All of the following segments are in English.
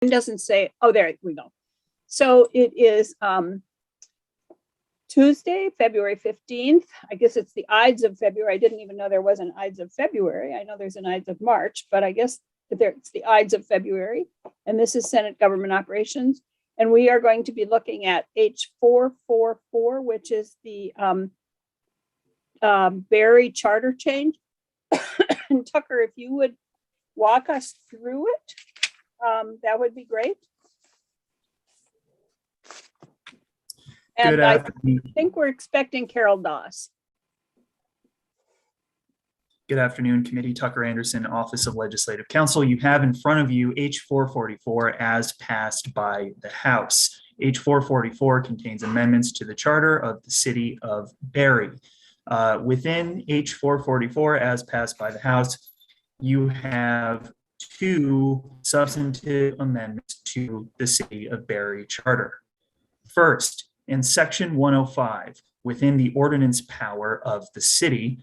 doesn't say, oh, there we go. So it is Tuesday, February 15th. I guess it's the Ides of February. I didn't even know there was an Ides of February. I know there's an Ides of March, but I guess it's the Ides of February. And this is Senate Government Operations. And we are going to be looking at H444, which is the Barrie charter change. And Tucker, if you would walk us through it, that would be great. And I think we're expecting Carol Doss. Good afternoon, Committee. Tucker Anderson, Office of Legislative Counsel. You have in front of you H444 as passed by the House. H444 contains amendments to the charter of the City of Barrie. Within H444 as passed by the House, you have two substantive amendments to the City of Barrie charter. First, in Section 105, within the ordinance power of the city,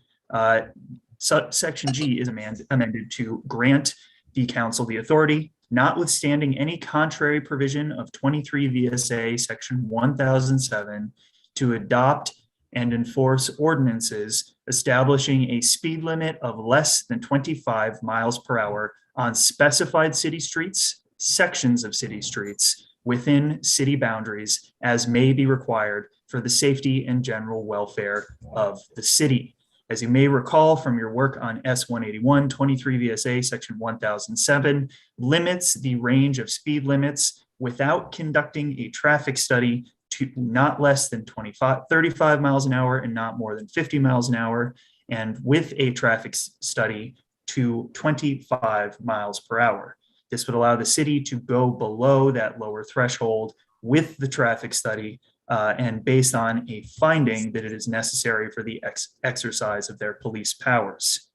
Section G is amended to grant the council the authority, notwithstanding any contrary provision of 23 VSA Section 1007, to adopt and enforce ordinances establishing a speed limit of less than 25 miles per hour on specified city streets, sections of city streets, within city boundaries as may be required for the safety and general welfare of the city. As you may recall from your work on S-181, 23 VSA Section 1007 limits the range of speed limits without conducting a traffic study to not less than 35 miles an hour and not more than 50 miles an hour, and with a traffic study to 25 miles per hour. This would allow the city to go below that lower threshold with the traffic study and based on a finding that it is necessary for the exercise of their police powers.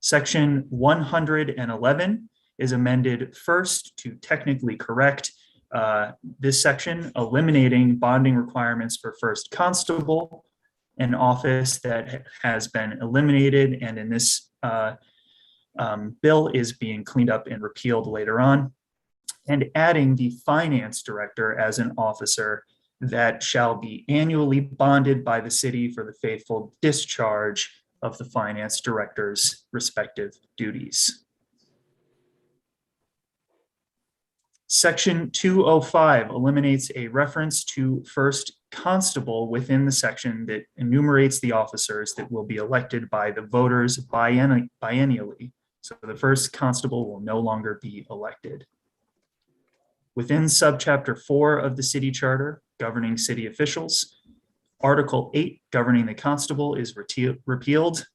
Section 111 is amended first to technically correct this section, eliminating bonding requirements for first constable, an office that has been eliminated and in this bill is being cleaned up and repealed later on, and adding the finance director as an officer that shall be annually bonded by the city for the faithful discharge of the finance director's respective duties. Section 205 eliminates a reference to first constable within the section that enumerates the officers that will be elected by the voters biennially. So the first constable will no longer be elected. Within subchapter 4 of the city charter governing city officials, Article 8 governing the constable is repealed.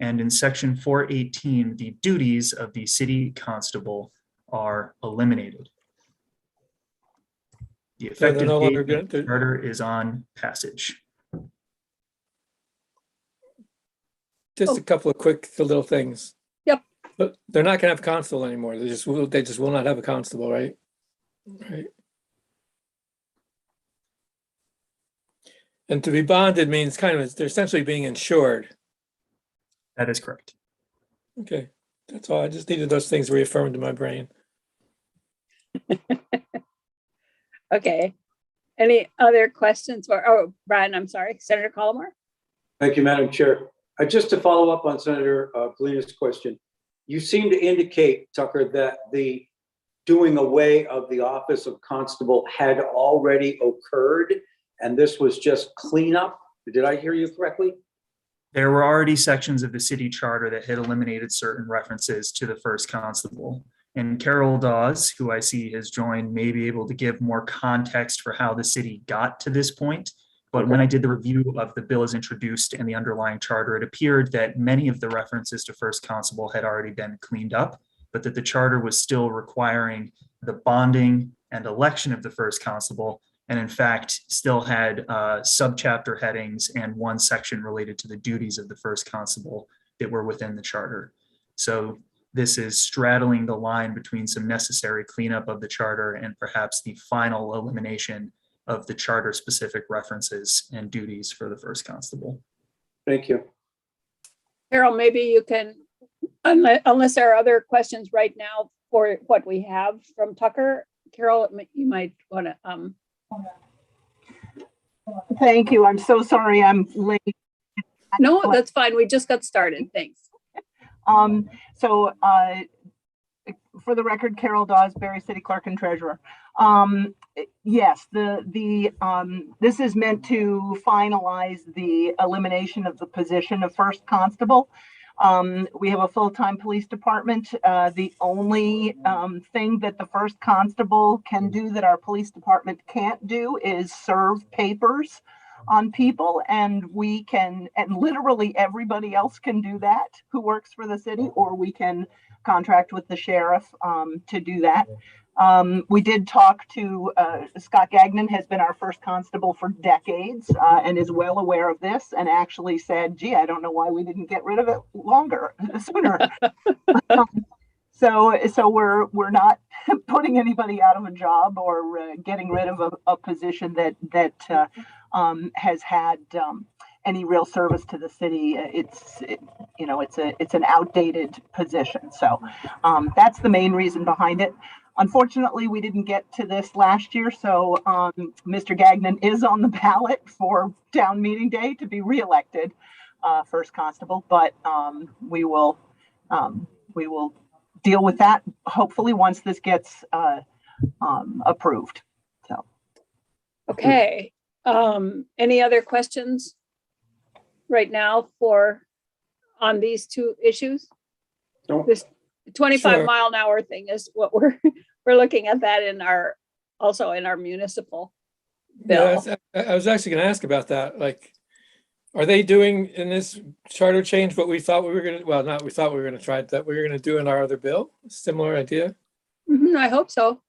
And in section 418, the duties of the city constable are eliminated. The effective date of the charter is on passage. Just a couple of quick little things. Yep. But they're not going to have a constable anymore. They just will not have a constable, right? Right. And to be bonded means kind of they're essentially being insured. That is correct. Okay, that's all. I just needed those things reaffirmed in my brain. Okay. Any other questions for, oh, Brian, I'm sorry, Senator Collmore? Thank you, Madam Chair. Just to follow up on Senator Galina's question, you seem to indicate, Tucker, that the doing away of the office of constable had already occurred, and this was just cleanup. Did I hear you correctly? There were already sections of the city charter that had eliminated certain references to the first constable. And Carol Dawes, who I see has joined, may be able to give more context for how the city got to this point. But when I did the review of the bill as introduced and the underlying charter, it appeared that many of the references to first constable had already been cleaned up, but that the charter was still requiring the bonding and election of the first constable, and in fact still had subchapter headings and one section related to the duties of the first constable that were within the charter. So this is straddling the line between some necessary cleanup of the charter and perhaps the final elimination of the charter specific references and duties for the first constable. Thank you. Carol, maybe you can, unless there are other questions right now for what we have from Tucker. Carol, you might want to, Thank you. I'm so sorry I'm late. no, that's fine. We just got started. Thanks. So for the record, Carol Dawes, Barrie City Clerk and Treasurer. Yes, this is meant to finalize the elimination of the position of first constable. We have a full-time police department. The only thing that the first constable can do that our police department can't do is serve papers on people, and we can, and literally everybody else can do that who works for the city, or we can contract with the sheriff to do that. We did talk to Scott Gagnon, has been our first constable for decades and is well aware of this, and actually said, gee, I don't know why we didn't get rid of it sooner. So we're not putting anybody out of a job or getting rid of a position that has had any real service to the city. It's an outdated position. So that's the main reason behind it. Unfortunately, we didn't get to this last year, so Mr. Gagnon is on the ballot for town meeting day to be reelected first constable, but we will deal with that hopefully once this gets approved. So, Okay. Any other questions right now on these two issues? No. This 25 Sure. mile an hour thing is what we're looking at that also in our municipal bill. Yeah, I was actually going to ask about that. Like, are they doing in this charter change what we thought we were going to, well, not we thought we were going to try, that we were going to do in our other bill? Similar idea? I hope so.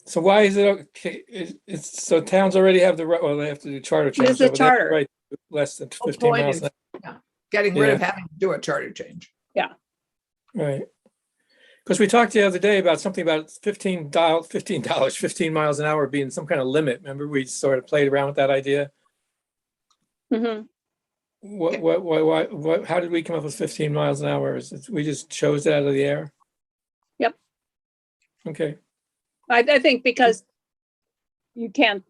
So why is it okay? It's so towns already have the right, well, they have to do charter change. It's a so they have the charter. right to do less than Whole 15 point miles is, an getting rid of Yeah. having to do a charter change. hour. Right. Because we talked the other day about something about $15, 15 miles an hour being some kind of limit. Remember, we sort of played around with that idea. Mhm. What, how did we come up with 15 miles an hour? We just chose it out of the air? Yep. Okay. I think because you can't,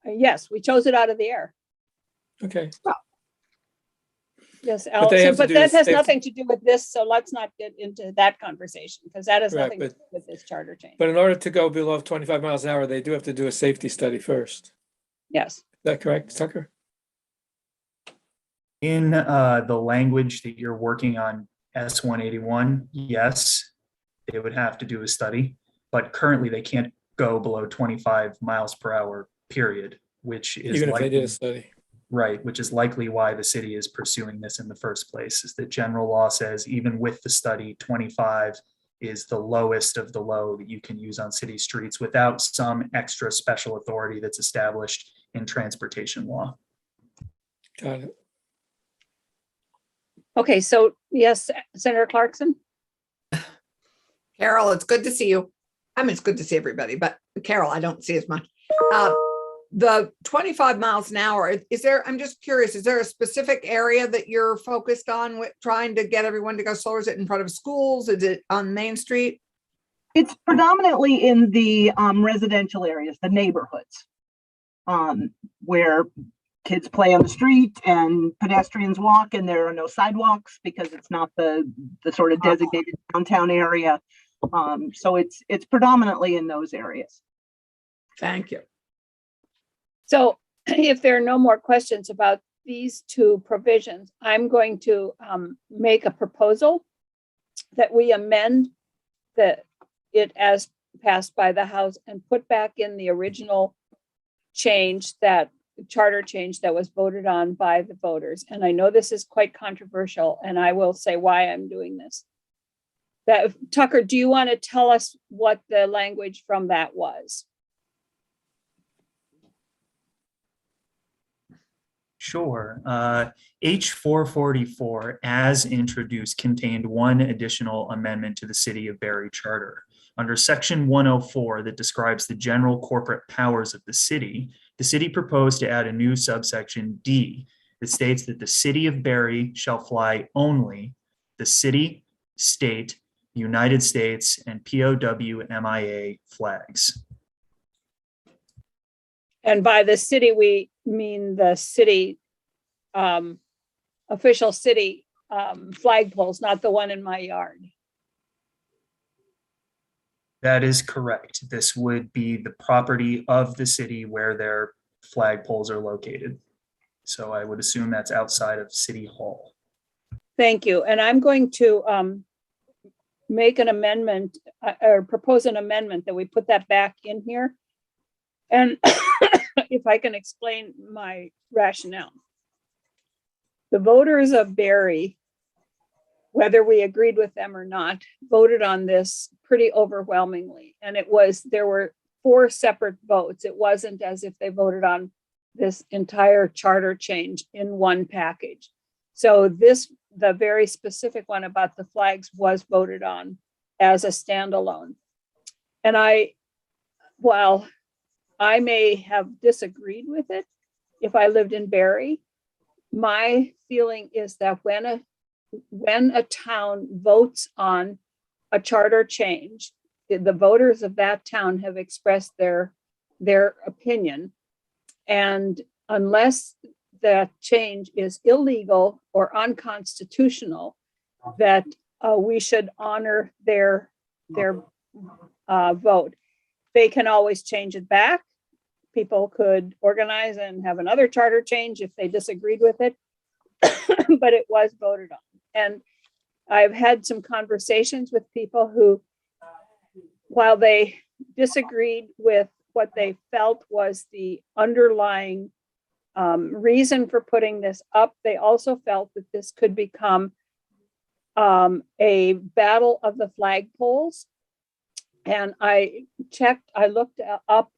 yes, we chose it out of the air. Okay. Yes, they Allison, have to but do that this- has they have to- nothing to do with this, so let's not get into that conversation because that has Right, nothing to but- do with this charter change. But in order to go below 25 miles an hour, they do have to do a safety study first. Yes. Is that correct, Tucker? In the language that you're working on S-181, yes, they would have to do a study, but currently they can't go below 25 miles per hour, period, which is Even if they did likely, a study. right, which is likely why the city is pursuing this in the first place, is that general law says even with the study, 25 is the lowest of the low that you can use on city streets without some extra special authority that's established in transportation law. Got it. Okay, so yes, Senator Clarkson? Carol, it's good to see you. I mean, it's good to see everybody, but Carol, I don't see as much. The 25 miles an hour, I'm just curious, is there a specific area that you're focused on with trying to get everyone to go slower? Is it in front of schools? Is it on Main Street? it's predominantly in the residential areas, the neighborhoods, where kids play on the street and pedestrians walk, and there are no sidewalks because it's not the sort of designated downtown area. So it's predominantly in those areas. Thank you. So if there are no more questions about these two provisions, I'm going to make a proposal that we amend it as passed by the House and put back in the original charter change that was voted on by the voters. And I know this is quite controversial, and I will say why I'm doing this. Tucker, do you want to tell us what the language from that was? Sure. H444, as introduced, contained one additional amendment to the City of Barrie Charter. Under Section 104 that describes the general corporate powers of the city proposed to add a new subsection D that states that the City of Barrie shall fly only the city, state, United States, and POW MIA flags. And by the city, we mean the city, official city flagpoles, not the one in my yard. That is correct. This would be the property of the city where their flagpoles are located. So I would assume that's outside of City Hall. Thank you. And I'm going to make an amendment or propose an amendment that we put that back in here. And if I can explain my rationale. The voters of Barrie, whether we agreed with them or not, voted on this pretty overwhelmingly. And there were 4 separate votes. It wasn't as if they voted on this entire charter change in one package. So the very specific one about the flags was voted on as a standalone. And while I may have disagreed with it if I lived in Barrie, my feeling is that when a town votes on a charter change, the voters of that town have expressed their opinion. And unless that change is illegal or unconstitutional, that we should honor their vote. They can always change it back. People could organize and have another charter change if they disagreed with it, but it was voted on. And I've had some conversations with people who, while they disagreed with what they felt was the underlying reason for putting this up, they also felt that this could become a battle of the flagpoles. And I looked up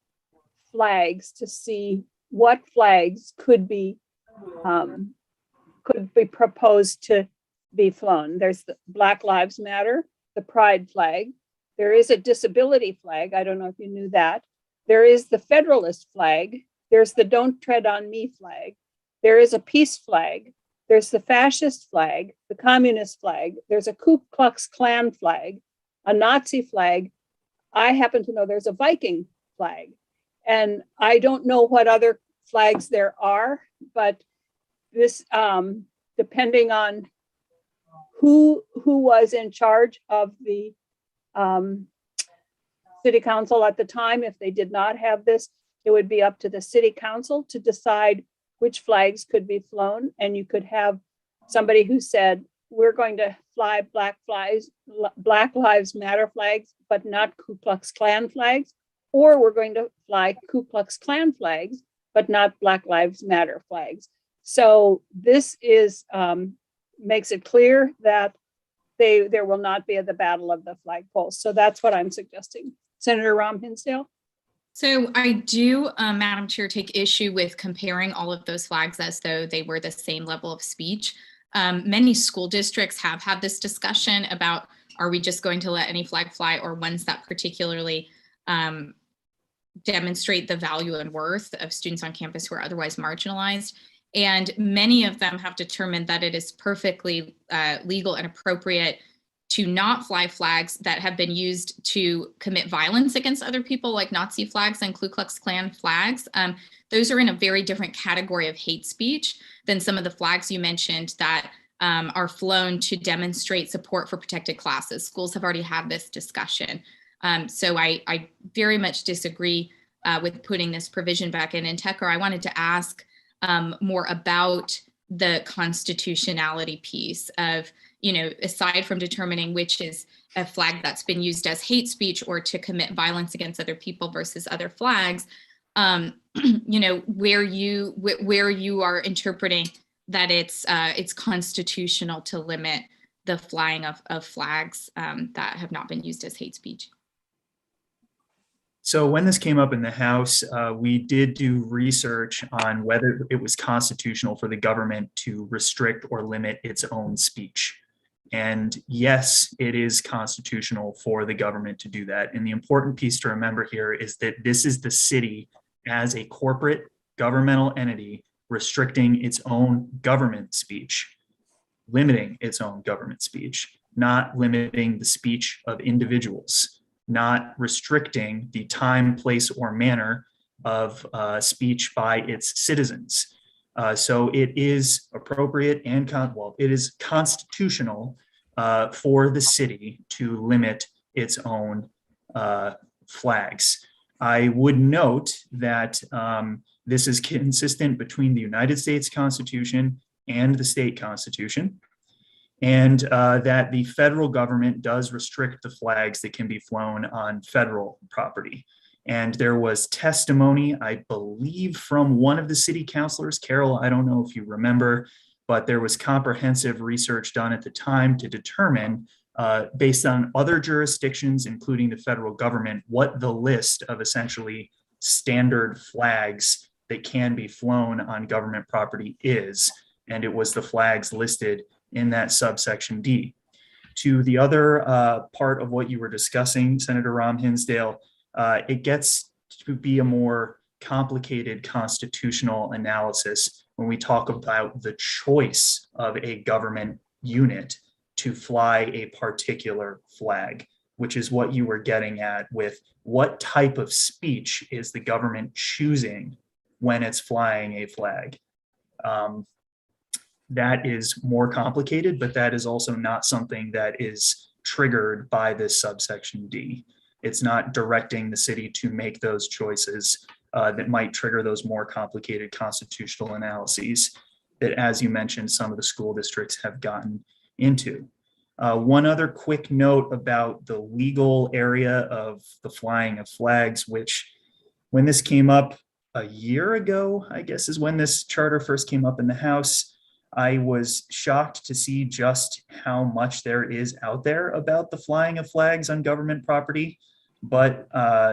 flags to see what flags could be proposed to be flown. There's the Black Lives Matter, the Pride flag. There is a disability flag. I don't know if you knew that. There is the Federalist flag. There's the Don't Tread on Me flag. There is a peace flag. There's the fascist flag, the communist flag. There's a Ku Klux Klan flag, a Nazi flag. I happen to know there's a Viking flag. And I don't know what other flags there are, but this, depending on who was in charge of the city council at the time, if they did not have this, it would be up to the city council to decide which flags could be flown. And you could have somebody who said, we're going to fly Black Lives Matter flags, but not Ku Klux Klan flags. Or we're going to fly Ku Klux Klan flags, but not Black Lives Matter flags. So this makes it clear that there will not be the battle of the flagpoles. So that's what I'm suggesting. Senator Ram Hinsdale. So I do, Madam Chair, take issue with comparing all of those flags as though they were the same level of speech. Many school districts have had this discussion about, are we just going to let any flag fly, or ones that particularly demonstrate the value and worth of students on campus who are otherwise marginalized. And many of them have determined that it is perfectly legal and appropriate to not fly flags that have been used to commit violence against other people, like Nazi flags and Ku Klux Klan flags. Those are in a very different category of hate speech than some of the flags you mentioned that are flown to demonstrate support for protected classes. Schools have already had this discussion. So I very much disagree with putting this provision back in. And Tucker, I wanted to ask more about the constitutionality piece of, aside from determining which is a flag that's been used as hate speech or to commit violence against other people versus other flags, where you are interpreting that it's constitutional to limit the flying of flags that have not been used as hate speech. So when this came up in the House, we did do research on whether it was constitutional for the government to restrict or limit its own speech. And yes, it is constitutional for the government to do that. And the important piece to remember here is that this is the city as a corporate governmental entity restricting its own government speech, limiting its own government speech. not limiting the speech of individuals, not restricting the time, place, or manner of speech by its citizens. So it is appropriate and it is constitutional for the city to limit its own flags. I would note that this is consistent between the United States Constitution and the state constitution, and that the federal government does restrict the flags that can be flown on federal property. And there was testimony, I believe, from one of the city councilors, Carol, I don't know if you remember, but there was comprehensive research done at the time to determine, based on other jurisdictions, including the federal government, what the list of essentially standard flags that can be flown on government property is. And it was the flags listed in that subsection D. To the other part of what you were discussing, Senator Ram Hinsdale, it gets to be a more complicated constitutional analysis when we talk about the choice of a government unit to fly a particular flag, which is what you were getting at with what type of speech is the government choosing when it's flying a flag. That is more complicated, but that is also not something that is triggered by this subsection D. It's not directing the city to make those choices that might trigger those more complicated constitutional analyses that, as you mentioned, some of the school districts have gotten into. One other quick note about the legal area of the flying of flags, which when this came up a year ago, I guess is when this charter first came up in the House, I was shocked to see just how much there is out there about the flying of flags on government property. But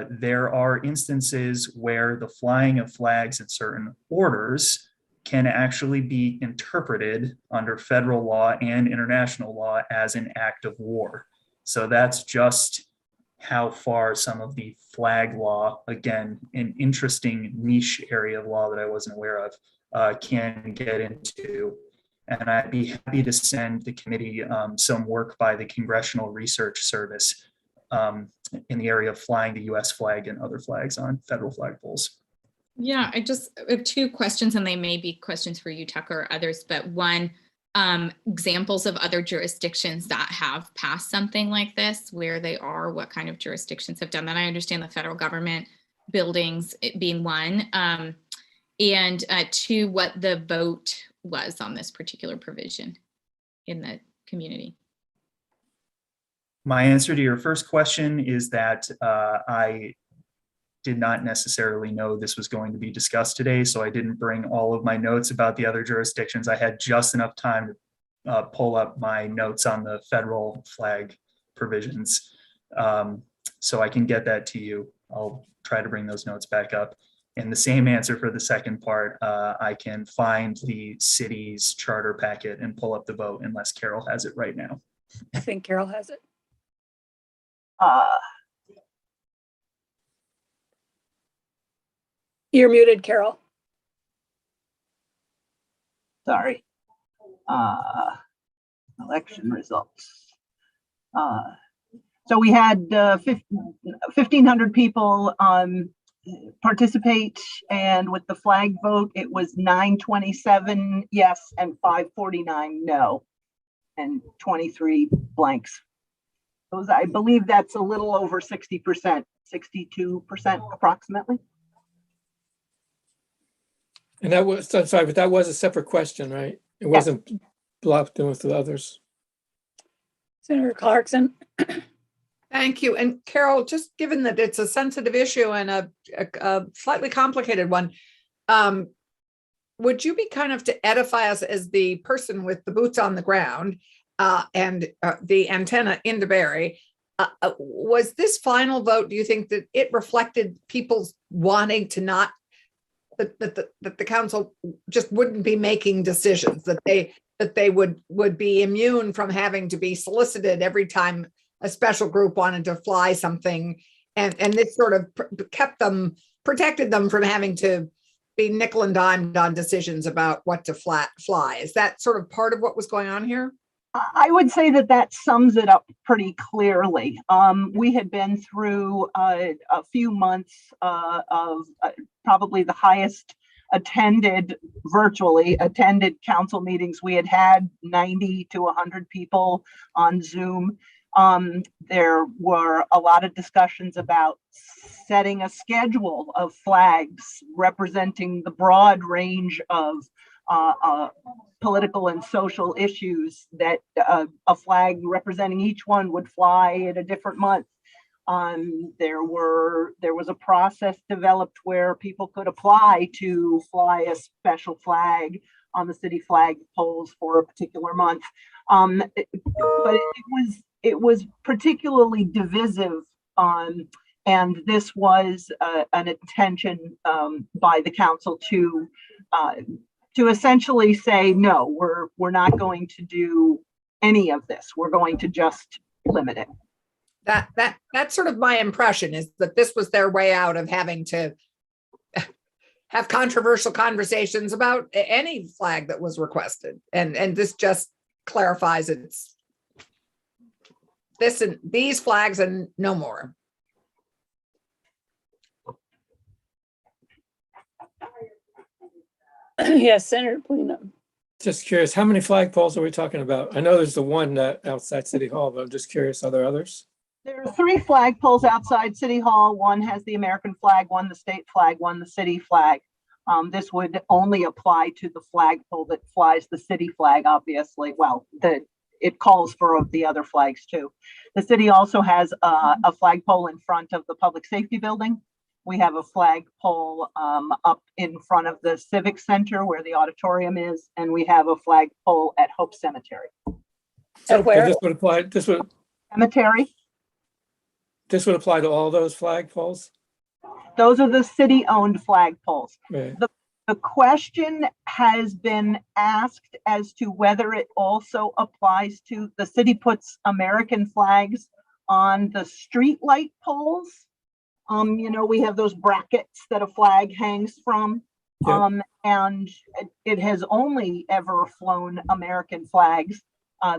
there are instances where the flying of flags in certain orders can actually be interpreted under federal law and international law as an act of war. So that's just how far some of the flag law, again, an interesting niche area of law that I wasn't aware of, can get into. And I'd be happy to send the committee some work by the Congressional Research Service in the area of flying the US flag and other flags on federal flagpoles. Yeah, I just have two questions, and they may be questions for you, Tucker, or others, but one, examples of other jurisdictions that have passed something like this, where they are, what kind of jurisdictions have done that. I understand the federal government buildings being one, and two, what the vote was on this particular provision in the community. My answer to your first question is that I did not necessarily know this was going to be discussed today, so I didn't bring all of my notes about the other jurisdictions. I had just enough time to pull up my notes on the federal flag provisions. So I can get that to you. I'll try to bring those notes back up. And the same answer for the second part, I can find the city's charter packet and pull up the vote unless Carol has it right now. I think Carol has it. You're muted, Carol. Sorry. Election results. So we had 1,500 people participate, and with the flag vote, it was 927 yes and 549 no, and 23 blanks. Those, I believe that's a little over 60%, 62% approximately. And that was, I'm sorry, but that was a separate question, right? It wasn't blocked in with the others. Senator Clarkson. Thank you. And Carol, just given that it's a sensitive issue and a slightly complicated one, would you be kind of to edify us as the person with the boots on the ground and the antenna into Barrie? Was this final vote, do you think that it reflected people's wanting to not, that the council just wouldn't be making decisions, that they would be immune from having to be solicited every time a special group wanted to fly something, and this sort of protected them from having to be nickel and dimed on decisions about what to fly? Is that sort of part of what was going on here? I would say that that sums it up pretty clearly. We had been through a few months of probably the highest virtually attended council meetings. We had 90 to 100 people on Zoom. There were a lot of discussions about setting a schedule of flags representing the broad range of political and social issues that a flag representing each one would fly at a different month. There was a process developed where people could apply to fly a special flag on the city flag poles for a particular month. But it was particularly divisive, and this was an intention by the council to essentially say, no, we're not going to do any of this. We're going to just limit it. That's sort of my impression, is that this was their way out of having to have controversial conversations about any flag that was requested. And this just clarifies it's this and these flags and no more. Yes, Senator Polino. Just curious, how many flagpoles are we talking about? I know there's the one outside City Hall, but I'm just curious, are there others? There are 3 flagpoles outside City Hall. One has the American flag, one the state flag, one the city flag. This would only apply to the flagpole that flies the city flag, obviously. Well, it calls for the other flags too. The city also has a flagpole in front of the public safety building. We have a flagpole up in front of the Civic Center where the auditorium is, and we have a flagpole at Hope Cemetery. So where? This would apply. Cemetery. This would apply to all those flagpoles? Those are the city-owned flagpoles. Right. The question has been asked as to whether it also applies to the city puts American flags on the street light poles. We have those brackets that a flag hangs from. Yep. And it has only ever flown American flags.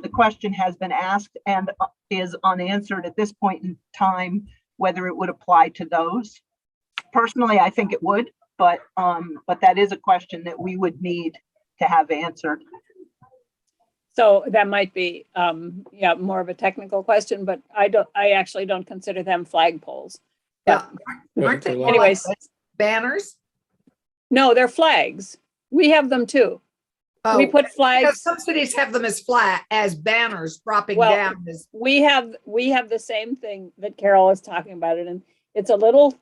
The question has been asked and is unanswered at this point in time, whether it would apply to those. Personally, I think it would, but that is a question that we would need to have answered. So that might be, more of a technical question, but I actually don't consider them flagpoles. Yeah. Right, Aren't they more Anyways. like banners? No, they're flags. We have them too. Oh, We put because flags, some cities have them as banners dropping Well, down. we have the same thing that Carol is talking about it, and it's a little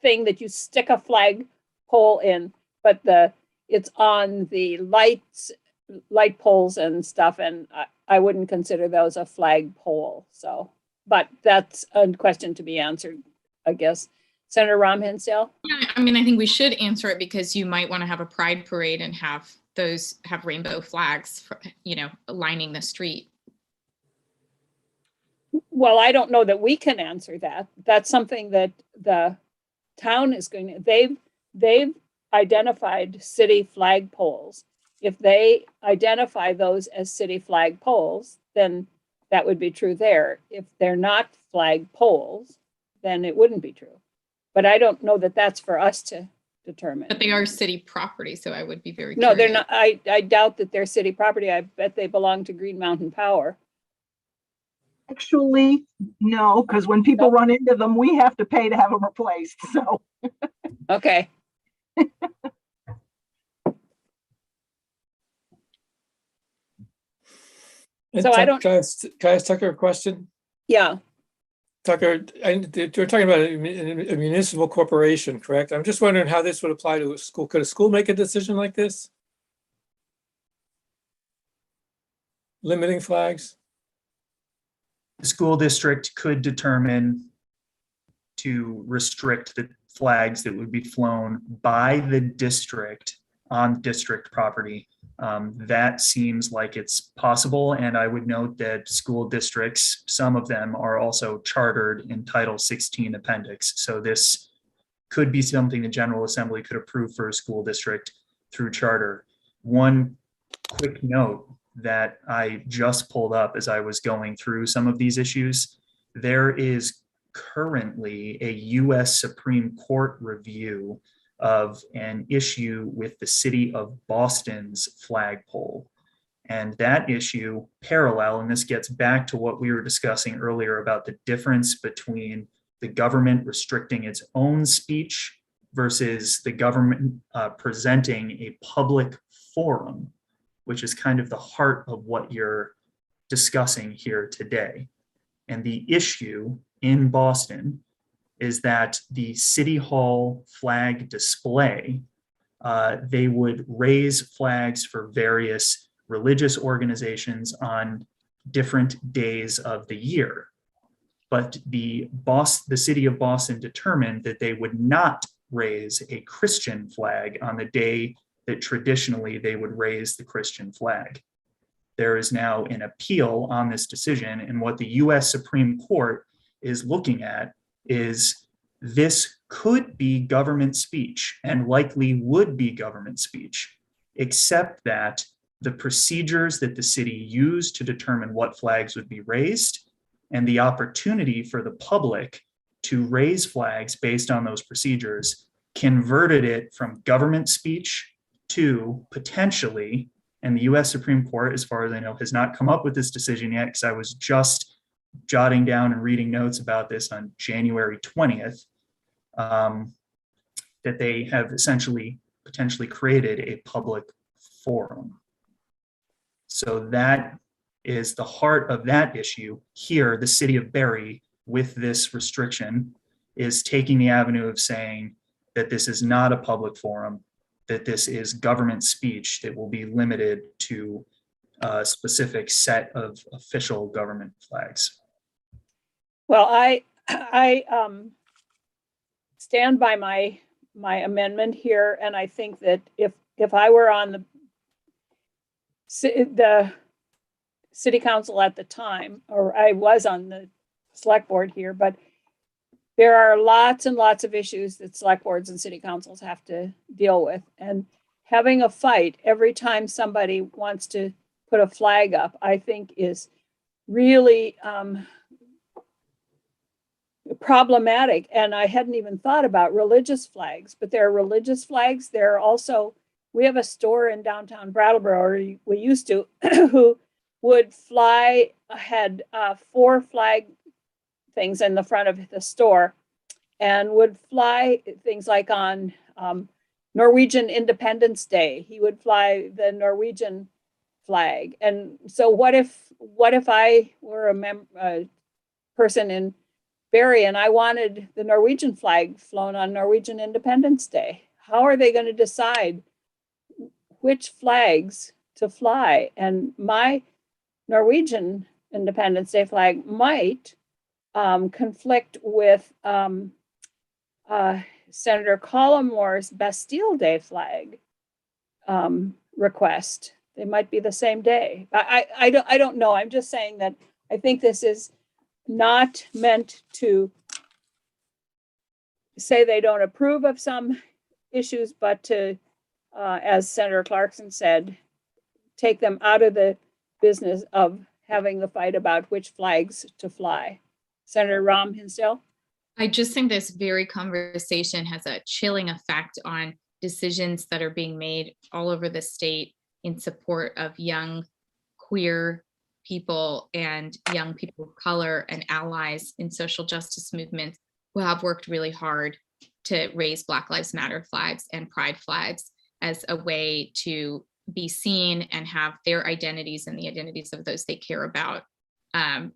thing that you stick a flag pole in, but it's on the light poles and stuff, and I wouldn't consider those a flag pole. So, but that's a question to be answered, I guess. Senator Ram Hinsdale? Yeah, I mean, I think we should answer it because you might want to have a pride parade and have rainbow flags, lining the street. Well, I don't know that we can answer that. That's something that the town is going to, they've identified city flag poles. If they identify those as city flag poles, then that would be true there. If they're not flag poles, then it wouldn't be true. But I don't know that that's for us to determine. But they are city property, so I would be very No, they're curious. not. I doubt that they're city property. I bet they belong to Green Mountain Power. Actually, no, because when people run into them, we have to pay to have them replaced. So Okay. So I don't- Can I ask Tucker a question? Yeah. Tucker, you're talking about a municipal corporation, correct? I'm just wondering how this would apply to a school. Could a school make a decision like this? Limiting flags? The school district could determine to restrict the flags that would be flown by the district on district property. That seems like it's possible, and I would note that school districts, some of them are also chartered in Title 16 appendix. So this could be something the General Assembly could approve for a school district through charter. One quick note, that I just pulled up as I was going through some of these issues. There is currently a US Supreme Court review of an issue with the city of Boston's flagpole. And that issue parallel, and this gets back to what we were discussing earlier about the difference between the government restricting its own speech versus the government presenting a public forum, which is kind of the heart of what you're discussing here today. And the issue in Boston is that the City Hall flag display, they would raise flags for various religious organizations on different days of the year. But the city of Boston determined that they would not raise a Christian flag on the day that traditionally they would raise the Christian flag. There is now an appeal on this decision, and what the US Supreme Court is looking at is this could be government speech and likely would be government speech, except that the procedures that the city used to determine what flags would be raised and the opportunity for the public to raise flags based on those procedures converted it from government speech to potentially, and the US Supreme Court, as far as I know, has not come up with this decision yet, because I was just jotting down and reading notes about this on January 20th, that they have essentially potentially created a public forum. So that is the heart of that issue. Here, the city of Barrie, with this restriction, is taking the avenue of saying that this is not a public forum, that this is government speech that will be limited to a specific set of official government flags. Well, I stand by my amendment here, and I think that if I were on the city council at the time, or I was on the select board here, but there are lots and lots of issues that select boards and city councils have to deal with. And having a fight every time somebody wants to put a flag up, I think is really problematic. And I hadn't even thought about religious flags, but there are religious flags. There are also, we have a store in downtown Brattleboro, or we used to, who would fly, had 4 flag things in the front of the store, and would fly things like on Norwegian Independence Day. He would fly the Norwegian flag. And so what if I were a person in Barrie and I wanted the Norwegian flag flown on Norwegian Independence Day? How are they going to decide which flags to fly? And my Norwegian Independence Day flag might conflict with Senator Collimore's Bastille Day flag request. They might be the same day. I don't know. I'm just saying that I think this is not meant to say they don't approve of some issues, but to, as Senator Clarkson said, take them out of the business of having the fight about which flags to fly. Senator Rahm Hinsdale? I just think this very conversation has a chilling effect on decisions that are being made all over the state in support of young queer people and young people of color and allies in social justice movements who have worked really hard to raise Black Lives Matter flags and pride flags as a way to be seen and have their identities and the identities of those they care about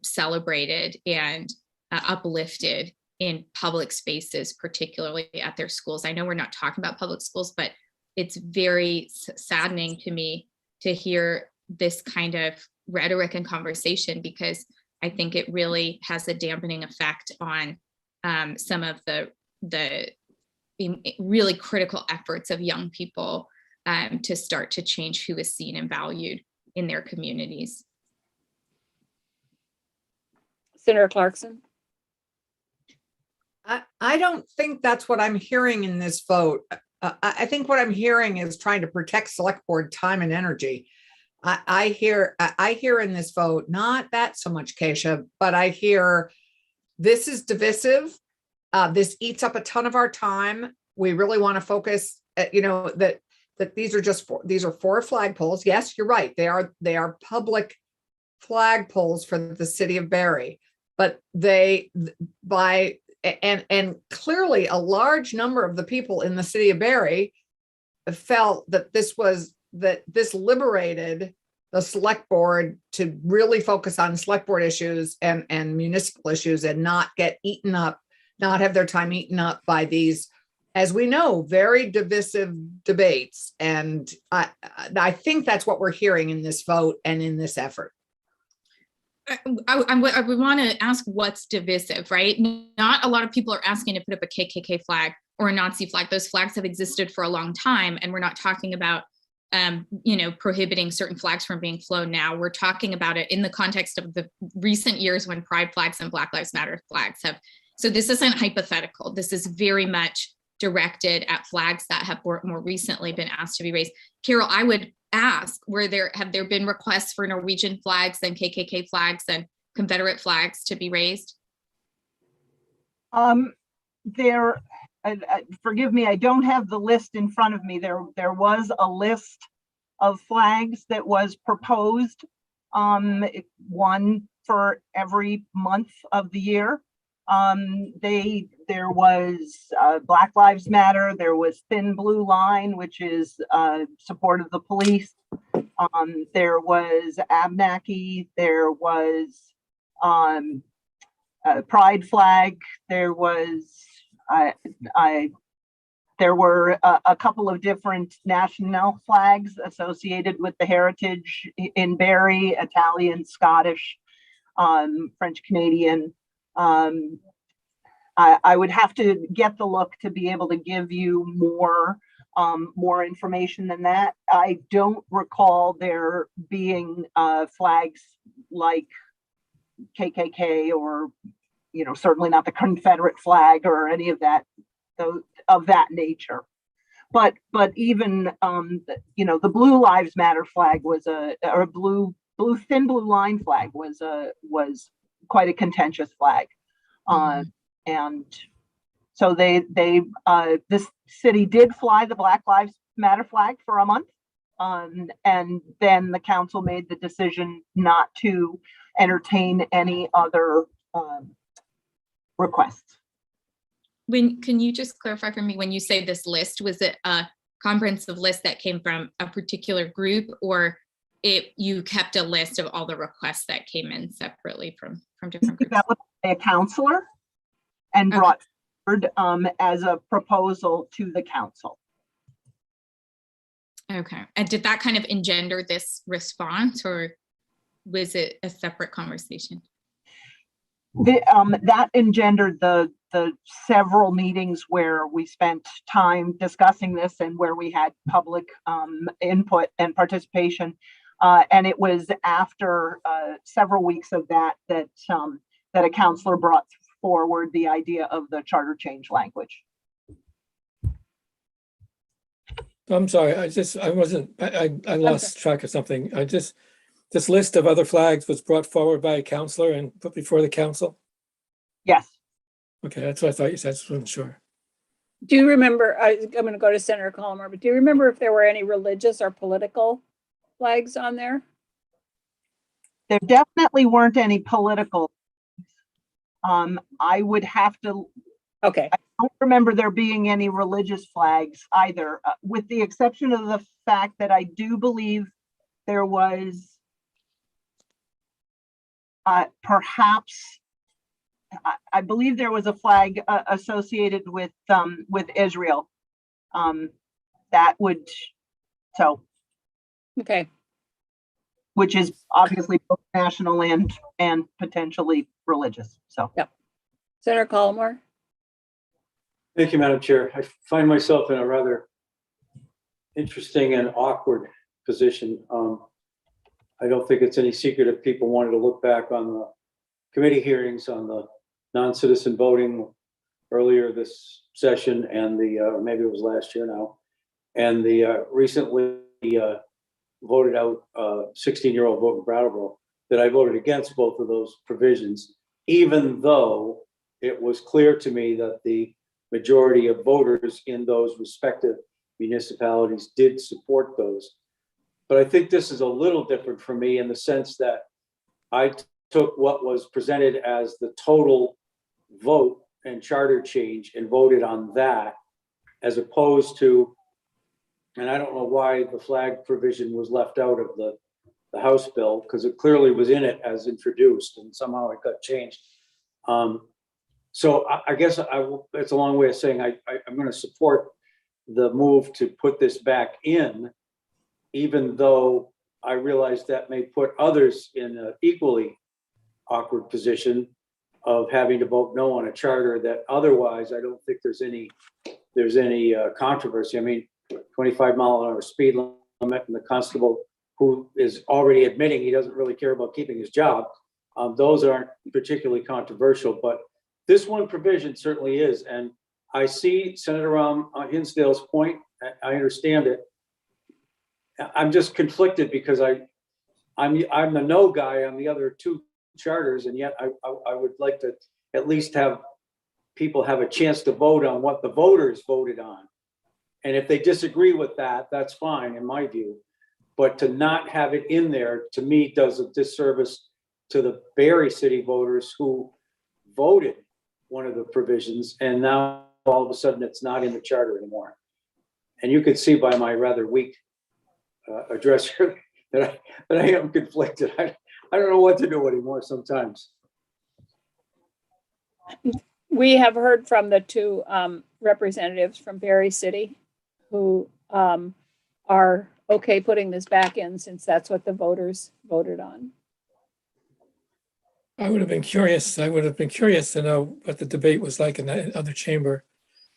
celebrated and uplifted in public spaces, particularly at their schools. I know we're not talking about public schools, but it's very saddening to me to hear this kind of rhetoric and conversation, because I think it really has a dampening effect on some of the really critical efforts of young people to start to change who is seen and valued in their communities. Senator Clarkson? I don't think that's what I'm hearing in this vote. I think what I'm hearing is trying to protect select board time and energy. I hear in this vote, not that so much, Keisha, but I hear this is divisive. This eats up a ton of our time. We really want to focus, that these are 4 flagpoles. Yes, you're right. They are public flagpoles for the city of Barrie, but and clearly a large number of the people in the city of Barrie felt that this liberated the select board to really focus on select board issues and municipal issues and not get eaten up, not have their time eaten up by these, as we know, very divisive debates. And I think that's what we're hearing in this vote and in this effort. I would want to ask what's divisive, right? Not a lot of people are asking to put up a KKK flag or a Nazi flag. Those flags have existed for a long time, and we're not talking about, prohibiting certain flags from being flown now. We're talking about it in the context of the recent years when pride flags and Black Lives Matter flags have. So this isn't hypothetical. This is very much directed at flags that have more recently been asked to be raised. Carol, I would ask, have there been requests for Norwegian flags and KKK flags and Confederate flags to be raised? Forgive me, I don't have the list in front of me. There was a list of flags that was proposed, one for every month of the year. There was Black Lives Matter. There was Thin Blue Line, which is support of the police. There was Abnaki. There was Pride flag. There was there were a couple of different national flags associated with the heritage in Barrie: Italian, Scottish, French Canadian. I would have to get the look to be able to give you more information than that. I don't recall there being flags like KKK or, certainly not the Confederate flag or any of that of that nature. But even the Blue Lives Matter flag was Thin Blue Line flag was quite a contentious flag. And so this city did fly the Black Lives Matter flag for a month. And then the council made the decision not to entertain any other requests. Can you just clarify for me, when you say this list, was it a comprehensive list that came from a particular group, or you kept a list of all the requests that came in separately from different groups? Developed by a counselor and brought forward as a proposal to the council. Okay. And did that kind of engender this response, or was it a separate conversation? That engendered the several meetings where we spent time discussing this and where we had public input and participation. And it was after several weeks of that a counselor brought forward the idea of the charter change language. I'm sorry, I lost track of something. This list of other flags was brought forward by a counselor and put before the council? Yes. Okay, that's what I thought you said, I just wasn't sure. Do you remember, I'm going to go to Senator Colmer, but do you remember if there were any religious or political flags on there? There definitely weren't any political. I would have to. Okay. I don't remember there being any religious flags either, with the exception of the fact that I do believe there was perhaps, I believe there was a flag associated with Israel. That would, Okay. which is obviously both national and potentially religious. So. Yep. Senator Colmer. Thank you, Madam Chair. I find myself in a rather interesting and awkward position. I don't think it's any secret if people wanted to look back on the committee hearings on the non-citizen voting earlier this session and or maybe it was last year now, and the recently voted out 16-year-old vote in Brattleboro, that I voted against both of those provisions, even though it was clear to me that the majority of voters in those respective municipalities did support those. But I think this is a little different for me in the sense that I took what was presented as the total vote and charter change and voted on that, as opposed to, and I don't know why the flag provision was left out of the House bill, because it clearly was in it as introduced and somehow it got changed. So I guess it's a long way of saying I'm going to support the move to put this back in, even though I realize that may put others in an equally awkward position of having to vote no on a charter that otherwise I don't think there's any controversy. I mean, 25-mile-an-hour speed limit, and the constable who is already admitting he doesn't really care about keeping his job, those aren't particularly controversial, but this one provision certainly is. And I see Senator Hinsdale's point. I understand it. I'm just conflicted because I'm the no guy on the other two charters, and yet I would like to at least have people have a chance to vote on what the voters voted on. And if they disagree with that, that's fine in my view. But to not have it in there, to me, does a disservice to the Barrie City voters who voted one of the provisions, and now all of a sudden it's not in the charter anymore. And you could see by my rather weak address here that I am conflicted. I don't know what to do anymore sometimes. We have heard from the two representatives from Barrie City who are okay putting this back in, since that's what the voters voted on. I would have been curious to know what the debate was like in that other chamber.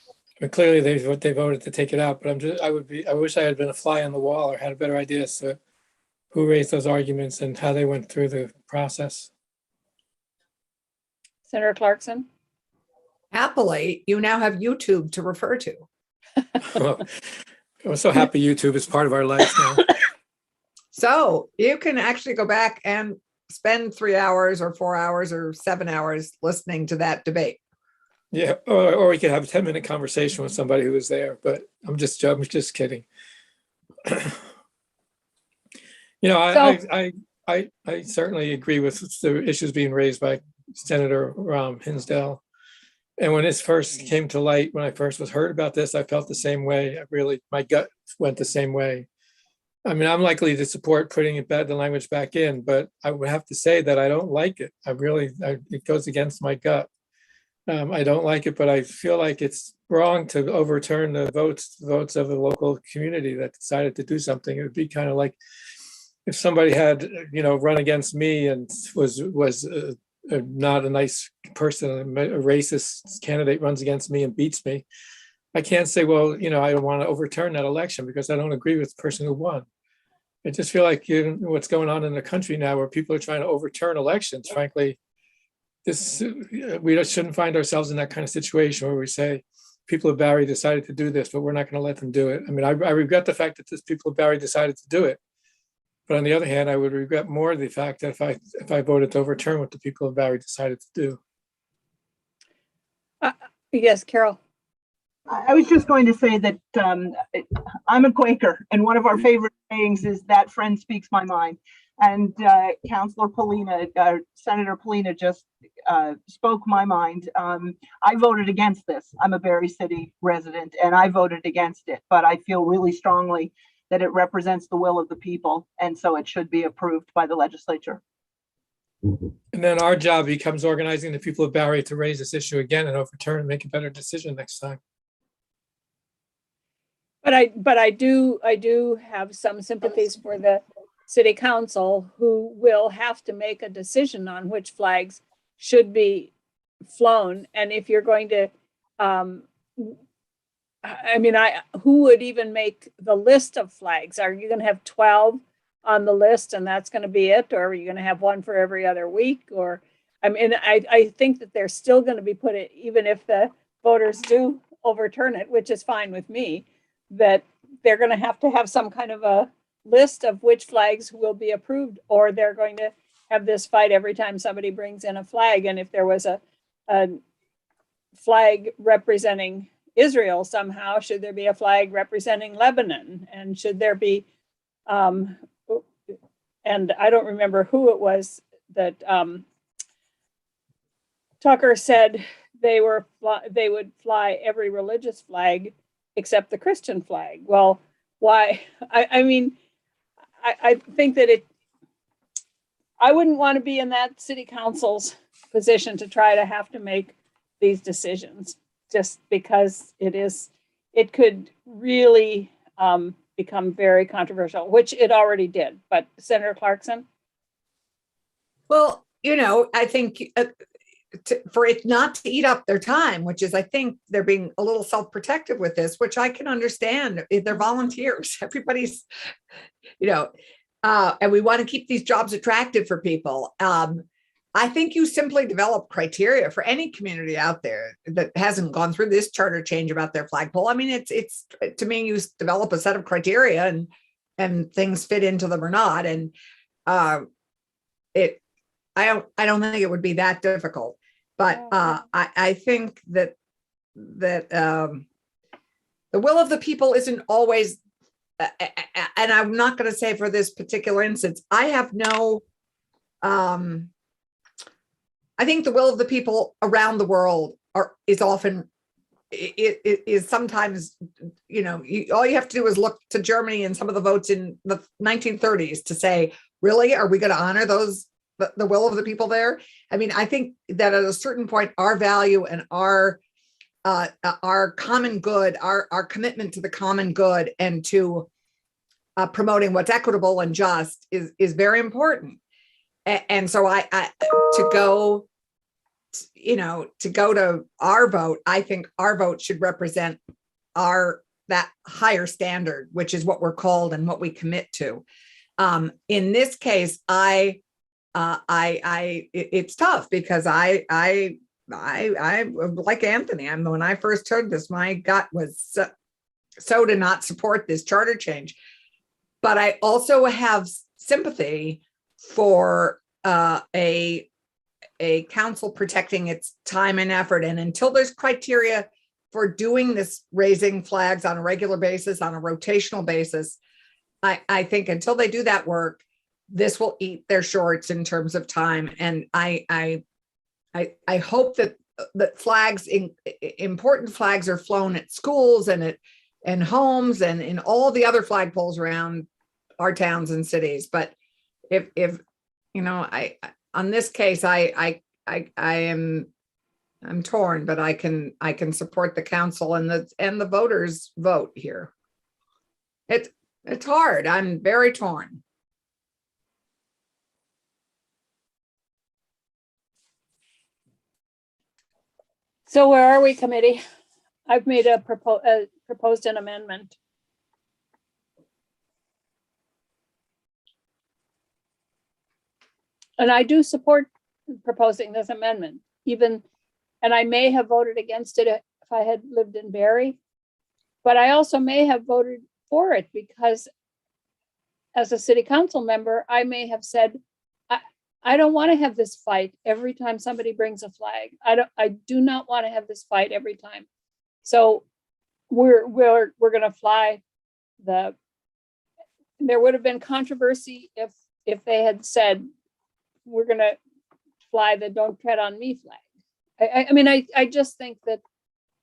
I mean, clearly they voted to take it out, but I wish I had been a fly on the wall or had a better idea as to who raised those arguments and how they went through the process. Senator Clarkson? Happily, you now have YouTube to refer to. I'm so happy YouTube is part of our life now. So you can actually go back and spend 3 hours or 4 hours or 7 hours listening to that debate. Yeah, or we could have a 10-minute conversation with somebody who was there, but I'm just kidding. I certainly agree with the issues being raised by Senator Hinsdale. And when this first came to light, when I first was heard about this, I felt the same way. My gut went the same way. I mean, I'm likely to support putting the language back in, but I would have to say that I don't like it. It goes against my gut. I don't like it, but I feel like it's wrong to overturn the votes of the local community that decided to do something. It would be kind of like if somebody had, run against me and was not a nice person, a racist candidate runs against me and beats me. I can't say, well, I don't want to overturn that election because I don't agree with the person who won. I just feel like what's going on in the country now where people are trying to overturn elections, frankly, we shouldn't find ourselves in that kind of situation where we say people of Barrie decided to do this, but we're not going to let them do it. I mean, I regret the fact that these people of Barrie decided to do it. But on the other hand, I would regret more the fact that if I voted to overturn what the people of Barrie decided to do. Yes, Carol. I was just going to say that I'm a Quaker, and one of our favorite sayings is that friend speaks my mind. And Councillor Polina, Senator Polina just spoke my mind. I voted against this. I'm a Barrie City resident, and I voted against it. But I feel really strongly that it represents the will of the people, and so it should be approved by the legislature. And then our job becomes organizing the people of Barrie to raise this issue again and overturn and make a better decision next time. But I do have some sympathies for the city council, who will have to make a decision on which flags should be flown. And if you're going to, who would even make the list of flags? Are you going to have 12 on the list and that's going to be it? Or are you going to have one for every other week? Or, I think that they're still going to be put it, even if the voters do overturn it, which is fine with me, that they're going to have some kind of a list of which flags will be approved, or they're going to have this fight every time somebody brings in a flag. And if there was a flag representing Israel somehow, should there be a flag representing Lebanon? And should there be, and I don't remember who it was that Tucker said they would fly every religious flag except the Christian flag. Well, why? I mean, I think that I wouldn't want to be in that city council's position to try to have to make these decisions, just because it could really become very controversial, which it already did. But Senator Clarkson? Well, I think for it not to eat up their time, which is, I think they're being a little self-protective with this, which I can understand. They're volunteers. Everybody's, and we want to keep these jobs attractive for people. I think you simply develop criteria for any community out there that hasn't gone through this charter change about their flagpole. I mean, it's to me, you develop a set of criteria and things fit into them or not. And I don't think it would be that difficult. But I think that the will of the people isn't always, and I'm not going to say for this particular instance, I think the will of the people around the world is often, it is sometimes, all you have to do is look to Germany and some of the votes in the 1930s to say, really, are we going to honor the will of the people there? I mean, I think that at a certain point, our value and our common good, our commitment to the common good and to promoting what's equitable and just is very important. And so to go to our vote, I think our vote should represent that higher standard, which is what we're called and what we commit to. In this case, it's tough because I like Anthony. When I first heard this, my gut was so to not support this charter change. But I also have sympathy for a council protecting its time and effort. And until there's criteria for doing this, raising flags on a regular basis, on a rotational basis, I think until they do that work, this will eat their shorts in terms of time. And I hope that flags, important flags, are flown at schools and at homes and in all the other flagpoles around our towns and cities. But if on this case, I'm torn, but I can support the council and the voters vote here. It's hard. I'm very torn. So where are we, committee? I've made proposed an amendment. And I do support proposing this amendment, and I may have voted against it if I had lived in Barrie, but I also may have voted for it because as a city council member, I may have said, I don't want to have this fight every time somebody brings a flag. I do not want to have this fight every time. So we're going to fly there would have been controversy if they had said, we're going to fly the "Don't Tread on Me" flag. I mean, I just think that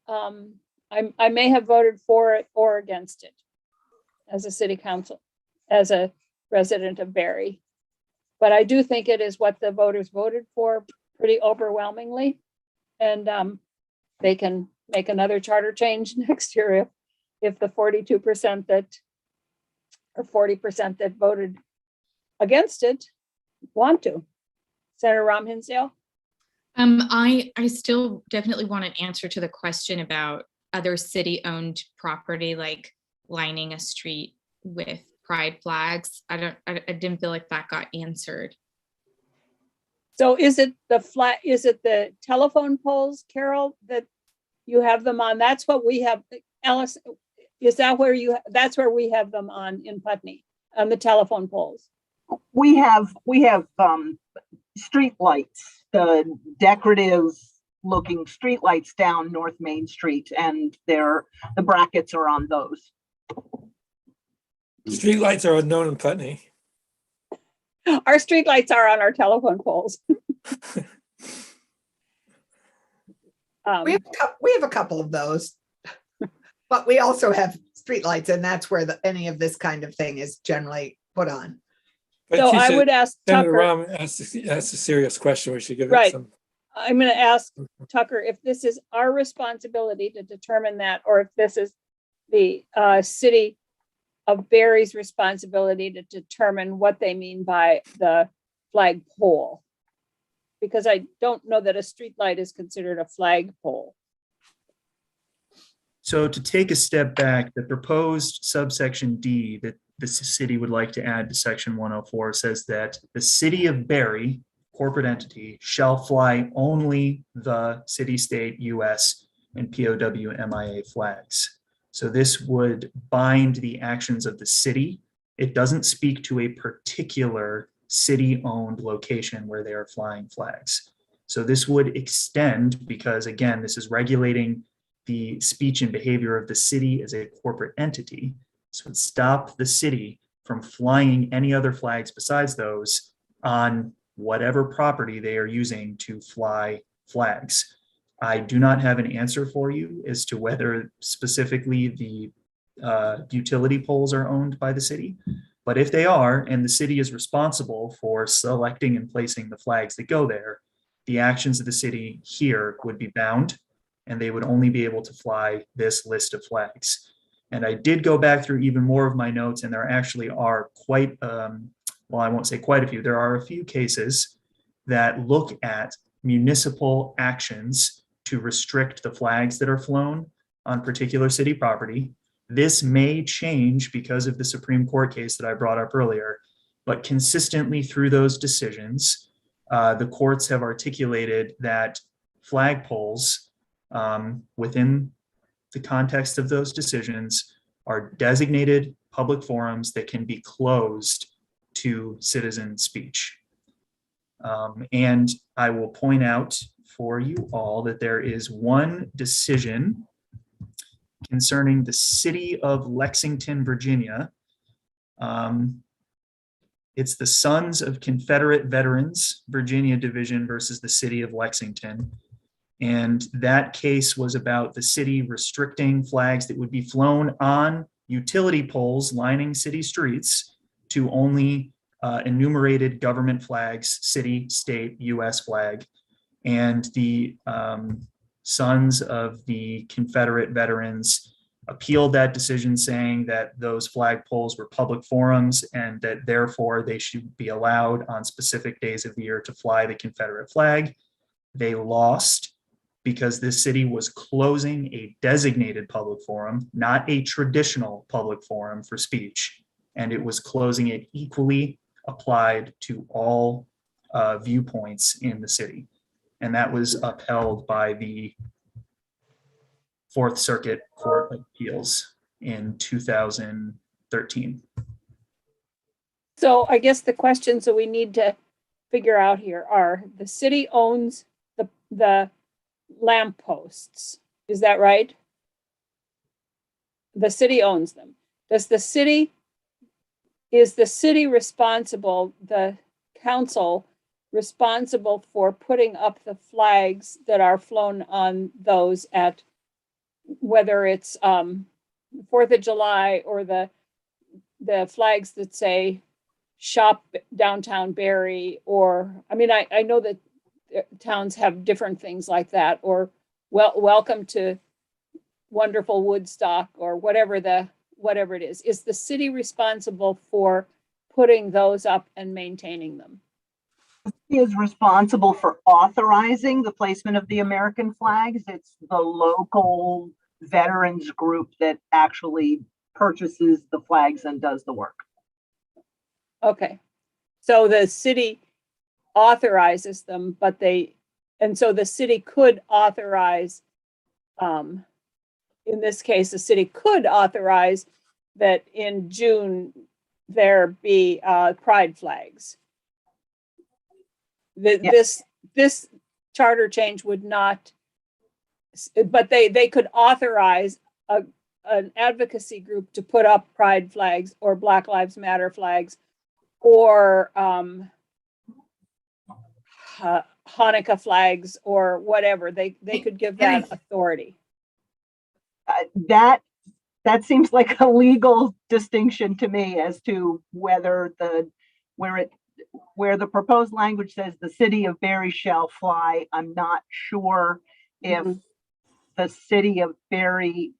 I may have voted for it or against it as a city council, as a resident of Barrie. But I do think it is what the voters voted for pretty overwhelmingly. And they can make another charter change next year if the 42% or 40% that voted against it want to. Senator Ram Hinsdale? I still definitely want an answer to the question about other city-owned property, like lining a street with pride flags. I didn't feel like that got answered. So is it the telephone poles, Carol, that you have them on? That's what we have. Alice, is that where that's where we have them on in Putney? on the telephone poles? We have street lights, the decorative looking street lights down North Main Street, and the brackets are on those. Streetlights are unknown in Putney. Our streetlights are on our telephone poles. We have a couple of those, but we also have streetlights, and that's where any of this kind of thing is generally put on. But So she I said- would ask Senator Tucker, Rahm asked a serious question. We should give Right. it some. I'm going to ask Tucker if this is our responsibility to determine that, or if this is the city of Barrie's responsibility to determine what they mean by the flag pole. Because I don't know that a street light is considered a flag pole. So to take a step back, the proposed subsection D that the city would like to add to section 104 says that the city of Barrie, corporate entity, shall fly only the city, state, US, and POW MIA flags. So this would bind the actions of the city. It doesn't speak to a particular city-owned location where they are flying flags. So this would extend, because again, this is regulating the speech and behavior of the city as a corporate entity. This would stop the city from flying any other flags besides those on whatever property they are using to fly flags. I do not have an answer for you as to whether specifically the utility poles are owned by the city, but if they are, and the city is responsible for selecting and placing the flags that go there, the actions of the city here would be bound, and they would only be able to fly this list of flags. And I did go back through even more of my notes, and there actually are quite, well, I won't say quite a few, there are a few cases that look at municipal actions to restrict the flags that are flown on particular city property. This may change because of the Supreme Court case that I brought up earlier, but consistently through those decisions, the courts have articulated that flagpoles within the context of those decisions are designated public forums that can be closed to citizen speech. And I will point out for you all that there is one decision concerning the city of Lexington, Virginia. It's the Sons of Confederate Veterans, Virginia Division versus the city of Lexington. And that case was about the city restricting flags that would be flown on utility poles lining city streets to only enumerated government flags, city, state, US flag. And the Sons of the Confederate Veterans appealed that decision, saying that those flagpoles were public forums and that therefore they should be allowed on specific days of the year to fly the Confederate flag. They lost because this city was closing a designated public forum, not a traditional public forum for speech. And it was closing it equally applied to all viewpoints in the city. And that was upheld by the Fourth Circuit Court of Appeals in 2013. So I guess the questions that we need to figure out here are, the city owns the lampposts. Is that right? The city owns them. Is the city responsible, the council responsible for putting up the flags that are flown on those at, whether it's 4th of July or the flags that say shop downtown Barrie, or, I mean, I know that towns have different things like that, or welcome to wonderful Woodstock, or whatever it is. Is the city responsible for putting those up and maintaining them? He is responsible for authorizing the placement of the American flags. It's the local veterans group that actually purchases the flags and does the work. Okay, so the city authorizes them, and so the city could authorize, in this case, the city could authorize that in June, there be pride flags. Yeah. This charter change would not, but they could authorize an advocacy group to put up pride flags or Black Lives Matter flags or Hanukkah flags or whatever. They could give that authority. That seems like a legal distinction to me as to whether where the proposed language says the city of Barrie shall fly. I'm not sure if the city of Barrie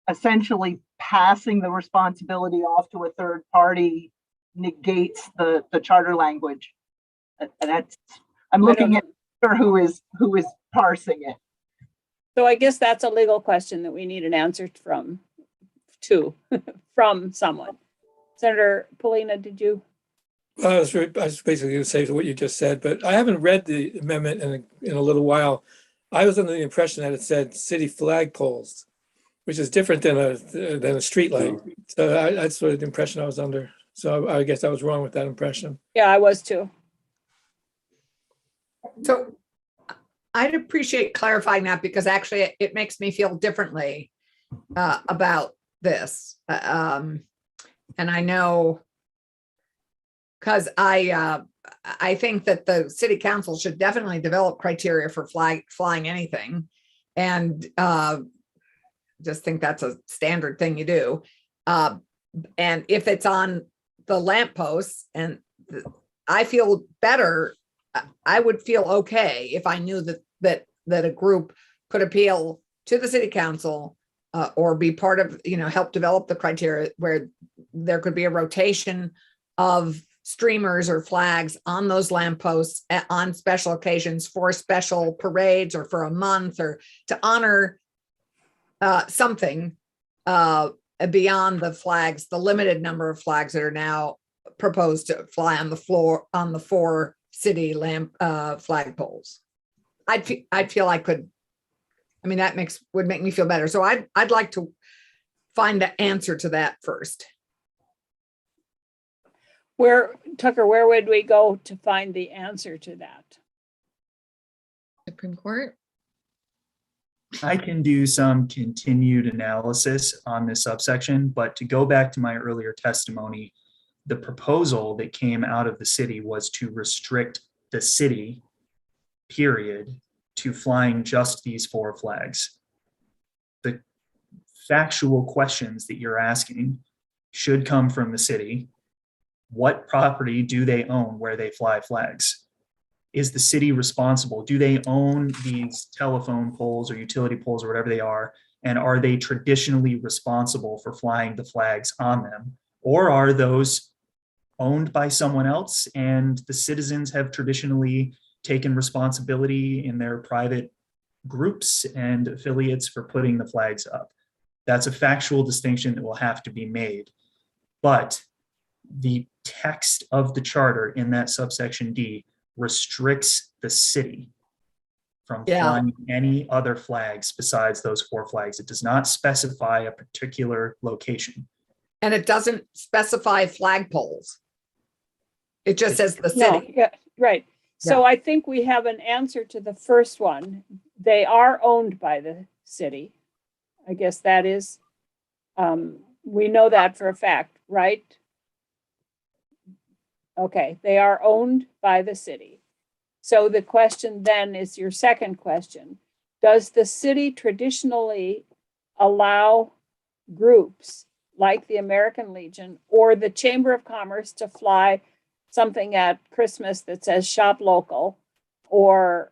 essentially passing the responsibility off to a third party negates the charter language. I'm looking at who is parsing it. So I guess that's a legal question that we need an answer from someone. Senator Polina, did you? I was basically going to say what you just said, but I haven't read the amendment in a little while. I was under the impression that it said city flagpoles, which is different than a street light. So that's sort of the impression I was under. So I guess I was wrong with that impression. Yeah, I was too. So I'd appreciate clarifying that, because actually it makes me feel differently about this. And I know, because I think that the city council should definitely develop criteria for flying anything. And just think that's a standard thing you do. And if it's on the lampposts, and I feel better, I would feel okay if I knew that a group could appeal to the city council or be part of, help develop the criteria where there could be a rotation of streamers or flags on those lampposts on special occasions for special parades or for a month, or to honor something beyond the flags, the limited number of flags that are now proposed to fly on the 4 city flagpoles. I'd feel I could. I mean, that would make me feel better. So I'd like to find the answer to that first. Tucker, where would we go to find the answer to that? Supreme Court. I can do some continued analysis on this subsection, but to go back to my earlier testimony, the proposal that came out of the city was to restrict the city, period, to flying just these 4 flags. The factual questions that you're asking should come from the city. What property do they own where they fly flags? Is the city responsible? Do they own these telephone poles or utility poles or whatever they are? And are they traditionally responsible for flying the flags on them? Or are those owned by someone else and the citizens have traditionally taken responsibility in their private groups and affiliates for putting the flags up? That's a factual distinction that will have to be made. But the text of the charter in that subsection D restricts the city from flying any other flags besides those 4 flags. It does not specify a particular location. And it doesn't specify flagpoles. It just says the No, city. yeah, right. So I think we have an answer to the first one. They are owned by the city. I guess that is, we know that for a fact, right? Okay, they are owned by the city. So the question then is your second question. Does the city traditionally allow groups like the American Legion or the Chamber of Commerce to fly something at Christmas that says shop local, or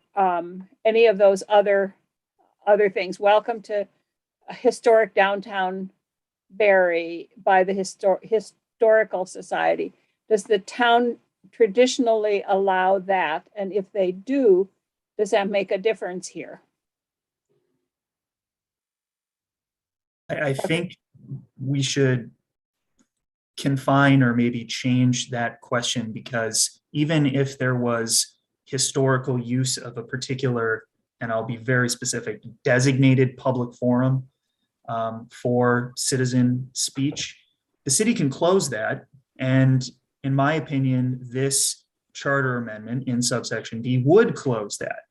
any of those other things? Welcome to a historic downtown Barrie by the Historical Society. Does the town traditionally allow that? And if they do, does that make a difference here? I think we should confine or maybe change that question, because even if there was historical use of a particular, and I'll be very specific, designated public forum for citizen speech, the city can close that And in my opinion, this charter amendment in subsection D would close that.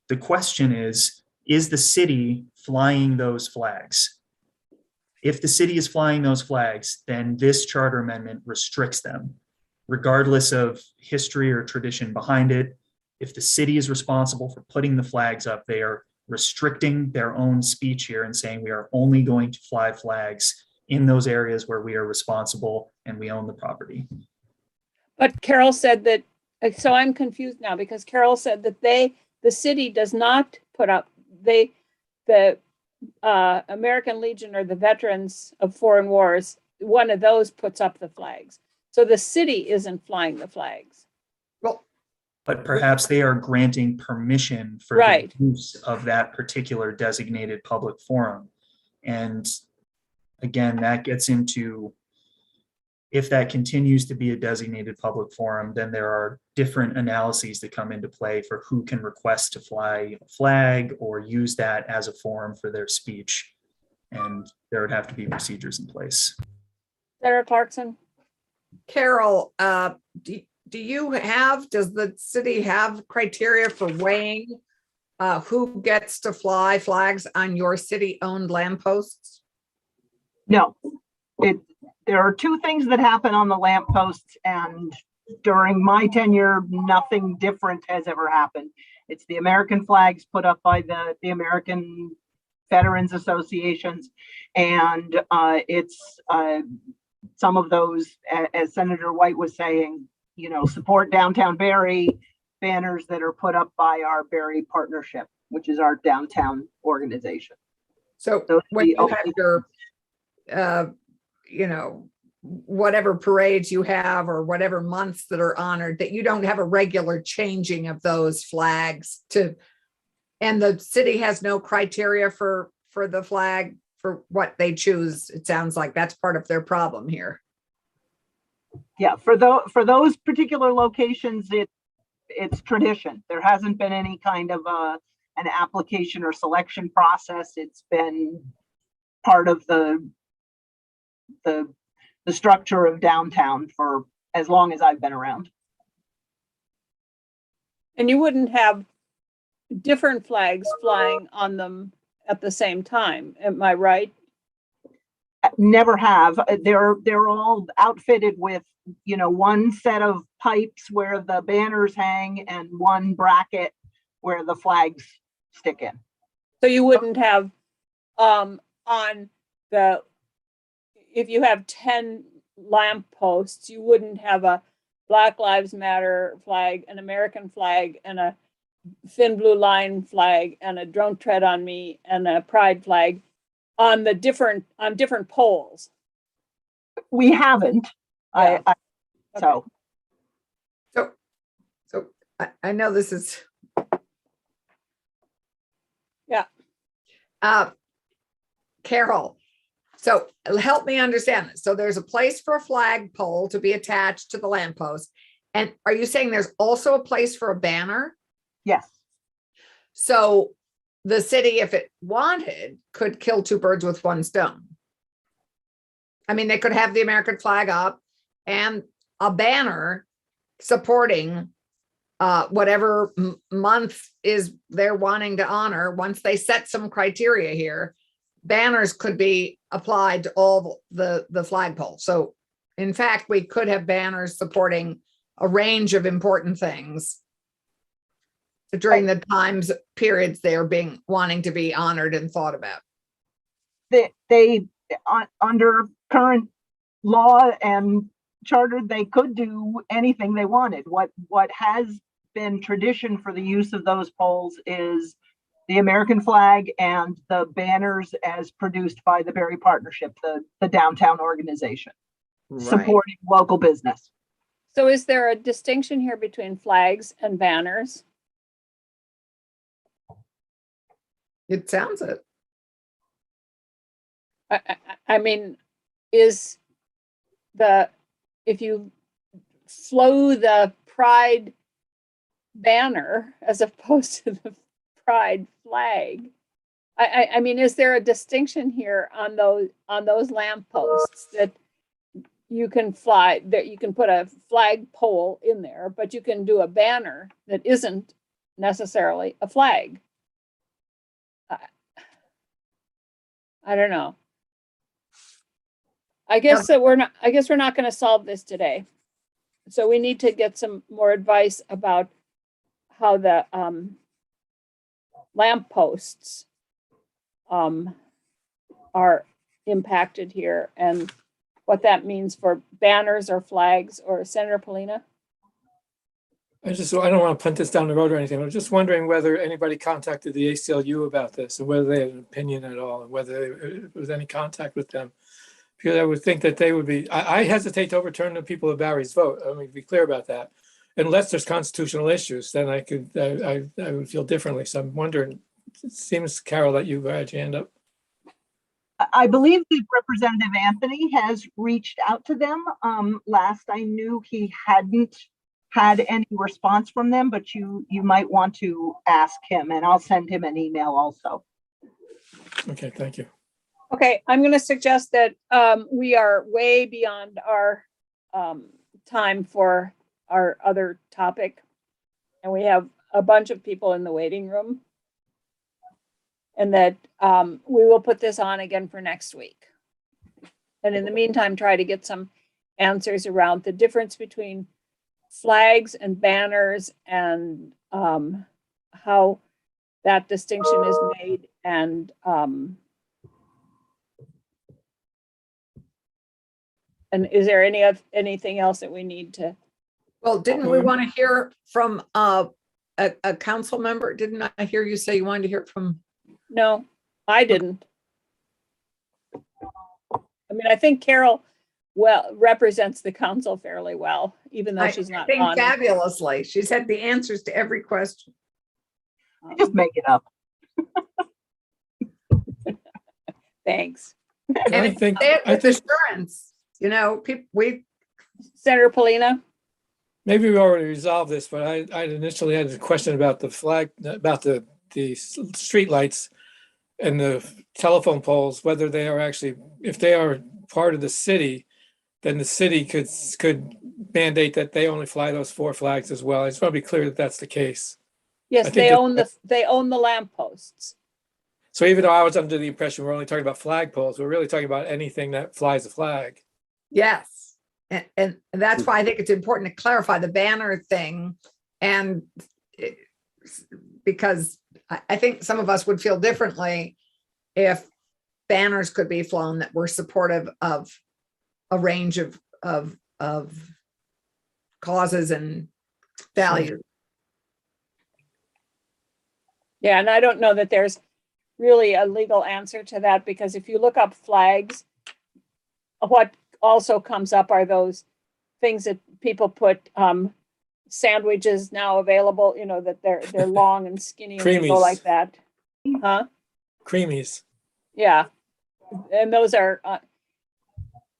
The question is the city flying those flags? If the city is flying those flags, then this charter amendment restricts them, regardless of history or tradition behind it. If the city is responsible for putting the flags up, they are restricting their own speech here and saying we are only going to fly flags in those areas where we are responsible and we own the property. But Carol said that, so I'm confused now because Carol said that the city does not put up, the American Legion or the Veterans of Foreign Wars, one of those puts up the flags. So the city isn't flying the flags. Well, But perhaps they are granting permission for Right. the use of that particular designated public forum. And again, that gets into, if that continues to be a designated public forum, then there are different analyses that come into play for who can request to fly a flag or use that as a forum for their speech. And there would have to be procedures in place. Senator Clarkson? Carol, does the city have criteria for weighing who gets to fly flags on your city-owned lampposts? No, there are two things that happen on the lampposts, and during my tenure, nothing different has ever happened. It's the American flags put up by the American Veterans Associations, and it's some of those, as Senator White was saying, you know, support downtown Barrie, banners that are put up by our Barrie Partnership, which is our downtown organization. So Those are when the you have your, you know, whatever parades you have or whatever months that are honored, that you don't have a regular changing of those flags and the city has no criteria for the flag, for what they choose. It sounds like that's part of their problem here. Yeah, for those particular locations, it's tradition. There hasn't been any kind of an application or selection process. It's been part of the structure of downtown for as long as I've been around. And you wouldn't have different flags flying on them at the same time, am I right? Never have. They're all outfitted with, you know, one set of pipes where the banners hang and one bracket where the flags stick in. So you wouldn't have on the, if you have 10 lampposts, you wouldn't have a Black Lives Matter flag, an American flag, and a Thin Blue Line flag, and a Don't Tread on Me, and a Pride flag on different poles. We haven't. Yeah. So I know this is. Yeah. Carol, so help me understand this. So there's a place for a flagpole to be attached to the lamppost. And are you saying there's also a place for a banner? yes. So the city, if it wanted, could kill two birds with one stone. I mean, they could have the American flag up and a banner supporting whatever month is they're wanting to honor. Once they set some criteria here, banners could be applied to all the flagpoles. So in fact, we could have banners supporting a range of important things during the times periods they're wanting to be honored and thought about. They under current law and charter, they could do anything they wanted. What has been tradition for the use of those poles is the American flag and the banners as produced by the Barrie Partnership, the downtown organization, supporting local business. So is there a distinction here between flags and banners? It sounds it. I mean, is if you flow the Pride banner as opposed to the Pride flag, I mean, is there a distinction here on those lampposts that you can fly there, you can put a flag pole in there, but you can do a banner that isn't necessarily a flag. I don't know. I guess that we're not going to solve this today. So we need to get some more advice about how the lamp posts are impacted here and what that means for banners or flags. Or Senator Polina? I don't want to punt this down the road or anything. I was just wondering whether anybody contacted the ACLU about this and whether they had an opinion at all and whether there was any contact with them. Because I would think that they would be, I hesitate to overturn the people of Barrie's vote. I mean, be clear about that. Unless there's constitutional issues, then I would feel differently. So I'm wondering, it seems, Carol, that you had your hand up. I believe that Representative Anthony has reached out to them. Last I knew, he hadn't had any response from them, but you might want to ask him, and I'll send him an email also. Okay, thank you. Okay, I'm going to suggest that we are way beyond our time for our other topic. And we have a bunch of people in the waiting room. And that we will put this on again for next week. And in the meantime, try to get some answers around the difference between flags and banners and how that distinction is made. And is there anything else that we need to? Well, didn't we want to hear from a council member? Didn't I hear you say you wanted to hear from? No, I didn't. I mean, I think Carol represents the council fairly well, even though she's not on. Fabulously. She's had the answers to every question. I just make it up. Thanks. And I think assurance, you know, Senator Polina? maybe we already resolved this, but I initially had a question about the flag, about the street lights and the telephone poles, whether they are actually, if they are part of the city, then the city could mandate that they only fly those 4 flags as well. I just want to be clear that that's the case. Yes, they own the lamp posts. So even though I was under the impression we're only talking about flag poles, we're really talking about anything that flies a flag. yes. And that's why I think it's important to clarify the banner thing. And because I think some of us would feel differently if banners could be flown that were supportive of a range of causes and values. Yeah, and I don't know that there's really a legal answer to that, because if you look up flags, what also comes up are those things that people put sandwiches now available, you know, that they're long and skinny and they go like that. Huh? Creamies. Yeah. And those are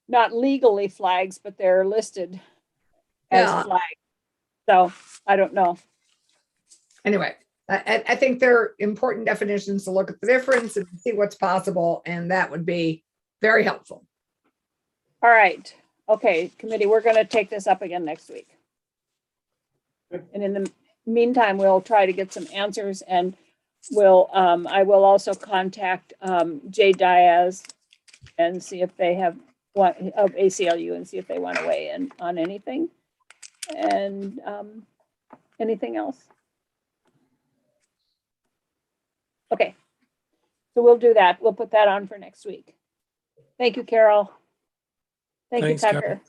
not legally flags, but they're listed as flags. So I don't know. Anyway, I think there are important definitions to look at the difference and see what's possible, and that would be very helpful. All right. Okay, committee, we're going to take this up again next week. And in the meantime, we'll try to get some answers, and I will also contact Jay Diaz and see if they have of ACLU and see if they want to weigh in on anything. And anything else? Okay, so we'll do that. We'll put that on for next week. Thank you, Carol. Thanks, you, Tucker. Carol.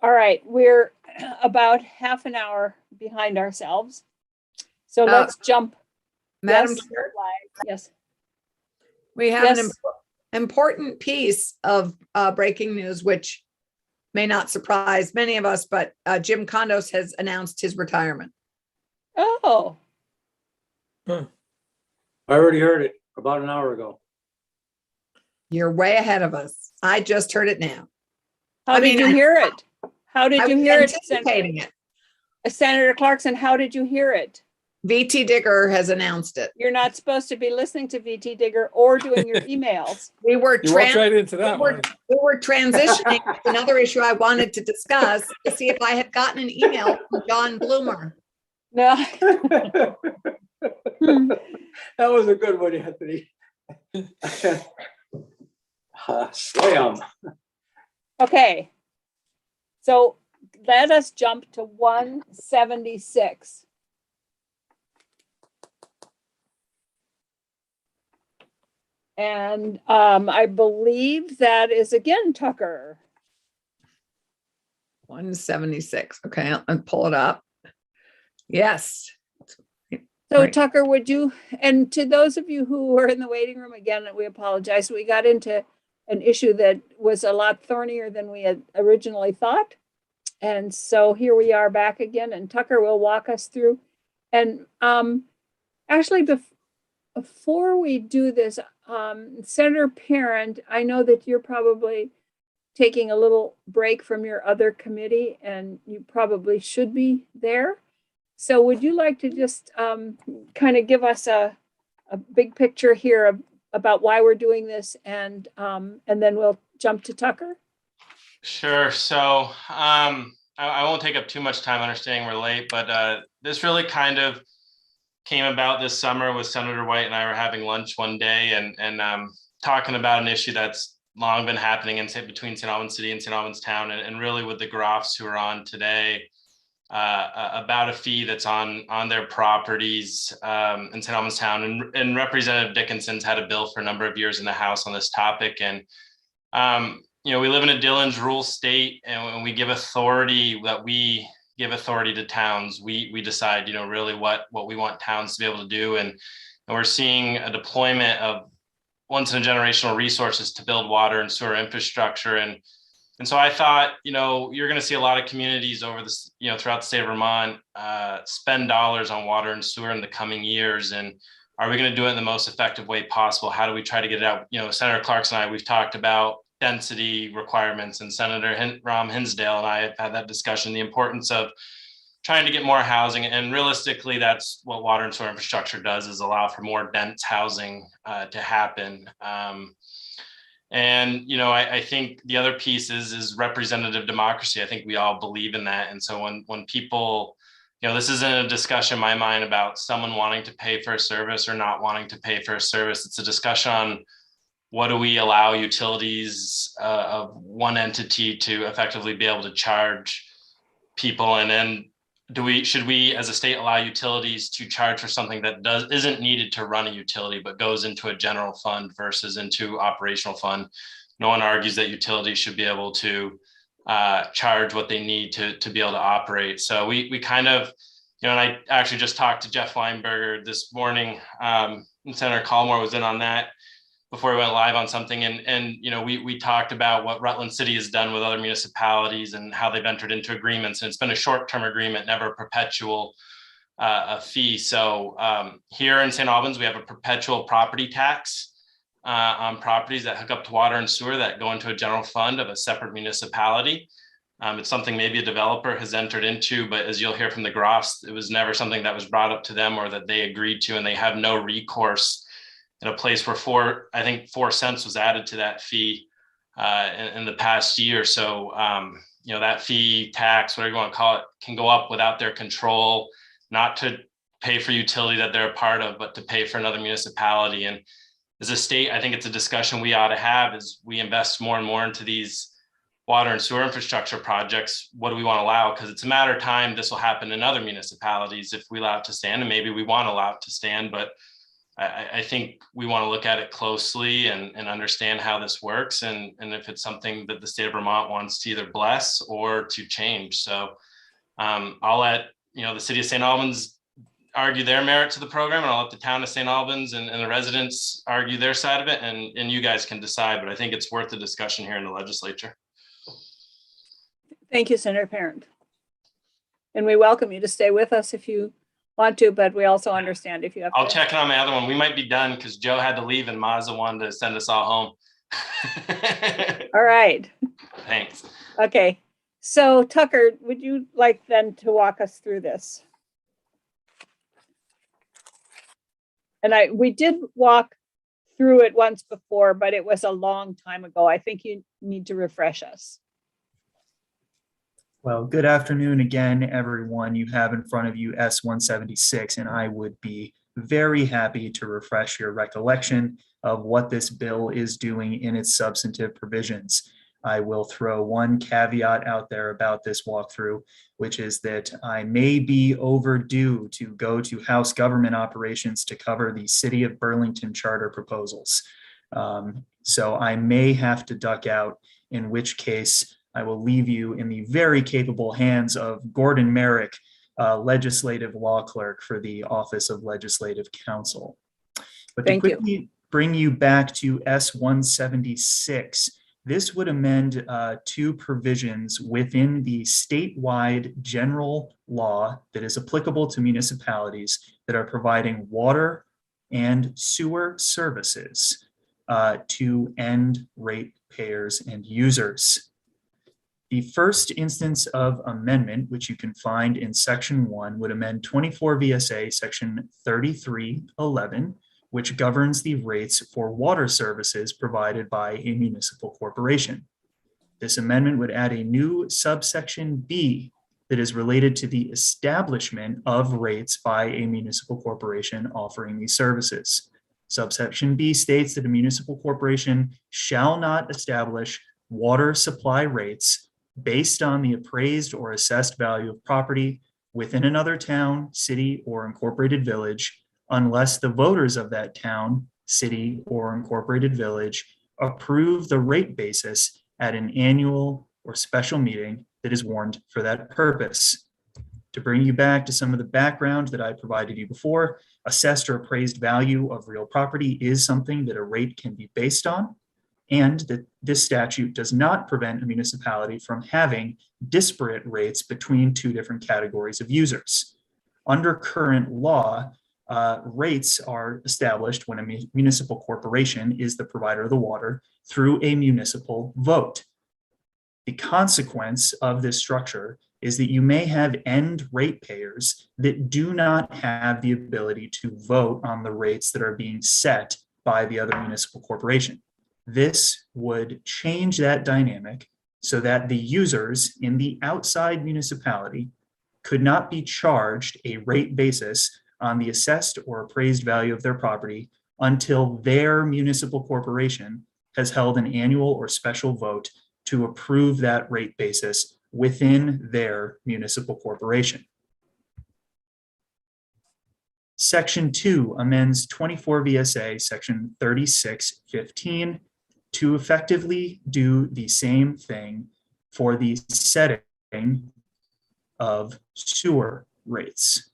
All right, we're about half an hour behind ourselves. So let's jump. Madam Yes. Chair, Yes. we have an Yes. important piece of breaking news, which may not surprise many of us, but Jim Condos has announced his retirement. Oh, I already heard it about an hour ago. You're way ahead of us. I just heard it now. how did you hear it? How did I you was hear it, anticipating it Senator Clarkson? How did you hear it? VT Digger has announced it. You're not supposed to be listening to VT Digger or doing your emails. We were You walked right into that one. we were transitioning to another issue I wanted to discuss to see if I had gotten an email from John Bloomer. No. That was a good one, Anthony. Slam. Okay. So let us jump to 176. And I believe that is again Tucker. 176. Okay, I'll pull it up. Yes. So Right. Tucker, would you, and to those of you who are in the waiting room, again, we apologize. We got into an issue that was a lot thornier than we had originally thought. And so here we are back again, and Tucker will walk us through. And actually, before we do this, Senator Parent, I know that you're probably taking a little break from your other committee, and you probably should be there. So would you like to just kind of give us a big picture here about why we're doing this, and then we'll jump to Tucker? Sure. So I won't take up too much time understanding we're late, but this really kind of came about this summer with Senator White and I were having lunch one day and talking about an issue that's long been happening between St. Albans City and St. Albans Town, and really with the Groffs who are on today, about a fee that's on their properties in St. Albans Town. And Representative Dickinson's had a bill for a number of years in the House on this topic. And, we live in a Dillon's rule state, and when we give authority to towns, we decide, really what we want towns to be able to do. And we're seeing a deployment of once in a generational resources to build water and sewer infrastructure. And so I thought, you're going to see a lot of communities over this, throughout the state of Vermont, spend dollars on water and sewer in the coming years. And are we going to do it in the most effective way possible? How do we try to get it out? Senator Clarkson and I, we've talked about density requirements, and Senator Rom Hinsdale and I have had that discussion, the importance of trying to get more housing. And realistically, that's what water and sewer infrastructure does, is allow for more dense housing to happen. I think the other piece is representative democracy. I think we all believe in that. And so when people, this isn't a discussion in my mind about someone wanting to pay for a service or not wanting to pay for a service. It's a discussion on what do we allow utilities of one entity to effectively be able to charge people, and then should we as a state allow utilities to charge for something that isn't needed to run a utility but goes into a general fund versus into operational fund? No one argues that utilities should be able to charge what they need to be able to operate. So we kind of, and I actually just talked to Jeff Weinberger this morning, and Senator Collmore was in on that before we went live on something. And we talked about what Rutland City has done with other municipalities and how they've entered into agreements. And it's been a short-term agreement, never a perpetual fee. So here in St. Albans, we have a perpetual property tax on properties that hook up to water and sewer that go into a general fund of a separate municipality. It's something maybe a developer has entered into, but as you'll hear from the Groffs, it was never something that was brought up to them or that they agreed to, and they have no recourse in a place where 4 cents was added to that fee in the past year. So, that fee, tax, whatever you want to call it, can go up without their control, not to pay for utility that they're a part of, but to pay for another municipality. And as a state, I think it's a discussion we ought to have as we invest more and more into these water and sewer infrastructure projects. What do we want to allow? Because it's a matter of time this will happen in other municipalities if we allow it to stand, and maybe we want to allow it to stand, but I think we want to look at it closely and understand how this works, and if it's something that the state of Vermont wants to either bless or to change. So I'll let the city of St. Albans argue their merit to the program, and I'll let the town of St. Albans and the residents argue their side of it, and you guys can decide. But I think it's worth the discussion here in the legislature. Thank you, Senator Parent. And we welcome you to stay with us if you want to, but we also understand if you have I'll to. check in on my other one. We might be done because Joe had to leave and Mazza wanted to send us all home. All right. Thanks. Okay. So Tucker, would you like then to walk us through this? And we did walk through it once before, but it was a long time ago. I think you need to refresh us. Well, good afternoon again, everyone. You have in front of you S-176, and I would be very happy to refresh your recollection of what this bill is doing in its substantive provisions. I will throw one caveat out there about this walkthrough, which is that I may be overdue to go to House Government Operations to cover the City of Burlington charter proposals. So I may have to duck out, in which case I will leave you in the very capable hands of Gordon Merrick, Legislative Law Clerk for the Office of Legislative Counsel. But to Thank you. quickly bring you back to S-176, this would amend two provisions within the statewide general law that is applicable to municipalities that are providing water and sewer services to end ratepayers and users. The first instance of amendment, which you can find in Section 1, would amend 24 VSA Section 3311, which governs the rates for water services provided by a municipal corporation. This amendment would add a new subsection B that is related to the establishment of rates by a municipal corporation offering these services. Subsection B states that a municipal corporation shall not establish water supply rates based on the appraised or assessed value of property within another town, city, or incorporated village, unless the voters of that town, city, or incorporated village approve the rate basis at an annual or special meeting that is warned for that purpose. To bring you back to some of the background that I provided you before, assessed or appraised value of real property is something that a rate can be based on, and that this statute does not prevent a municipality from having disparate rates between two different categories of users. Under current law, rates are established when a municipal corporation is the provider of the water through a municipal vote. The consequence of this structure is that you may have end ratepayers that do not have the ability to vote on the rates that are being set by the other municipal corporation. This would change that dynamic so that the users in the outside municipality could not be charged a rate basis on the assessed or appraised value of their property until their municipal corporation has held an annual or special vote to approve that rate basis within their municipal corporation. Section 2 amends 24 VSA Section 3615 to effectively do the same thing for the setting of sewer rates.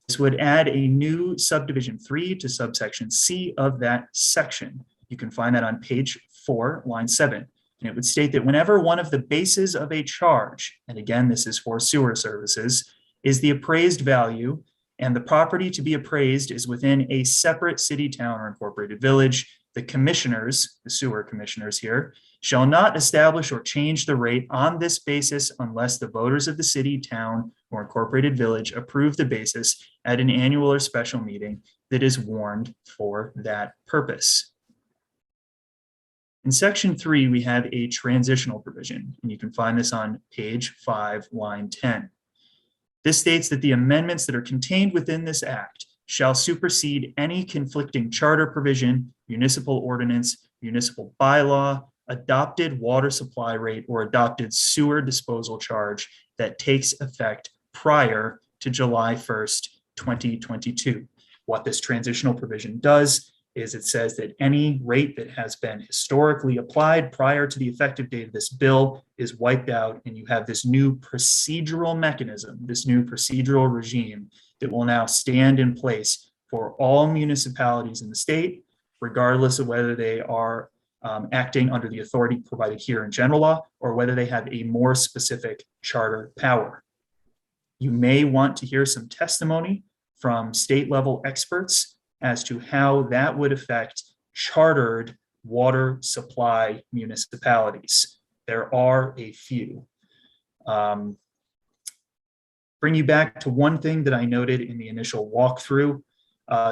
This would add a new subdivision 3 to subsection C of that section. You can find that on page 4, line 7. And it would state that whenever one of the bases of a charge, and again, this is for sewer services, is the appraised value, and the property to be appraised is within a separate city, town, or incorporated village, the commissioners, the sewer commissioners here, shall not establish or change the rate on this basis unless the voters of the city, town, or incorporated village approve the basis at an annual or special meeting that is warned for that purpose. In Section 3, we have a transitional provision, and you can find this on page 5, line 10. This states that the amendments that are contained within this act shall supersede any conflicting charter provision, municipal ordinance, municipal bylaw, adopted water supply rate, or adopted sewer disposal charge that takes effect prior to July 1st, 2022. What this transitional provision does is it says that any rate that has been historically applied prior to the effective date of this bill is wiped out, and you have this new procedural mechanism, this new procedural regime that will now stand in place for all municipalities in the state, regardless of whether they are acting under the authority provided here in general law or whether they have a more specific charter power. You may want to hear some testimony from state level experts as to how that would affect chartered water supply municipalities. There are a few. Bring you back to one thing that I noted in the initial walkthrough.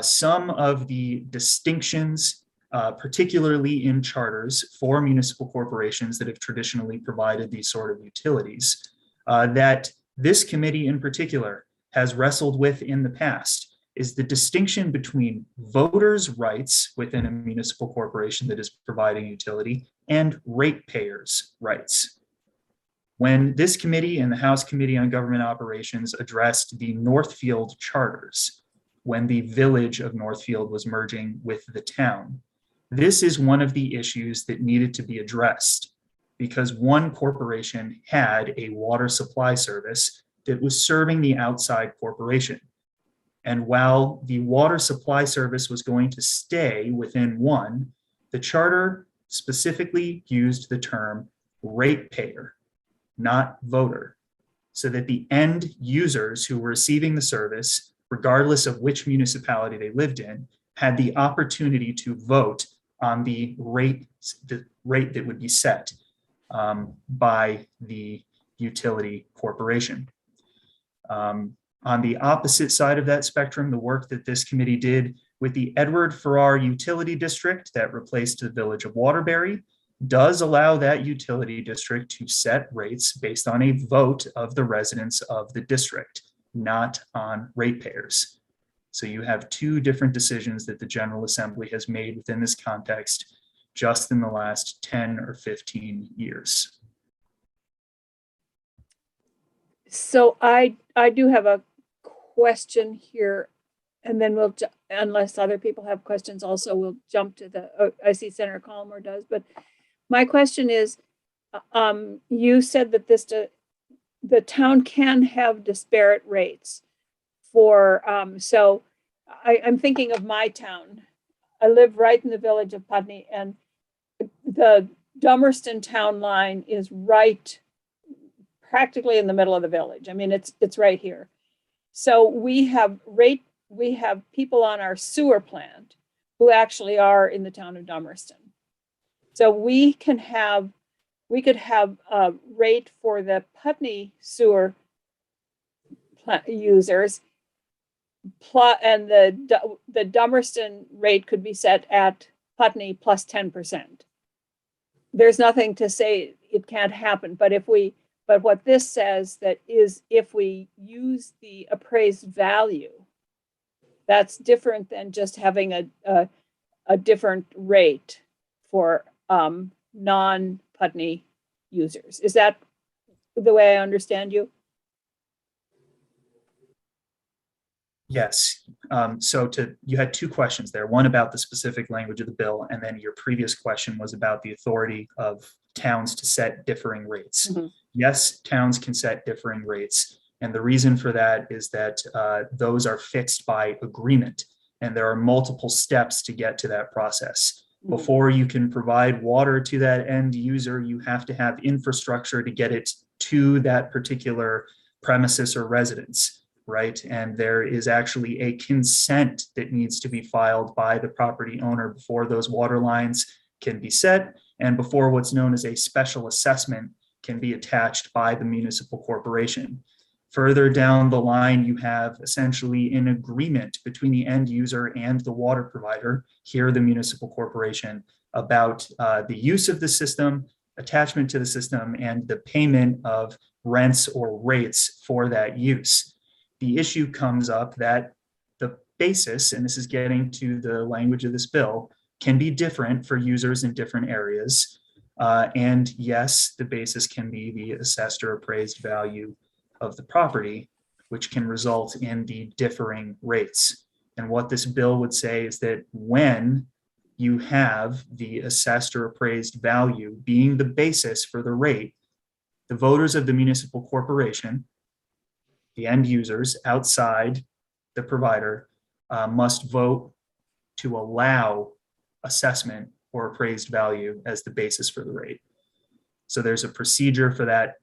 Some of the distinctions, particularly in charters for municipal corporations that have traditionally provided these sort of utilities, that this committee in particular has wrestled with in the past, is the distinction between voters' rights within a municipal corporation that is providing utility and ratepayers' rights. When this committee and the House Committee on Government Operations addressed the Northfield charters, when the village of Northfield was merging with the town, this is one of the issues that needed to be addressed because one corporation had a water supply service that was serving the outside corporation. And while the water supply service was going to stay within one, the charter specifically used the term ratepayer, not voter, so that the end users who were receiving the service, regardless of which municipality they lived in, had the opportunity to vote on the rate that would be set by the utility corporation. On the opposite side of that spectrum, the work that this committee did with the Edward Farrar Utility District that replaced the village of Barrie does allow that utility district to set rates based on a vote of the residents of the district, not on ratepayers. So you have two different decisions that the General Assembly has made within this context just in the last 10 or 15 years. So I do have a question here, and then we'll, unless other people have questions also, we'll jump to the, I see Senator Colmore does, but my question is, you said that the town can have disparate rates for, so I'm thinking of my town. I live right in the village of Putney, and the Dummerston town line is right practically in the middle of the village. I mean, it's right here. So we have people on our sewer plant who actually are in the town of Dummerston. So we could have a rate for the Putney sewer users, and the Dummerston rate could be set at Putney plus 10%. There's nothing to say it can't happen, but what this says that is if we use the appraised value, that's different than just having a different rate for non-Putney users. Is that the way I understand you? Yes. You had two questions there. One about the specific language of the bill, and then your previous question was about the authority of towns to set differing rates. Mm-hmm. Yes, towns can set differing rates. And the reason for that is that those are fixed by agreement. And there are multiple steps to get to that process. Mm-hmm. Before you can provide water to that end user, you have to have infrastructure to get it to that particular premises or residence. Right. And there is actually a consent that needs to be filed by the property owner before those water lines can be set and before what's known as a special assessment can be attached by the municipal corporation. Further down the line, you have essentially an agreement between the end user and the water provider, here the municipal corporation, about the use of the system, attachment to the system, and the payment of rents or rates for that use. The issue comes up that the basis, and this is getting to the language of this bill, can be different for users in different areas. And yes, the basis can be the assessed or appraised value of the property, which can result in the differing rates. And what this bill would say is that when you have the assessed or appraised value being the basis for the rate, the voters of the municipal corporation, the end users outside the provider, must vote to allow assessment or appraised value as the basis for the rate. So there's a procedure for that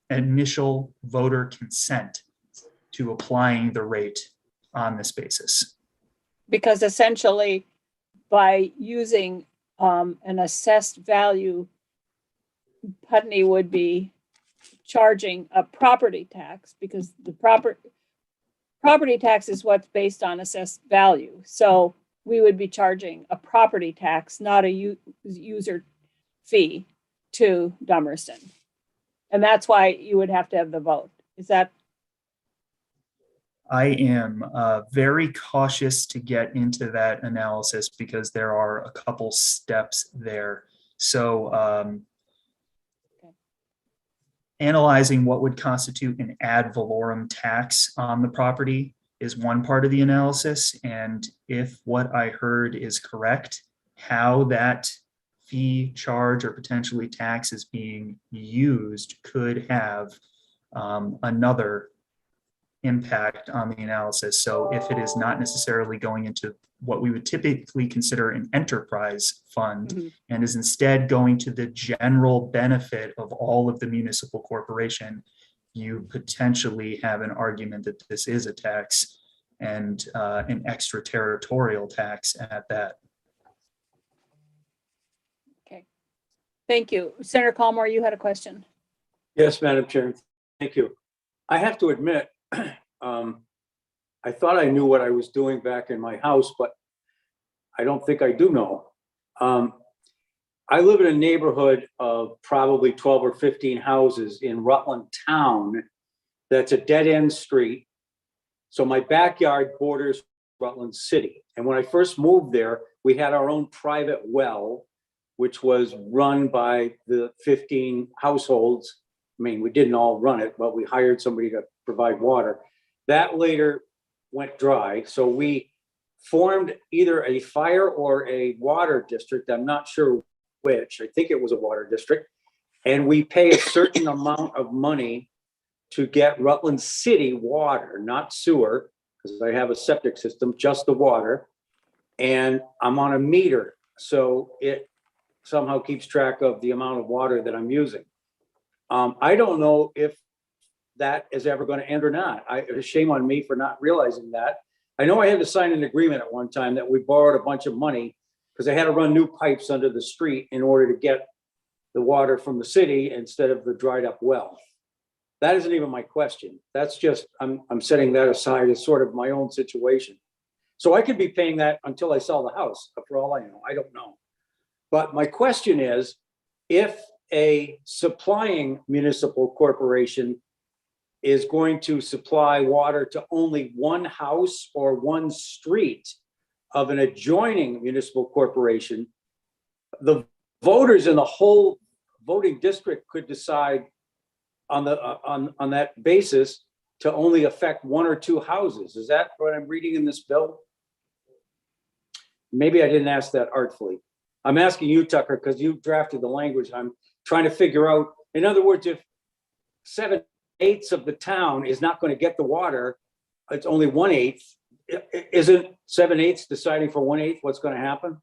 initial voter consent to applying the rate on this basis. Because essentially by using an assessed value, Putney would be charging a property tax because the property tax is what's based on assessed value. So we would be charging a property tax, not a user fee to Dummerston. And that's why you would have to have the vote. Is that? I am very cautious to get into that analysis because there are a couple steps there. So analyzing what would constitute an ad valorem tax on the property is one part of the analysis. And if what I heard is correct, how that fee, charge, or potentially tax is being used could have another impact on the analysis. So if it is not necessarily going into what we would typically consider an enterprise fund and is instead going to the general benefit of all of the municipal corporation, you potentially have an argument that this is a tax and an extraterritorial tax at that. Okay. Thank you. Senator Colmore, you had a question. Yes, Madam Chair. Thank you. I have to admit, I thought I knew what I was doing back in my house, but I don't think I do know. I live in a neighborhood of probably 12 or 15 houses in Rutland Town. That's a dead end street. So my backyard borders Rutland City. And when I first moved there, we had our own private well, which was run by the 15 households. I mean, we didn't all run it, but we hired somebody to provide water. That later went dry. So we formed either a fire or a water district. I'm not sure which. I think it was a water district. And we pay a certain amount of money to get Rutland City water, not sewer, because I have a septic system, just the water. And I'm on a meter. So it somehow keeps track of the amount of water that I'm using. I don't know if that is ever going to end or not. Shame on me for not realizing that. I know I had to sign an agreement at one time that we borrowed a bunch of money because I had to run new pipes under the street in order to get the water from the city instead of the dried up well. That isn't even my question. That's just, I'm setting that aside as sort of my own situation. So I could be paying that until I sell the house, for all I know. I don't know. But my question is, if a supplying municipal corporation is going to supply water to only one house or one street of an adjoining municipal corporation, the voters in the whole voting district could decide on that basis to only affect one or two houses. Is that what I'm reading in this bill? Maybe I didn't ask that artfully. I'm asking you, Tucker, because you drafted the language. I'm trying to figure out, in other words, if 7/8 of the town is not going to get the water, it's only 1/8. Isn't 7/8 deciding for 1/8 what's going to happen?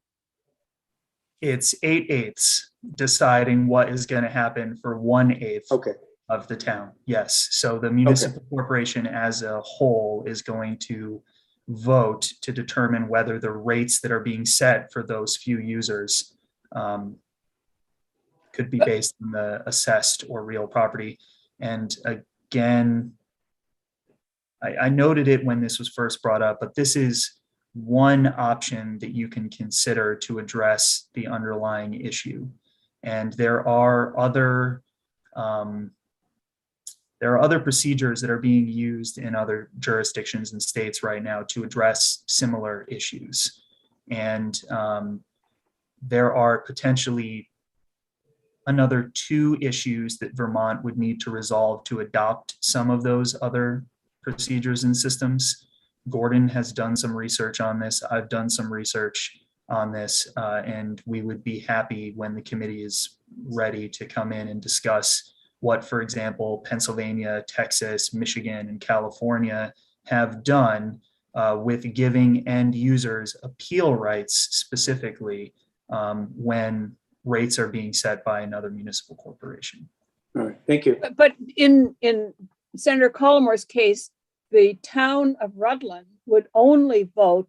It's 8/8 deciding what is going to happen for 1/8 Okay. of the town. Yes. So the municipal corporation as a whole is going to vote to determine whether the rates that are being set for those few users could be based on the assessed or real property. And again, I noted it when this was first brought up, but this is one option that you can consider to address the underlying issue. And there are other procedures that are being used in other jurisdictions and states right now to address similar issues. And there are potentially another 2 issues that Vermont would need to resolve to adopt some of those other procedures and systems. Gordon has done some research on this. I've done some research on this, and we would be happy when the committee is ready to come in and discuss what, for example, Pennsylvania, Texas, Michigan, and California have done with giving end users appeal rights specifically when rates are being set by another municipal corporation. All right, thank you. But in Senator Collimore's case, the town of Rutland would only vote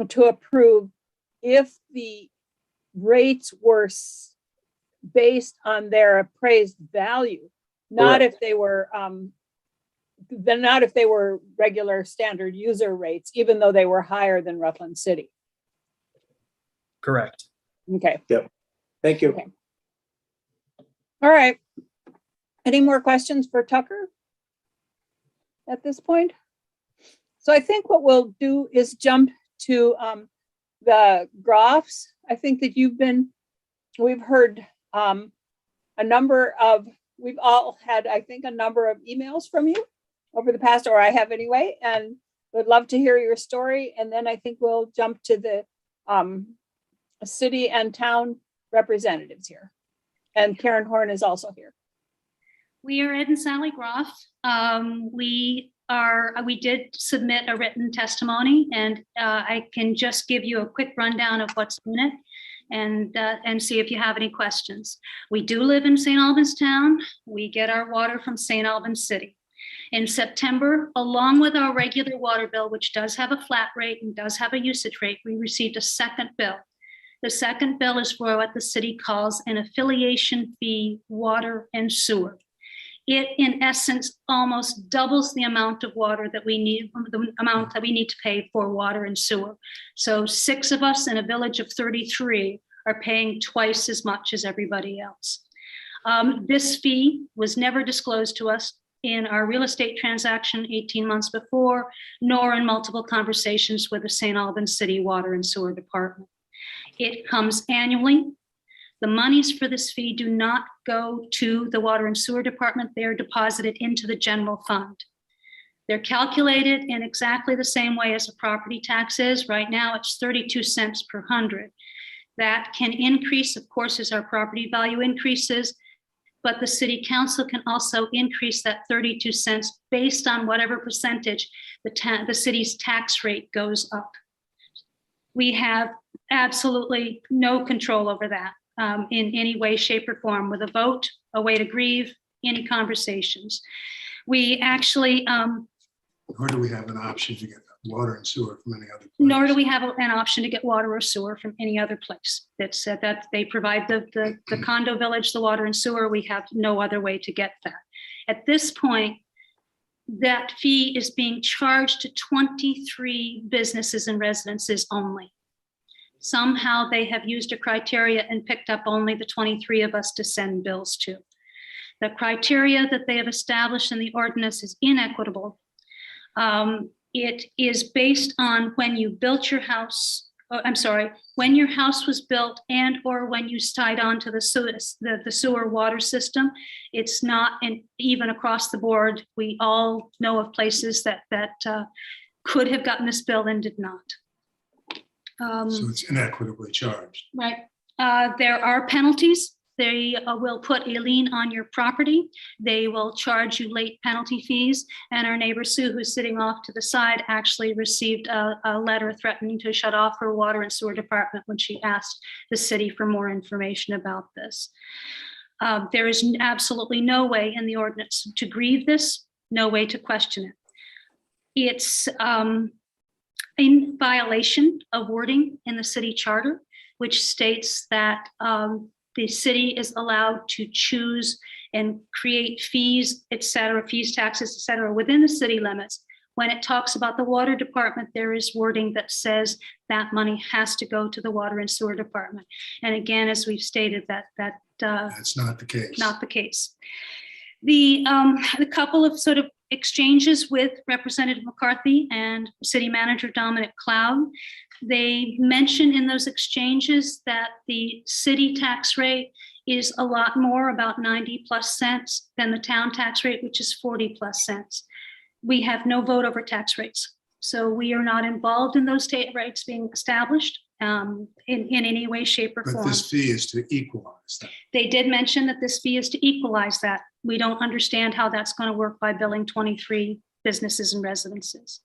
to approve if the rates were based on their appraised value, not Correct. if they were then not if they were regular standard user rates, even though they were higher than Rutland City. Correct. Okay, Thank you. Okay. All right. Any more questions for Tucker at this point? So I think what we'll do is jump to the graphs. I think that we've heard we've all had, I think, a number of emails from you over the past, or I have anyway, and would love to hear your story. And then I think we'll jump to the city and town representatives here. And Karen Horn is also here. We are Ed and Sally Groff. We did submit a written testimony, and I can just give you a quick rundown of what's in it and see if you have any questions. We do live in St. Albans Town. We get our water from St. Albans City. In September, along with our regular water bill, which does have a flat rate and does have a usage rate, we received a second bill. The second bill is for what the city calls an affiliation fee, water and sewer. It, in essence, almost doubles the amount of water that we need, the amount that we need to pay for water and sewer. So 6 of us in a village of 33 are paying twice as much as everybody else. This fee was never disclosed to us in our real estate transaction 18 months before, nor in multiple conversations with the St. Albans City Water and Sewer Department. It comes annually. The monies for this fee do not go to the Water and Sewer Department. They're deposited into the general fund. They're calculated in exactly the same way as a property tax is. Right now, it's 32 cents per 100. That can increase, of course, as our property value increases, but the city council can also increase that 32 cents based on whatever percentage the city's tax rate goes up. We have absolutely no control over that in any way, shape, or form, with a vote, a way to grieve, any conversations. We actually Nor do we have an option to get water and sewer from any other place. nor do we have an option to get water or sewer from any other place. That said that they provide the condo village, the water and sewer. We have no other way to get that. At this point, that fee is being charged to 23 businesses and residences only. Somehow they have used a criteria and picked up only the 23 of us to send bills to. The criteria that they have established in the ordinance is inequitable. It is based on when you built your house, when your house was built and or when you tied on to the sewer water system. It's not even across the board. We all know of places that could have gotten this bill and did not. So it's inequitably charged. Right. There are penalties. They will put a lien on your property. They will charge you late penalty fees. And our neighbor Sue, who's sitting off to the side, actually received a letter threatening to shut off her water and sewer department when she asked the city for more information about this. There is absolutely no way in the ordinance to grieve this, no way to question it. It's in violation of wording in the city charter, which states that the city is allowed to choose and create fees, et cetera, fees, taxes, et cetera, within the city limits. When it talks about the water department, there is wording that says that money has to go to the water and sewer department. And again, as we've stated, that's not the case. Not the case. The couple of sort of exchanges with Representative McCarthy and City Manager Dominic Cloud, they mention in those exchanges that the city tax rate is a lot more, about 90+ cents, than the town tax rate, which is 40+ cents. We have no vote over tax rates. So we are not involved in those state rates being established in any way, shape, or form. But this fee is to equalize that. They did mention that this fee is to equalize that. We don't understand how that's going to work by billing 23 businesses and residences.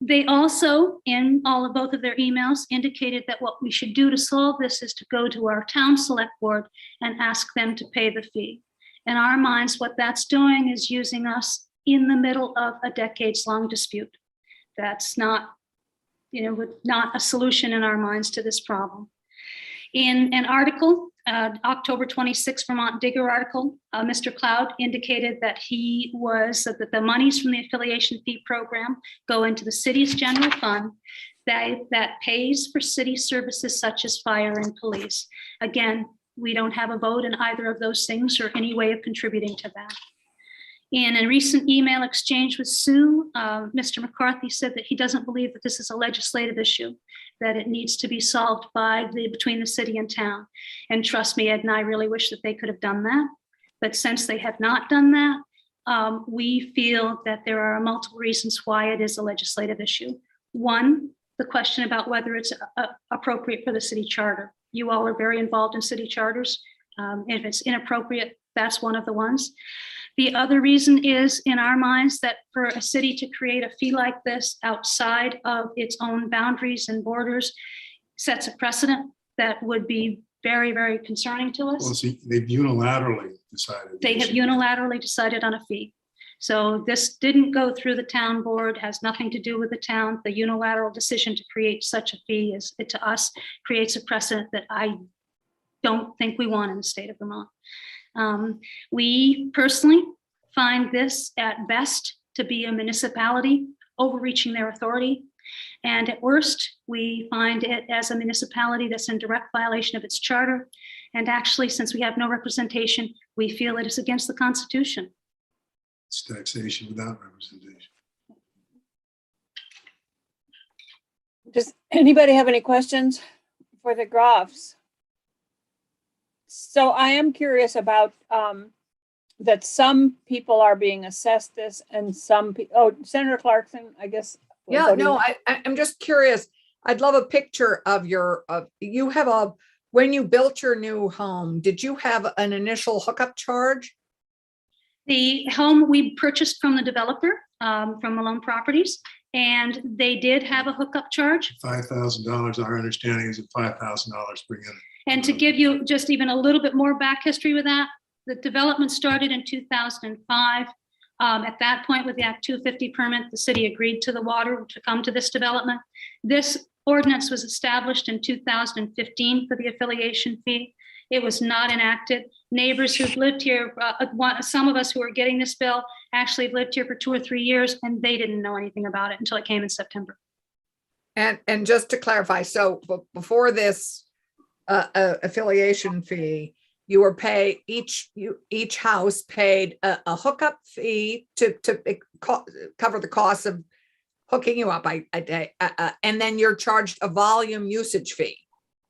They also, in both of their emails, indicated that what we should do to solve this is to go to our town select board and ask them to pay the fee. In our minds, what that's doing is using us in the middle of a decades-long dispute. That's not, not a solution in our minds to this problem. In an article, October 26 Vermont Digger article, Mr. Cloud indicated that that the monies from the Affiliation Fee Program go into the city's general fund that pays for city services such as fire and police. Again, we don't have a vote in either of those things or any way of contributing to that. In a recent email exchange with Sue, Mr. McCarthy said that he doesn't believe that this is a legislative issue, that it needs to be solved between the city and town. And trust me, Ed and I really wish that they could have done that. But since they have not done that, we feel that there are multiple reasons why it is a legislative issue. One, the question about whether it's appropriate for the city charter. You all are very involved in city charters. If it's inappropriate, that's one of the ones. The other reason is, in our minds, that for a city to create a fee like this outside of its own boundaries and borders sets a precedent that would be very, very concerning to Well, us. see, they've unilaterally decided. They have unilaterally decided on a fee. So this didn't go through the town board, has nothing to do with the town. The unilateral decision to create such a fee is, to us, creates a precedent that I don't think we want in the state of Vermont. We personally find this at best to be a municipality overreaching their authority. And at worst, we find it as a municipality that's in direct violation of its charter. And actually, since we have no representation, we feel it is against the Constitution. It's taxation without representation. Does anybody have any questions for the Groffs? So I am curious about that some people are being assessed this and some people, Senator Clarkson, I guess. Yeah, no, I'm just curious. I'd love a picture of you have when you built your new home, did you have an initial hookup charge? The home we purchased from the developer, from Malone Properties, and they did have a hookup charge. $5,000, our understanding is that $5,000 per unit. And to give you just even a little bit more back history with that, the development started in 2005. At that point, with the Act 250 permit, the city agreed to the water to come to this development. This ordinance was established in 2015 for the affiliation fee. It was not enacted. Neighbors who've lived here, some of us who are getting this bill actually have lived here for 2 or 3 years, and they didn't know anything about it until it came in September. And just to clarify, so before this affiliation fee, you were each house paid a hookup fee to cover the cost of hooking you up. And then you're charged a volume usage fee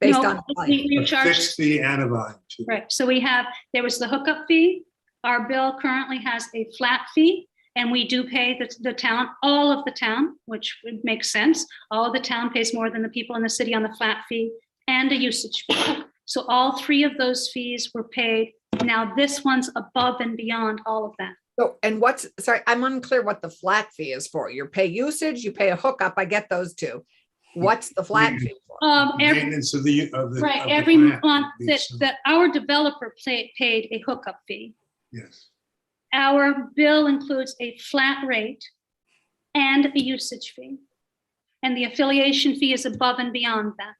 based on A fixed fee and a volume. Right. So there was the hookup fee. Our bill currently has a flat fee, and we do pay the town, all of the town, which would make sense. All of the town pays more than the people in the city on the flat fee and a usage fee. So all 3 of those fees were paid. Now this one's above and beyond all of that. So, and sorry, I'm unclear what the flat fee is for. You pay usage, you pay a hookup. I get those 2. What's the flat fee for? Maintenance of the Every plant month would be that our developer paid a hookup fee. Yes. Our bill includes a flat rate and a usage fee. And the affiliation fee is above and beyond that.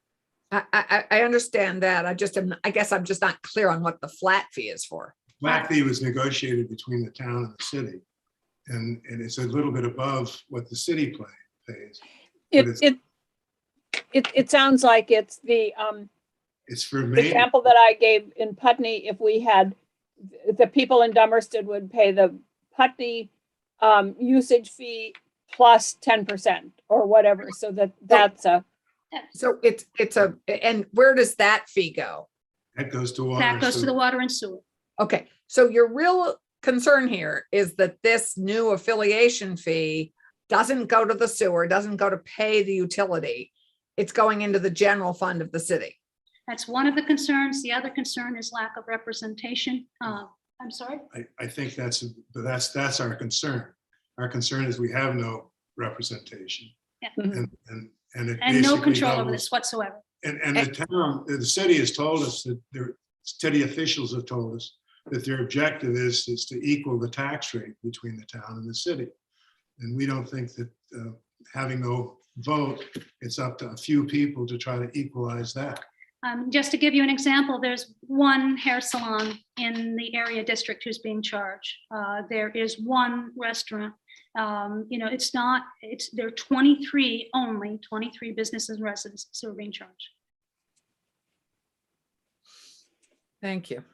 I understand that. I guess I'm just not clear on what the flat fee is for. Flat fee was negotiated between the town and the city. And it's a little bit above what the city pays. It sounds like it's It's for the maintenance. example that I gave in Putney. If we had, the people in Dummerston would pay the Putney usage fee plus 10% or whatever. So that's a. So and where does that fee go? That goes to water. That goes to the water and sewer. Okay, so your real concern here is that this new affiliation fee doesn't go to the sewer, doesn't go to pay the utility. It's going into the general fund of the city. That's one of the concerns. The other concern is lack of representation. I'm sorry? I think that's our concern. Our concern is we have no representation. Yeah. And it And no basically control over doubles- this whatsoever. And the city has told us that city officials have told us that their objective is to equal the tax rate between the town and the city. And we don't think that having no vote, it's up to a few people to try to equalize that. Just to give you an example, there's one hair salon in the area district who's being charged. There is one restaurant. There are 23 businesses and residences who are being charged. Thank you.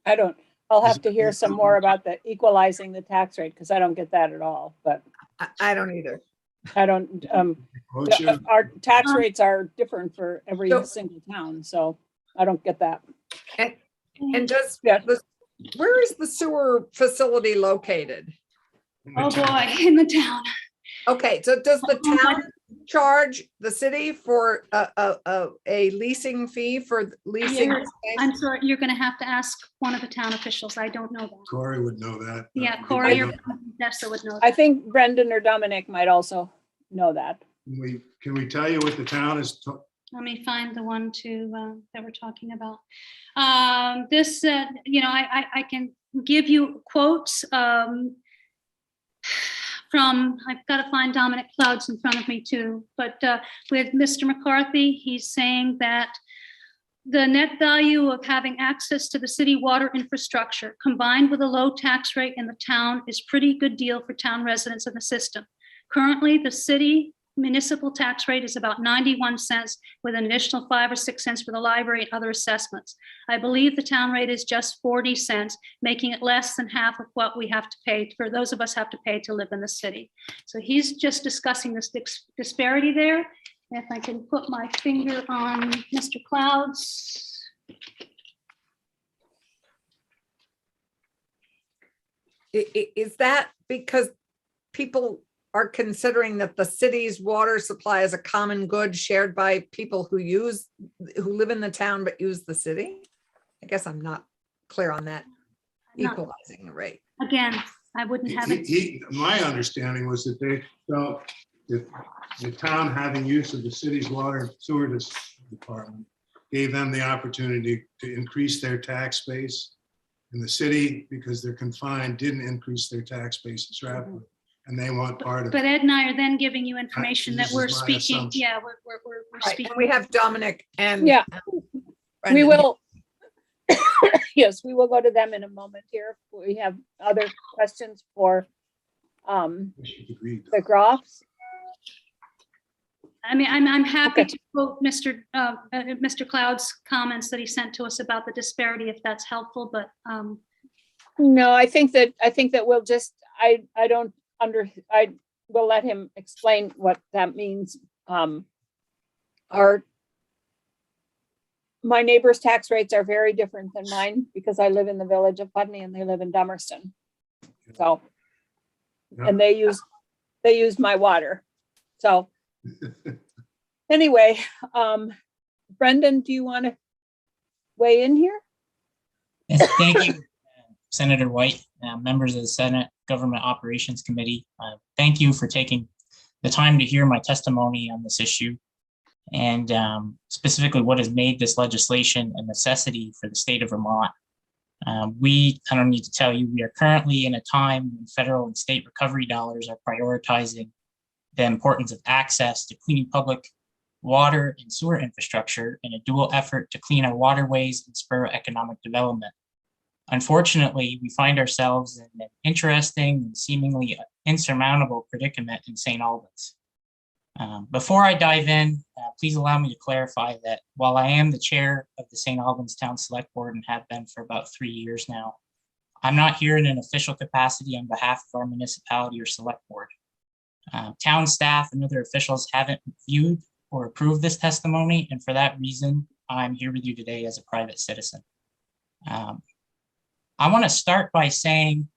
I'll have to hear some more about the equalizing the tax rate, because I don't get that at all, but I don't either. I don't, our tax rates are different for every So- single town, so I don't get that. And does, Yeah. where is the sewer facility located? Oh, boy, in the town. Okay, so does the town charge the city for a leasing fee for leasing? Yeah, space? I'm sorry, you're gonna have to ask one of the town officials. I don't know that. Corey would know that. Yeah, Corey or Vanessa would know I that. think Brendan or Dominic might also know that. Can we tell you what the town is? Let me find the one that we're talking about. I can give you quotes from, I've got to find Dominic Clouds in front of me too, but with Mr. McCarthy, he's saying that the net value of having access to the city water infrastructure combined with a low tax rate in the town is pretty good deal for town residents of the system. Currently, the city municipal tax rate is about 91 cents with an additional 5 or 6 cents for the library and other assessments. I believe the town rate is just 40 cents, making it less than half of what we have to pay, for those of us have to pay to live in the city. So he's just discussing this disparity there. If I can put my finger on Mr. Clouds. Is that because people are considering that the city's water supply is a common good shared by people who live in the town but use the city? I guess I'm not clear on that equalizing the rate. Again, I wouldn't have it. My understanding was that they felt that the town having use of the city's water and sewer department gave them the opportunity to increase their tax base. And the city, because they're confined, didn't increase their tax base as rapidly. And they want part of But it. Ed and I are then giving you information that This is we're my speaking. assumption. Yeah, we're Right, speaking. and we have Dominic and. Yeah. We Brendan. will, yes, we will go to them in a moment here. We have other questions for We should agree. the Groffs. I mean, I'm happy Okay. to quote Mr. Cloud's comments that he sent to us about the disparity, if that's helpful, but No, I think that we'll just, I will let him explain what that means. My neighbors' tax rates are very different than mine because I live in the village of Putney and they live in Dummerston. So, and they use my water. So anyway, Brendan, do you want to weigh in here? Yes, thank you, Senator White, members of the Senate Government Operations Committee. Thank you for taking the time to hear my testimony on this issue and specifically what has made this legislation a necessity for the state of Vermont. I don't need to tell you, we are currently in a time when federal and state recovery dollars are prioritizing the importance of access to clean public water and sewer infrastructure in a dual effort to clean our waterways and spur economic development. Unfortunately, we find ourselves in an interesting and seemingly insurmountable predicament in St. Albans. Before I dive in, please allow me to clarify that while I am the chair of the St. Albans Town Select Board and have been for about 3 years now, I'm not here in an official capacity on behalf of our municipality or select board. Town staff and other officials haven't viewed or approved this testimony, and for that reason, I'm here with you today as a private citizen. I want to start by saying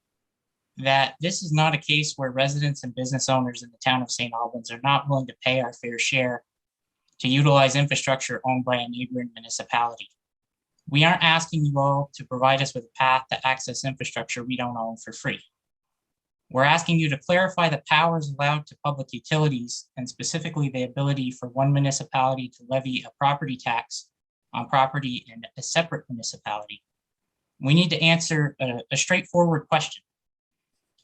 that this is not a case where residents and business owners in the town of St. Albans are not willing to pay our fair share to utilize infrastructure owned by a neighboring municipality. We aren't asking you all to provide us with a path to access infrastructure we don't own for free. We're asking you to clarify the powers allowed to public utilities and specifically the ability for one municipality to levy a property tax on property in a separate municipality. We need to answer a straightforward question.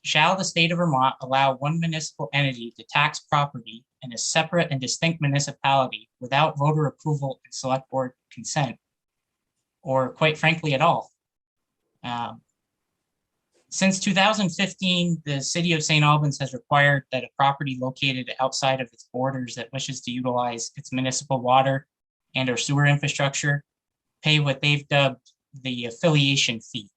Shall the state of Vermont allow one municipal entity to tax property in a separate and distinct municipality without voter approval and select board consent, or quite frankly at all. Since 2015, the city of St. Albans has required that a property located outside of its borders that wishes to utilize its municipal water and or sewer infrastructure pay what they've dubbed the affiliation fee.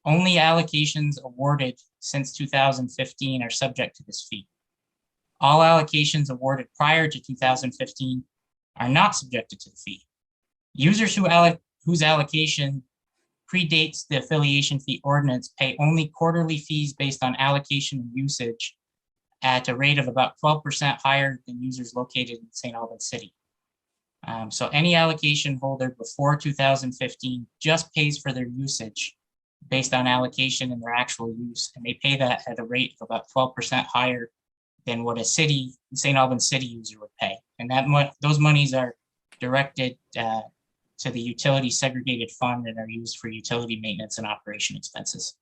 Only allocations awarded since 2015 are subject to this fee. All allocations awarded prior to 2015 are not subjected to the fee. Users whose allocation predates the affiliation fee ordinance pay only quarterly fees based on allocation and usage at a rate of about 12% higher than users located in St. Albans City. So any allocation holder before 2015 just pays for their usage based on allocation and their actual use, and they pay that at a rate of about 12% higher than what a St. Albans City user would pay. And those monies are directed to the utility segregated fund and are used for utility maintenance and operation expenses.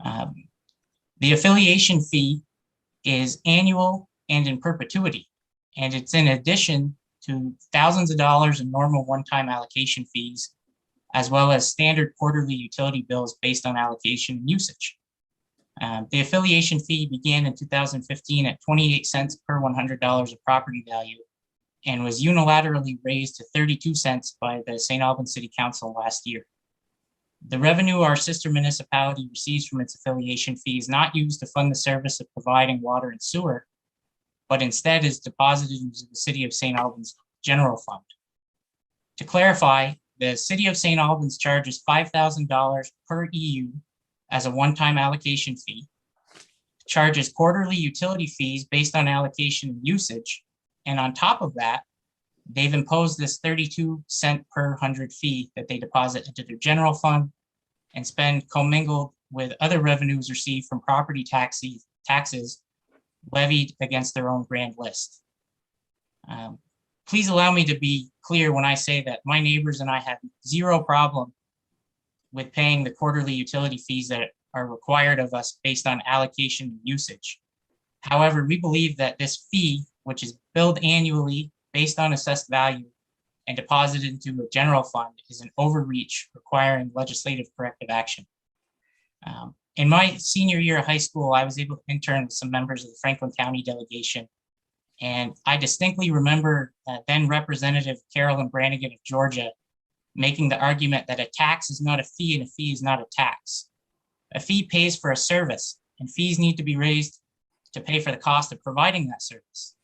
The affiliation fee is annual and in perpetuity, and it's in addition to thousands of dollars in normal one-time allocation fees, as well as standard quarterly utility bills based on allocation and usage. The affiliation fee began in 2015 at 28 cents per $100 of property value and was unilaterally raised to 32 cents by the St. Albans City Council last year. The revenue our sister municipality receives from its affiliation fee is not used to fund the service of providing water and sewer, but instead is deposited into the City of St. Albans General Fund. To clarify, the City of St. Albans charges $5,000 per EU as a one-time allocation fee, charges quarterly utility fees based on allocation and usage, and on top of that, they've imposed this 32 cent per 100 fee that they deposit into their general fund and spend commingled with other revenues received from property taxes levied against their own grand list. Please allow me to be clear when I say that my neighbors and I have zero problem with paying the quarterly utility fees that are required of us based on allocation and usage. However, we believe that this fee, which is billed annually based on assessed value and deposited into a general fund, is an overreach requiring legislative corrective action. In my senior year of high school, I was able to intern with some members of the Franklin County delegation. And I distinctly remember then Representative Carolyn Brannigan of Georgia making the argument that a tax is not a fee and a fee is not a tax. A fee pays for a service, and fees need to be raised to pay for the cost of providing that service.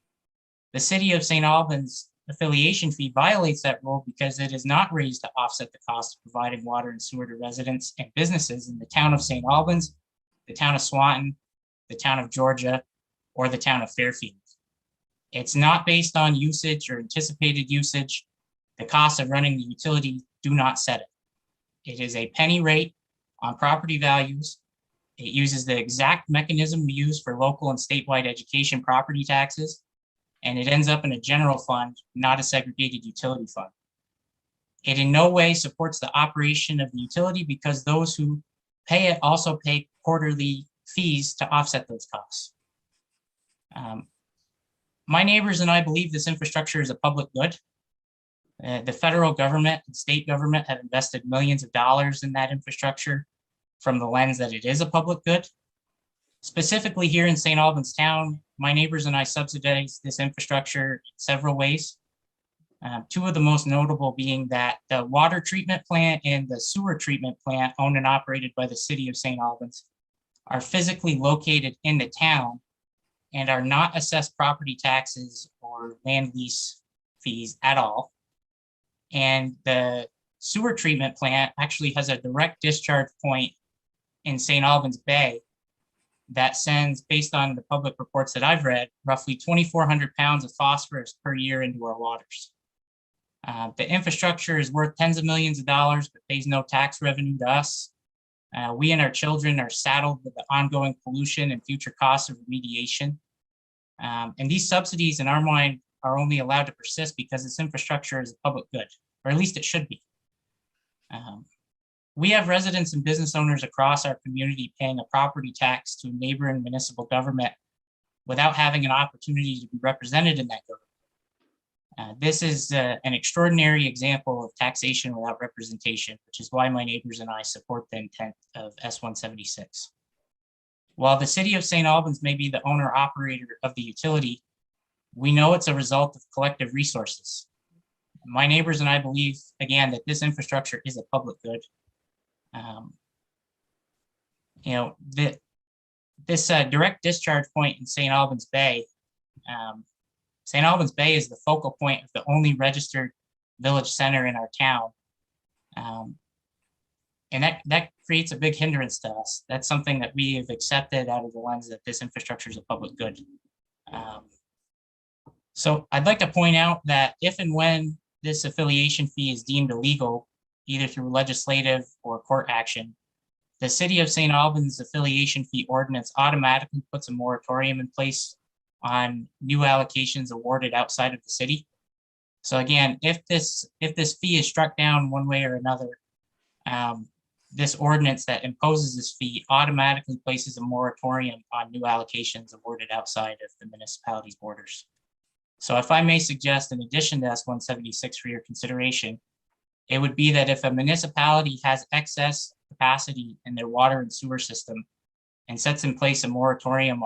The City of St. Albans affiliation fee violates that rule because it is not raised to offset the cost of providing water and sewer to residents and businesses in the town of St. Albans, the town of Swanton, the town of Georgia, or the town of Fairfield. It's not based on usage or anticipated usage. The costs of running the utility do not set it. It is a penny rate on property values. It uses the exact mechanism we use for local and statewide education property taxes, and it ends up in a general fund, not a segregated utility fund. It in no way supports the operation of the utility because those who pay it also pay quarterly fees to offset those costs. My neighbors and I believe this infrastructure is a public good. The federal government and state government have invested millions of dollars in that infrastructure from the lens that it is a public good. Specifically here in St. Albans town, my neighbors and I subsidize this infrastructure in several ways. Two of the most notable being that the water treatment plant and the sewer treatment plant owned and operated by the City of St. Albans are physically located in the town and are not assessed property taxes or land lease fees at all. And the sewer treatment plant actually has a direct discharge point in St. Albans Bay that sends, based on the public reports that I've read, roughly 2,400 pounds of phosphorus per year into our waters. The infrastructure is worth tens of millions of dollars, but pays no tax revenue to us. We and our children are saddled with the ongoing pollution and future costs of remediation. And these subsidies, in our mind, are only allowed to persist because this infrastructure is a public good, or at least it should be. We have residents and business owners across our community paying a property tax to a neighboring municipal government without having an opportunity to be represented in that government. This is an extraordinary example of taxation without representation, which is why my neighbors and I support the intent of S-176. While the city of St. Albans may be the owner operator of the utility, we know it's a result of collective resources. My neighbors and I believe, again, that this infrastructure is a public good. This direct discharge point in St. Albans Bay, St. Albans Bay is the focal point of the only registered village center in our town. And that creates a big hindrance to us. That's something that we have accepted out of the lens that this infrastructure is a public good. So I'd like to point out that if and when this affiliation fee is deemed illegal, either through legislative or court action, the city of St. Albans affiliation fee ordinance automatically puts a moratorium in place on new allocations awarded outside of the city. So again, if this fee is struck down one way or another, this ordinance that imposes this fee automatically places a moratorium on new allocations awarded outside of the municipality's borders. So if I may suggest, in addition to S-176 for your consideration, it would be that if a municipality has excess capacity in their water and sewer system and sets in place a moratorium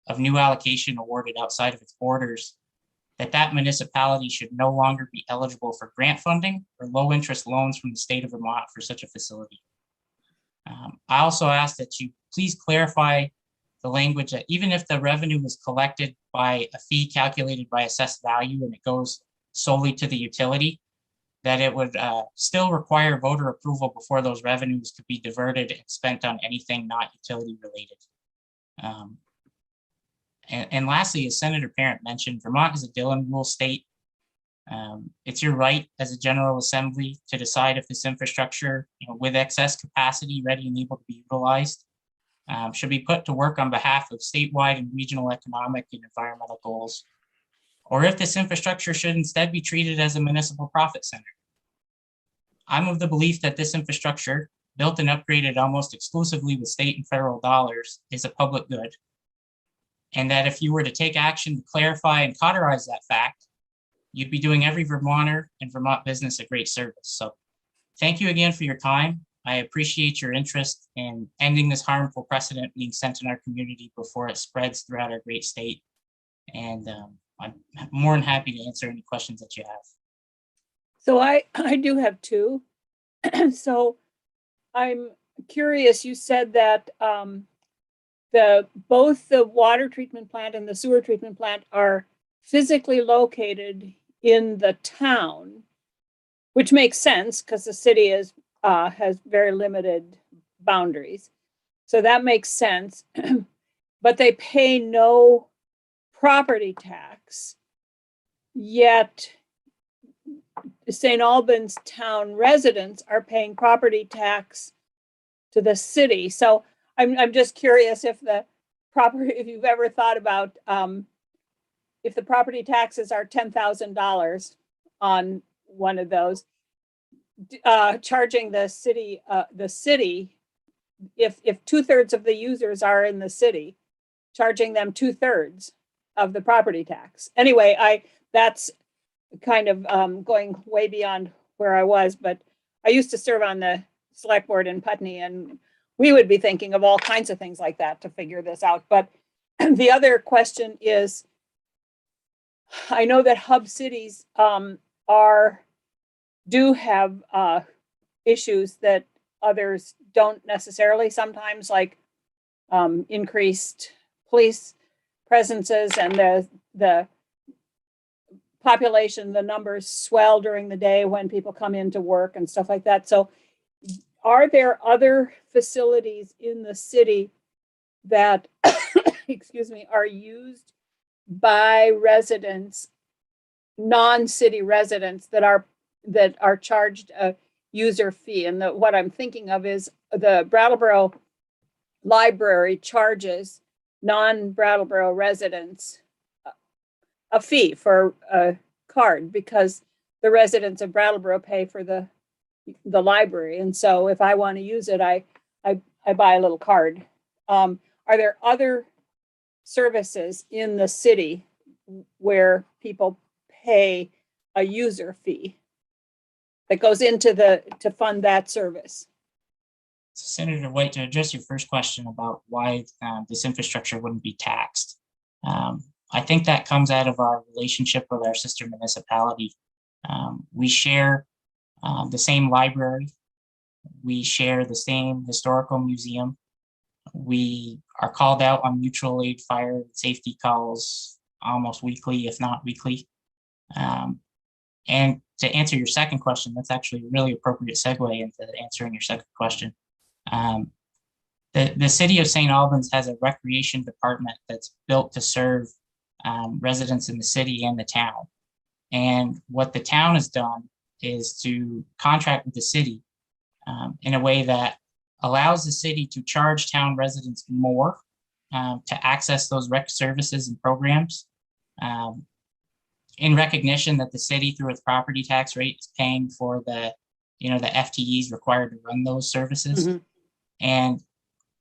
of new allocation awarded outside of its borders, that municipality should no longer be eligible for grant funding or low interest loans from the state of Vermont for such a facility. I also ask that you please clarify the language that even if the revenue is collected by a fee calculated by assessed value and it goes solely to the utility, that it would still require voter approval before those revenues could be diverted and spent on anything not utility related. And lastly, as Senator Parent mentioned, Vermont is a Dillon rule state. It's your right as a General Assembly to decide if this infrastructure, with excess capacity ready and able to be utilized, should be put to work on behalf of statewide and regional economic and environmental goals, or if this infrastructure should instead be treated as a municipal profit center. I'm of the belief that this infrastructure, built and upgraded almost exclusively with state and federal dollars, is a public good, and that if you were to take action to clarify and cauterize that fact, you'd be doing every Vermonter and Vermont business a great service. So thank you again for your time. I appreciate your interest in ending this harmful precedent being sent in our community before it spreads throughout our great state. And I'm more than happy to answer any questions that you have. So I do have two. So I'm curious, you said that both the water treatment plant and the sewer treatment plant are physically located in the town, which makes sense because the city has very limited boundaries. So that makes sense. But they pay no property tax, yet St. Albans town residents are paying property tax to the city. So I'm just curious if you've ever thought about if the property taxes are $10,000 on one of those, charging the city, if 2/3 of the users are in the city, charging them 2/3 of the property tax. Anyway, that's kind of going way beyond where I was, but I used to serve on the select board in Putney, and we would be thinking of all kinds of things like that to figure this out. But the other question is, I know that hub cities do have issues that others don't necessarily sometimes, like increased police presences and the population, the numbers swell during the day when people come into work and stuff like that. So are there other facilities in the city that, excuse me, are used by residents, non-city residents that are charged a user fee? And what I'm thinking of is the Brattleboro Library charges non-Brattleboro residents a fee for a card because the residents of Brattleboro pay for the library. And so if I want to use it, I buy a little card. Are there other services in the city where people pay a user fee that goes into to fund that service. So Senator White, to address your first question about why this infrastructure wouldn't be taxed, I think that comes out of our relationship with our sister municipality. We share the same library. We share the same historical museum. We are called out on mutual aid fire safety calls almost weekly, if not weekly. And to answer your second question, that's actually a really appropriate segue into answering your second question. The city of St. Albans has a recreation department that's built to serve residents in the city and the town. And what the town has done is to contract with the city in a way that allows the city to charge town residents more to access those rec services and programs, in recognition that the city, through its property tax rate, is paying for the FTEs required to run those services. Mm-hmm. And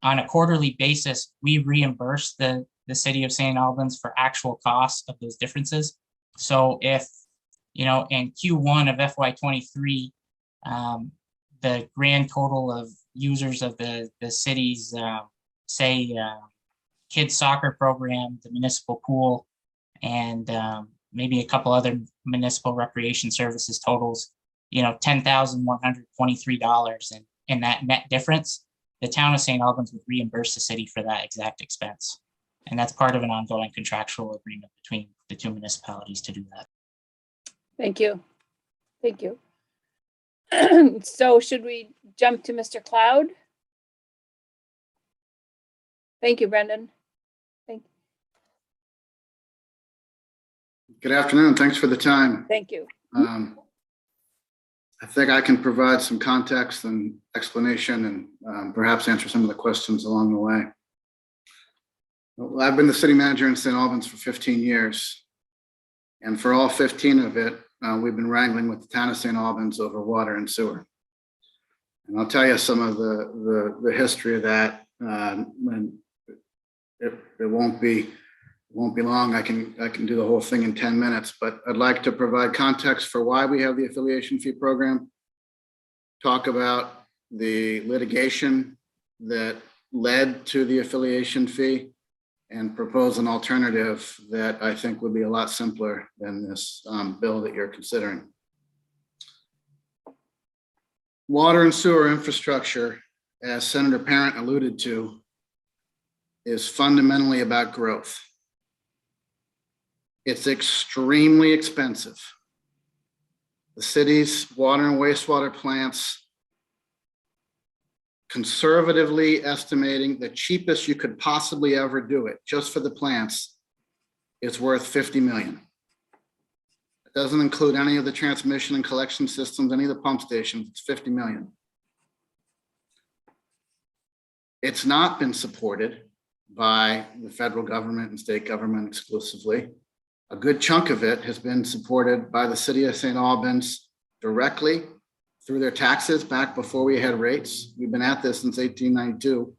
on a quarterly basis, we reimburse the city of St. Albans for actual costs of those differences. So if, in Q1 of FY23, the grand total of users of the city's, kids soccer program, the municipal pool, and maybe a couple other municipal recreation services totals, $10,123, and in that net difference, the town of St. Albans would reimburse the city for that exact expense. And that's part of an ongoing contractual agreement between the two municipalities to do that. Thank you. Thank you. So should we jump to Mr. Cloud? Thank you, Brendan. Thank you. Good afternoon. Thanks for the time. Thank you. I think I can provide some context and explanation and perhaps answer some of the questions along the way. Well, I've been the city manager in St. Albans for 15 years. And for all 15 of it, we've been wrangling with the town of St. Albans over water and sewer. And I'll tell you some of the history of that. When it won't be long. I can do the whole thing in 10 minutes, but I'd like to provide context for why we have the affiliation fee program, talk about the litigation that led to the affiliation fee, and propose an alternative that I think would be a lot simpler than this bill that you're considering. Water and sewer infrastructure, as Senator Parent alluded to, is fundamentally about growth. It's extremely expensive. The city's water and wastewater plants, conservatively estimating the cheapest you could possibly ever do it, just for the plants, is worth $50 million. It doesn't include any of the transmission and collection systems, any of the pump stations. It's $50 million. It's not been supported by the federal government and state government exclusively. A good chunk of it has been supported by the city of St. Albans directly through their taxes back before we had rates. We've been at this since 1892.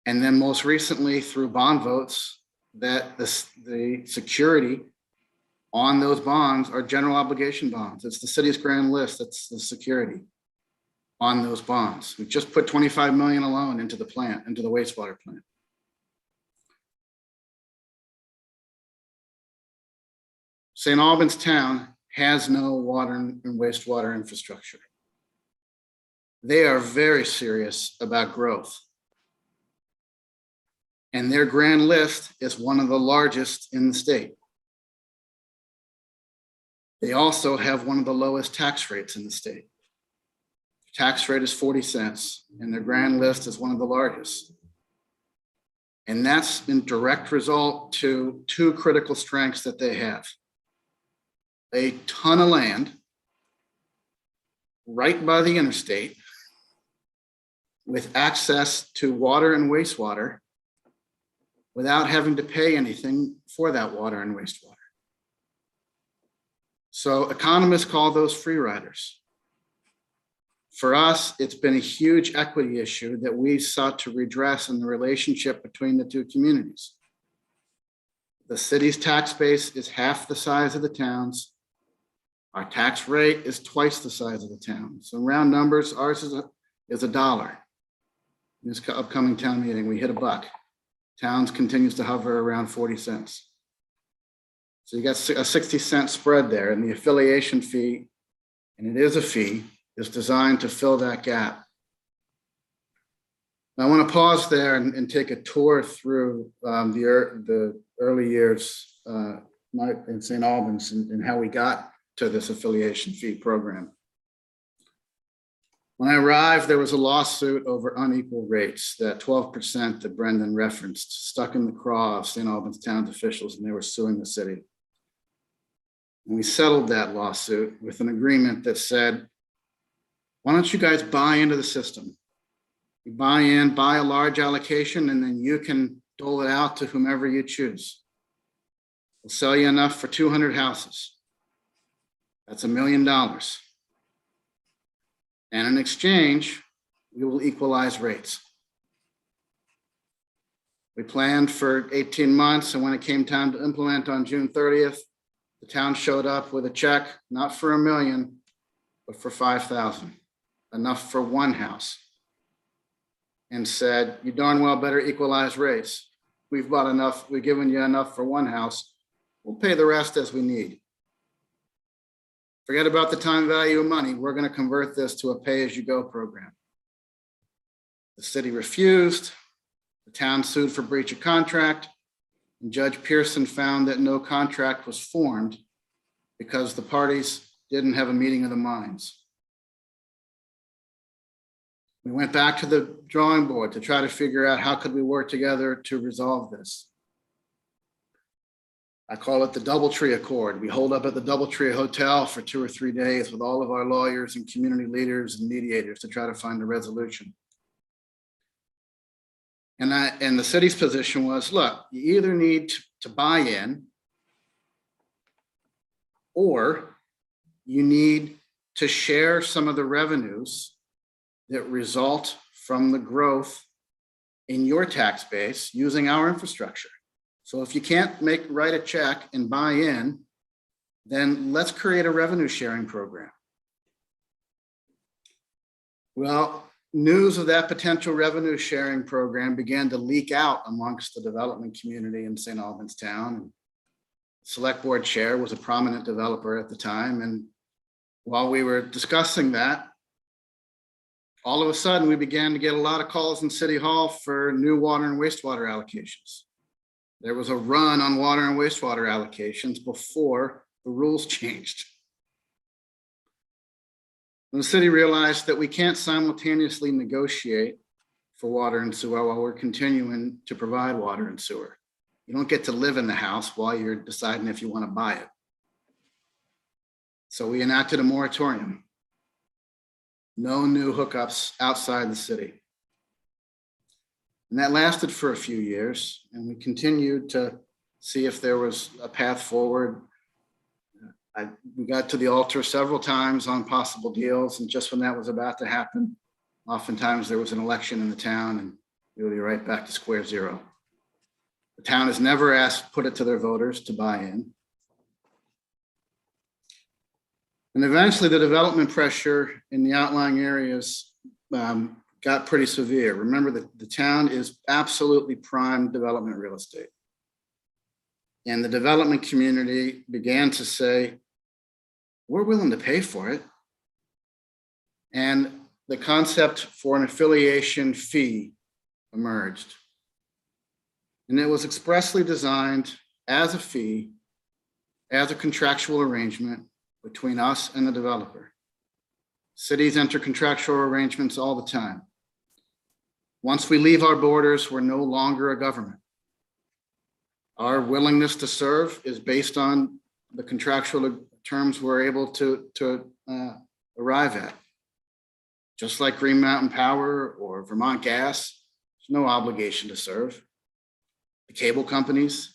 And then most recently through bond votes that the security on those bonds are general obligation bonds. It's the city's grand list. That's the security on those bonds. We just put 25 million alone into the plant, into the wastewater plant. St. Albans town has no water and wastewater infrastructure. They are very serious about growth. And their grand list is one of the largest in the state. They also have one of the lowest tax rates in the state. Tax rate is 40 cents, and their grand list is one of the largest. And that's in direct result to two critical strengths that they have. A ton of land right by the interstate with access to water and wastewater without having to pay anything for that water and wastewater. So economists call those free riders. For us, it's been a huge equity issue that we sought to redress in the relationship between the two communities. The city's tax base is half the size of the town's. Our tax rate is twice the size of the town. So round numbers, ours is $1. In this upcoming town meeting, we hit $1. Towns continues to hover around 40 cents. So you got a 60-cent spread there, and the affiliation fee, and it is a fee, is designed to fill that gap. Now, I want to pause there and take a tour through the early years in St. Albans and how we got to this affiliation fee program. When I arrived, there was a lawsuit over unequal rates, that 12% that Brendan referenced, stuck in the craw of St. Albans town's officials, and they were suing the city. And we settled that lawsuit with an agreement that said, why don't you guys buy into the system? You buy in, buy a large allocation, and then you can dole it out to whomever you choose. We'll sell you enough for 200 houses. That's $1 million. And in exchange, we will equalize rates. We planned for 18 months, and when it came time to implement on June 30th, the town showed up with a check, not for $1 million, but for 5,000, enough for one house, and said, you darn well better equalize rates. We've bought enough, we've given you enough for one house. We'll pay the rest as we need. Forget about the time value of money. We're going to convert this to a pay-as-you-go program. The city refused. The town sued for breach of contract, and Judge Pearson found that no contract was formed because the parties didn't have a meeting of the minds. We went back to the drawing board to try to figure out how could we work together to resolve this. I call it the Doubletree Accord. We hold up at the Doubletree Hotel for 2 or 3 days with all of our lawyers and community leaders and mediators to try to find a resolution. And the city's position was, look, you either need to buy in, or you need to share some of the revenues that result from the growth in your tax base using our infrastructure. So if you can't write a check and buy in, then let's create a revenue sharing program. Well, news of that potential revenue sharing program began to leak out amongst the development community in St. Albans town. Select board chair was a prominent developer at the time. And while we were discussing that, all of a sudden we began to get a lot of calls in City Hall for new water and wastewater allocations. There was a run on water and wastewater allocations before the rules changed. And the city realized that we can't simultaneously negotiate for water and sewer while we're continuing to provide water and sewer. You don't get to live in the house while you're deciding if you want to buy it. So we enacted a moratorium. No new hookups outside the city. And that lasted for a few years, and we continued to see if there was a path forward. We got to the altar several times on possible deals, and just when that was about to happen, oftentimes there was an election in the town, and we would be right back to square zero. The town has never put it to their voters to buy in. And eventually the development pressure in the outlying areas got pretty severe. Remember that the town is absolutely prime development real estate. And the development community began to say, we're willing to pay for it. And the concept for an affiliation fee emerged. And it was expressly designed as a fee, as a contractual arrangement between us and the developer. Cities enter contractual arrangements all the time. Once we leave our borders, we're no longer a government. Our willingness to serve is based on the contractual terms we're able to arrive at. Just like Green Mountain Power or Vermont Gas, there's no obligation to serve. The cable companies,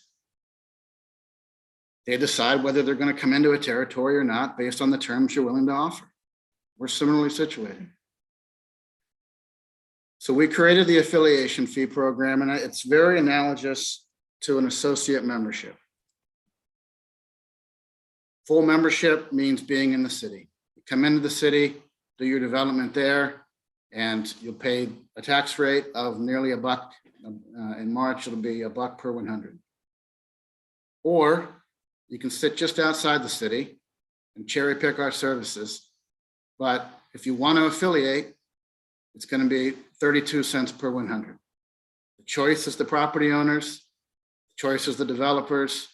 they decide whether they're going to come into a territory or not based on the terms you're willing to offer. We're similarly situated. So we created the affiliation fee program, and it's very analogous to an associate membership. Full membership means being in the city. You come into the city, do your development there, and you'll pay a tax rate of nearly $1. In March, it'll be $1 per 100. Or you can sit just outside the city and cherry pick our services. But if you want to affiliate, it's going to be 32 cents per 100. The choice is the property owners, the choice is the developers.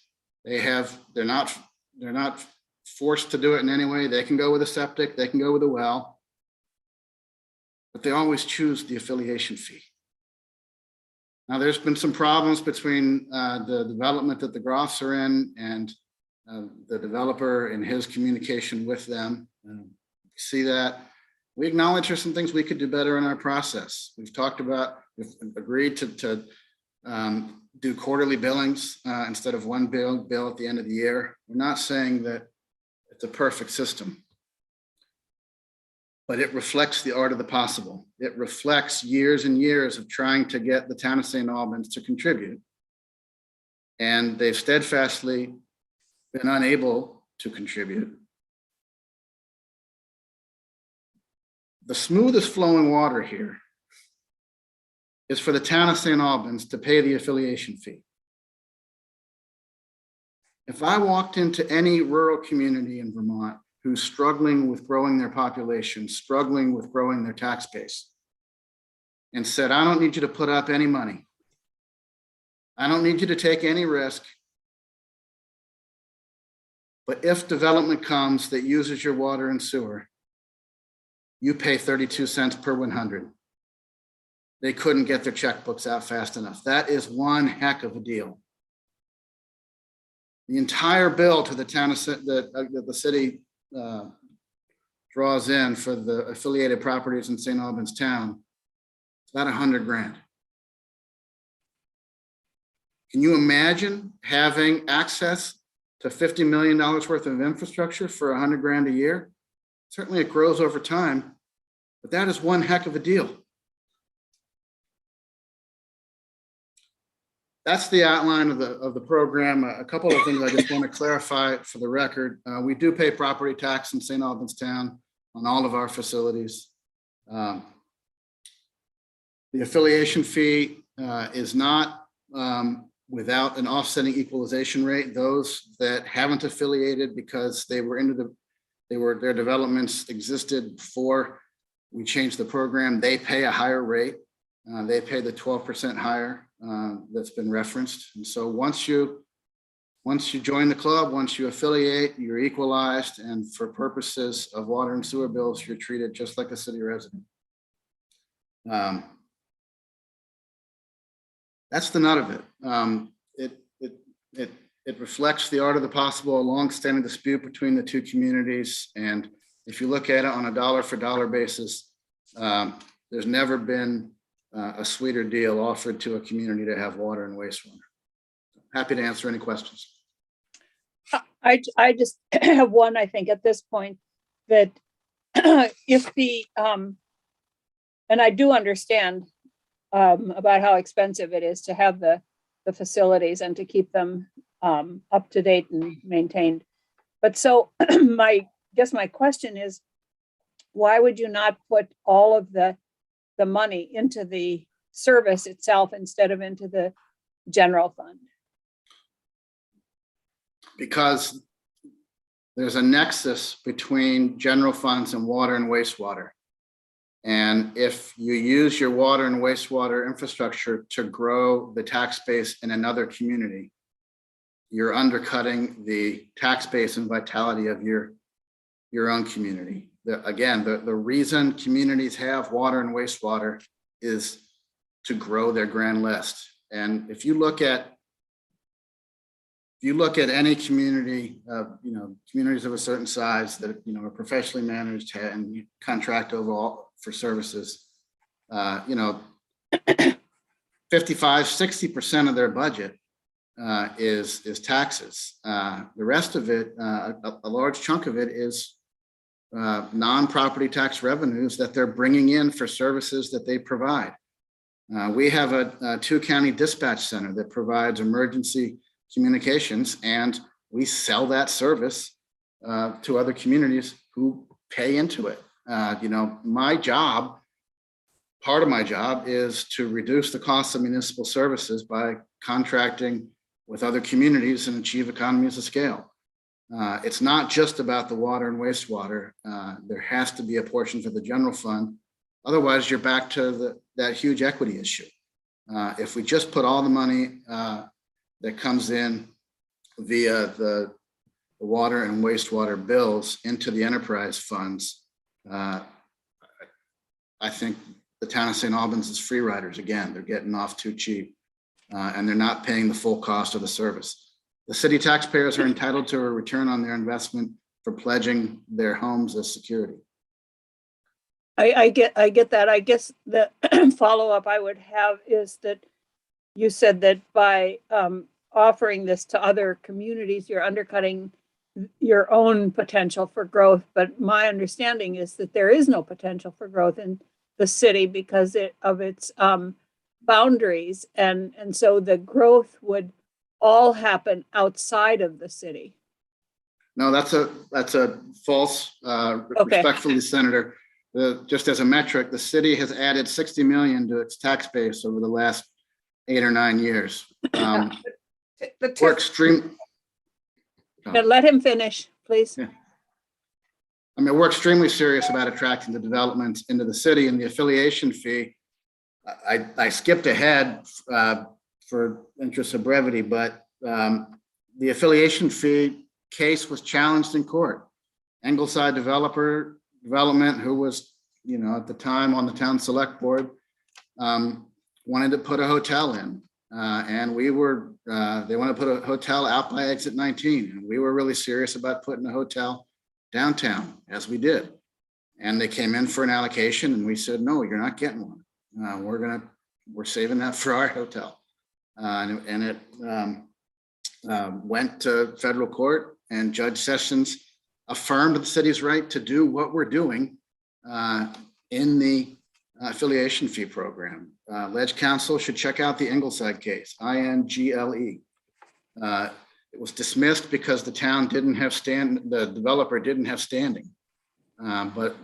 They're not forced to do it in any way. They can go with a septic, they can go with a well, but they always choose the affiliation fee. Now, there's been some problems between the development that the Groffs are in and the developer and his communication with them. See that. We acknowledge there's some things we could do better in our process. We've agreed to do quarterly billings instead of one bill at the end of the year. We're not saying that it's a perfect system, but it reflects the art of the possible. It reflects years and years of trying to get the town of St. Albans to contribute. And they've steadfastly been unable to contribute. The smoothest flowing water here is for the town of St. Albans to pay the affiliation fee. If I walked into any rural community in Vermont who's struggling with growing their population, struggling with growing their tax base, and said, I don't need you to put up any money. I don't need you to take any risk. But if development comes that uses your water and sewer, you pay 32 cents per 100. They couldn't get their checkbooks out fast enough. That is one heck of a deal. The entire bill to the town of that the city draws in for the affiliated properties in St. Albans town, it's about 100 grand. Can you imagine having access to $50 million worth of infrastructure for 100 grand a year? Certainly it grows over time, but that is one heck of a deal. That's the outline of the program. A couple of things I just want to clarify for the record. We do pay property tax in St. Albans town on all of our facilities. The affiliation fee is not without an offsetting equalization rate. Those that haven't affiliated because their developments existed before we changed the program, they pay a higher rate. They pay the 12% higher that's been referenced. And so once you join the club, once you affiliate, you're equalized, and for purposes of water and sewer bills, you're treated just like a city resident. That's the nut of it. It reflects the art of the possible, a long-standing dispute between the two communities. And if you look at it on a dollar for dollar basis, there's never been a sweeter deal offered to a community to have water and wastewater. Happy to answer any questions. I just have one, I think, at this point, that if the, and I do understand about how expensive it is to have the facilities and to keep them up to date and maintained. But so my question is, why would you not put all of the money into the service itself instead of into the general fund? Because there's a nexus between general funds and water and wastewater. And if you use your water and wastewater infrastructure to grow the tax base in another community, you're undercutting the tax base and vitality of your own community. The reason communities have water and wastewater is to grow their grand list. And if you look at any community, communities of a certain size that are professionally managed and you contract overall for services, 55-60% of their budget is taxes. The rest of it, a large chunk of it, is non-property tax revenues that they're bringing in for services that they provide. We have a two-county dispatch center that provides emergency communications, and we sell that service to other communities who pay into it. You know, my job, part of my job is to reduce the cost of municipal services by contracting with other communities and achieve economies of scale. It's not just about the water and wastewater. There has to be a portion for the general fund. Otherwise, you're back to that huge equity issue. If we just put all the money that comes in via the water and wastewater bills into the enterprise funds, I think the town of St. Albans is free riders again. They're getting off too cheap, and they're not paying the full cost of the service. The city taxpayers are entitled to a return on their investment for pledging their homes as security. I get that. I guess the follow-up I would have is that you said that by offering this to other communities, you're undercutting your own potential for growth. But my understanding is that there is no potential for growth in the city because of its boundaries. And so the growth would all happen outside of the city. No, that's a false, respectfully, Senator. Just as a metric, the city has added 60 million to its tax base over the last 8 or 9 years. We're extreme. And let him finish, please. Yeah. I mean, we're extremely serious about attracting the developments into the city, and the affiliation fee. I skipped ahead for interest of brevity, but the affiliation fee case was challenged in court. Ingleside Development, who was, you know, at the time on the town select board, wanted to put a hotel in, and they want to put a hotel out by exit 19, and we were really serious about putting a hotel downtown, as we did. And they came in for an allocation, and we said, no, you're not getting one. We're saving that for our hotel, and it went to federal court, and Judge Sessions affirmed the city's right to do what we're doing in the affiliation fee program. Ledge Council should check out the Ingleside case, INGLE. It was dismissed because the town didn't have the developer didn't have standing. But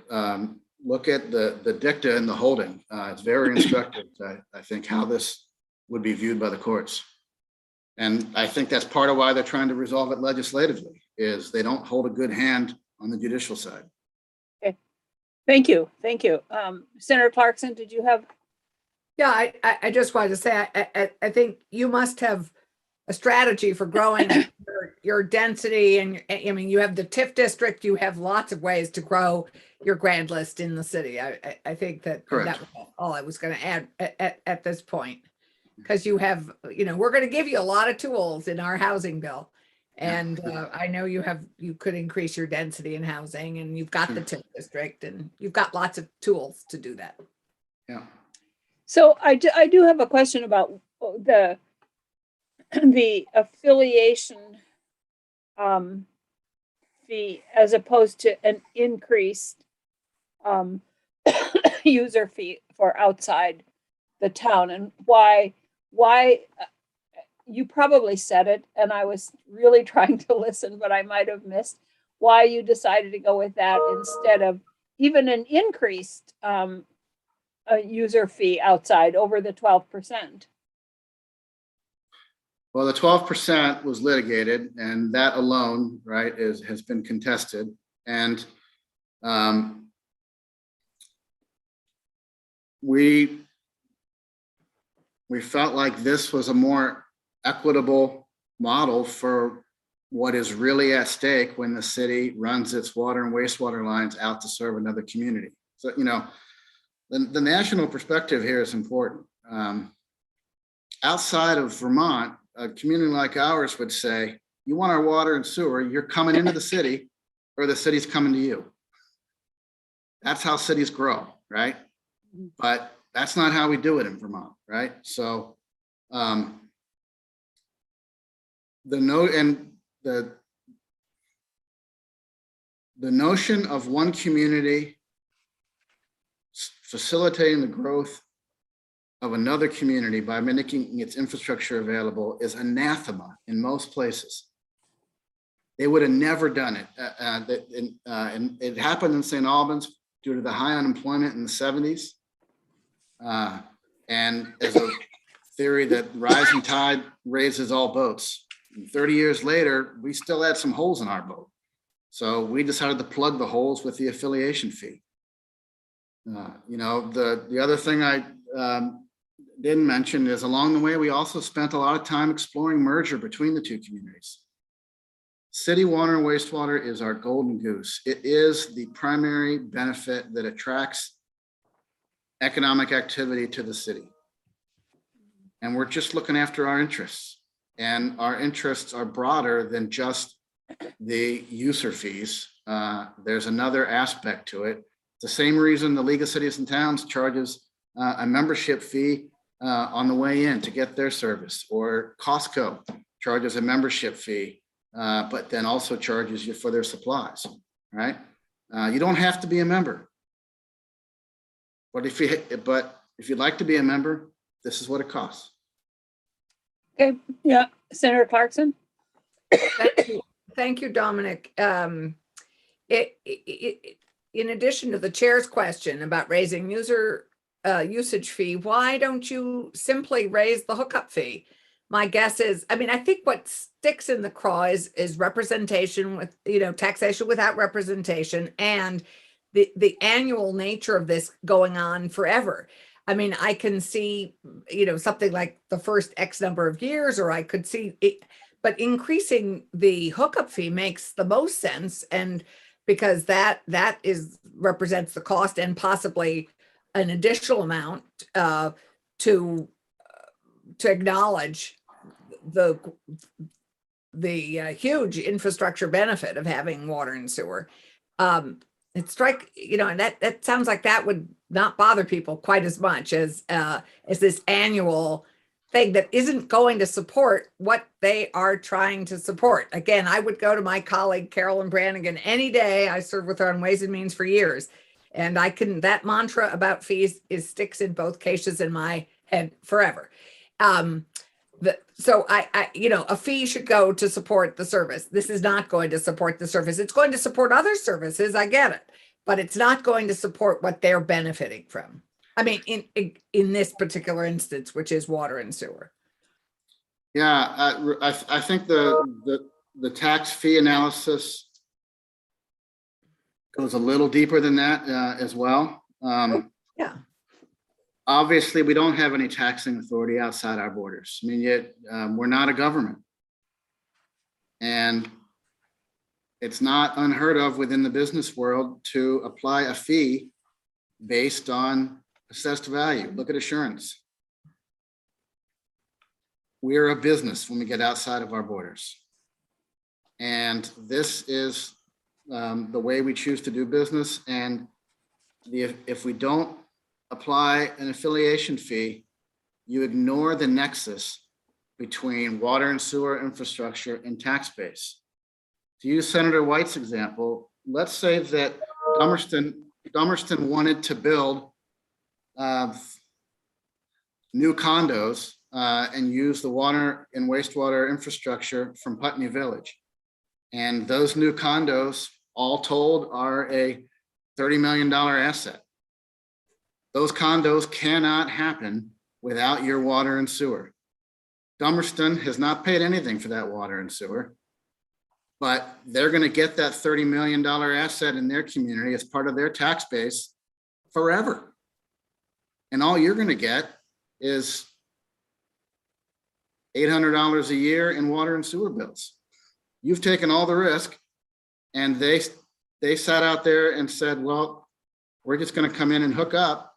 look at the dicta in the holding. It's very instructive, I think, how this would be viewed by the courts. And I think that's part of why they're trying to resolve it legislatively, is they don't hold a good hand on the judicial side. Okay, thank you. Senator Clarkson, did you have? Yeah, I just wanted to say, I think you must have a strategy for growing your density. And I mean, you have the TIF district, you have lots of ways to grow your grand list in the city. I think that Correct. that was all I was going to add at this point. Because you have, you know, we're going to give you a lot of tools in our housing bill. And I know you could increase your density in housing, and you've got the TIF district, and you've got lots of tools to do that. Yeah. So I do have a question about the affiliation fee as opposed to an increased user fee for outside the town, and why you probably said it, and I was really trying to listen, but I might have missed why you decided to go with that instead of even an increased user fee outside over the 12%. Well, the 12% was litigated, and that alone, right, has been contested. And we felt like this was a more equitable model for what is really at stake when the city runs its water and wastewater lines out to serve another community. So, you know, the national perspective here is important. Outside of Vermont, a community like ours would say, you want our water and sewer, you're coming into the city, or the city's coming to you. That's how cities grow, right? But that's not how we do it in Vermont, right? So the notion of one community facilitating the growth of another community by making its infrastructure available is anathema in most places. they would have never done it. And it happened in St. Albans due to the high unemployment in the 70s. And as a theory that rising tide raises all boats. And 30 years later, we still had some holes in our boat. So we decided to plug the holes with the affiliation fee. The other thing I didn't mention is along the way, we also spent a lot of time exploring merger between the two communities. City water and wastewater is our golden goose. It is the primary benefit that attracts economic activity to the city. And we're just looking after our interests. And our interests are broader than just the user fees. There's another aspect to it. The same reason the League of Cities and Towns charges a membership fee on the way in to get their service, or Costco charges a membership fee, but then also charges you for their supplies, right? You don't have to be a member. But if you'd like to be a member, this is what it costs. Okay, yeah, Senator Clarkson. Thank you, Dominic. In addition to the chair's question about raising usage fee, why don't you simply raise the hookup fee? My guess is, I think what sticks in the craw is representation with, taxation without representation, and the annual nature of this going on forever. I can see, something like the first X number of years, or I could see it, but increasing the hookup fee makes the most sense. And because that represents the cost and possibly an additional amount to acknowledge the huge infrastructure benefit of having water and sewer. And that sounds like that would not bother people quite as much as this annual thing that isn't going to support what they are trying to support. Again, I would go to my colleague Carolyn Brannigan any day. I served with her on Ways and Means for years, and that mantra about fees sticks in both cases in my head forever. So a fee should go to support the service. This is not going to support the service. It's going to support other services. I get it, but it's not going to support what they're benefiting from. In this particular instance, which is water and sewer. Yeah, I think the tax fee analysis goes a little deeper than that as well. Yeah. Obviously, we don't have any taxing authority outside our borders. Yet we're not a government. And it's not unheard of within the business world to apply a fee based on assessed value. Look at assurance. We're a business when we get outside of our borders. And this is the way we choose to do business. And if we don't apply an affiliation fee, you ignore the nexus between water and sewer infrastructure and tax base. To use Senator White's example, let's say that Dummerston wanted to build new condos and use the water and wastewater infrastructure from Putney Village. And those new condos, all told, are a $30 million asset. Those condos cannot happen without your water and sewer. Dummerston has not paid anything for that water and sewer, but they're going to get that $30 million asset in their community as part of their tax base forever. And all you're going to get is $800 a year in water and sewer bills. You've taken all the risk, and they sat out there and said, well, we're just going to come in and hook up.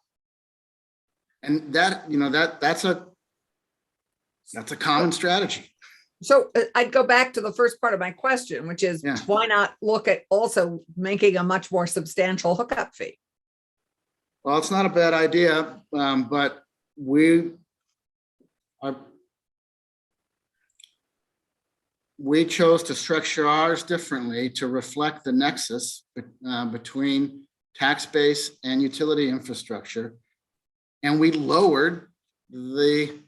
And that's a common strategy. So I'd go back to the first part of my question, which is why not look at also making a much more substantial hookup fee? Well, it's not a bad idea, but we chose to structure ours differently to reflect the nexus between tax base and utility infrastructure. And we lowered the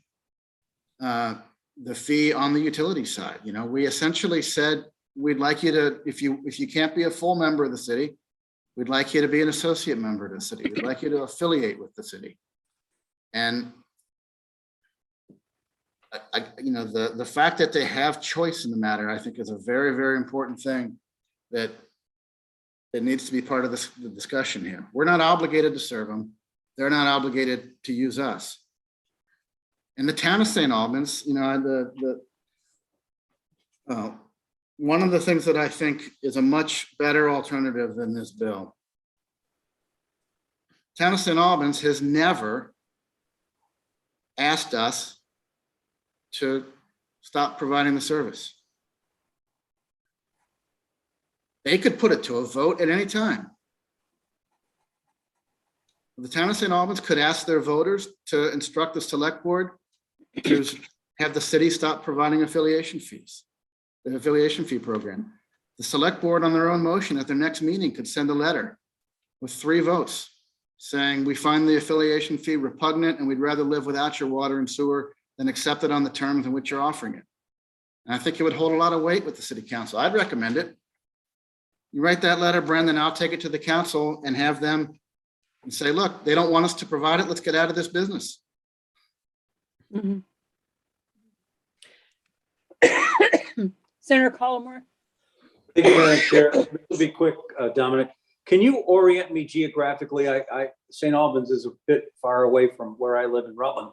fee on the utility side. We essentially said we'd like you to, if you can't be a full member of the city, we'd like you to be an associate member of the city. We'd like you to affiliate with the city. And the fact that they have choice in the matter, I think, is a very, very important thing that needs to be part of the discussion here. We're not obligated to serve them. They're not obligated to use us. In the town of St. Albans, one of the things that I think is a much better alternative than this bill. Town of St. Albans has never asked us to stop providing the service. They could put it to a vote at any time. The town of St. Albans could ask their voters to instruct the select board to have the city stop providing affiliation fees, the affiliation fee program. The select board on their own motion at their next meeting could send a letter with 3 votes saying, we find the affiliation fee repugnant and we'd rather live without your water and sewer than accept it on the terms in which you're offering it. And I think it would hold a lot of weight with the city council. I'd recommend it. You write that letter, Brendan, I'll take it to the council and have them and say, look, they don't want us to provide it. Let's get out of this business. Mhm. Senator Collmore. Thank you, Madam Chair. This will be quick, Dominic. Can you orient me geographically? St. Albans is a bit far away from where I live in Rutland.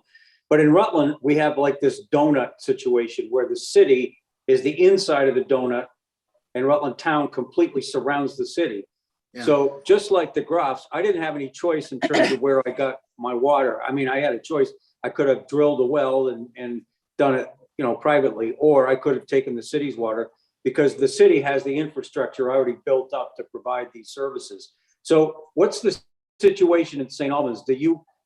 But in Rutland, we have like this donut situation where the city is the inside of the donut and Rutland town completely surrounds the city. Yeah. So just like the Groffs, I didn't have any choice in terms of where I got my water. I mean, I had a choice. I could have drilled a well and done it, privately, or I could have taken the city's water because the city has the infrastructure already built up to provide these services. So what's the situation in St. Albans?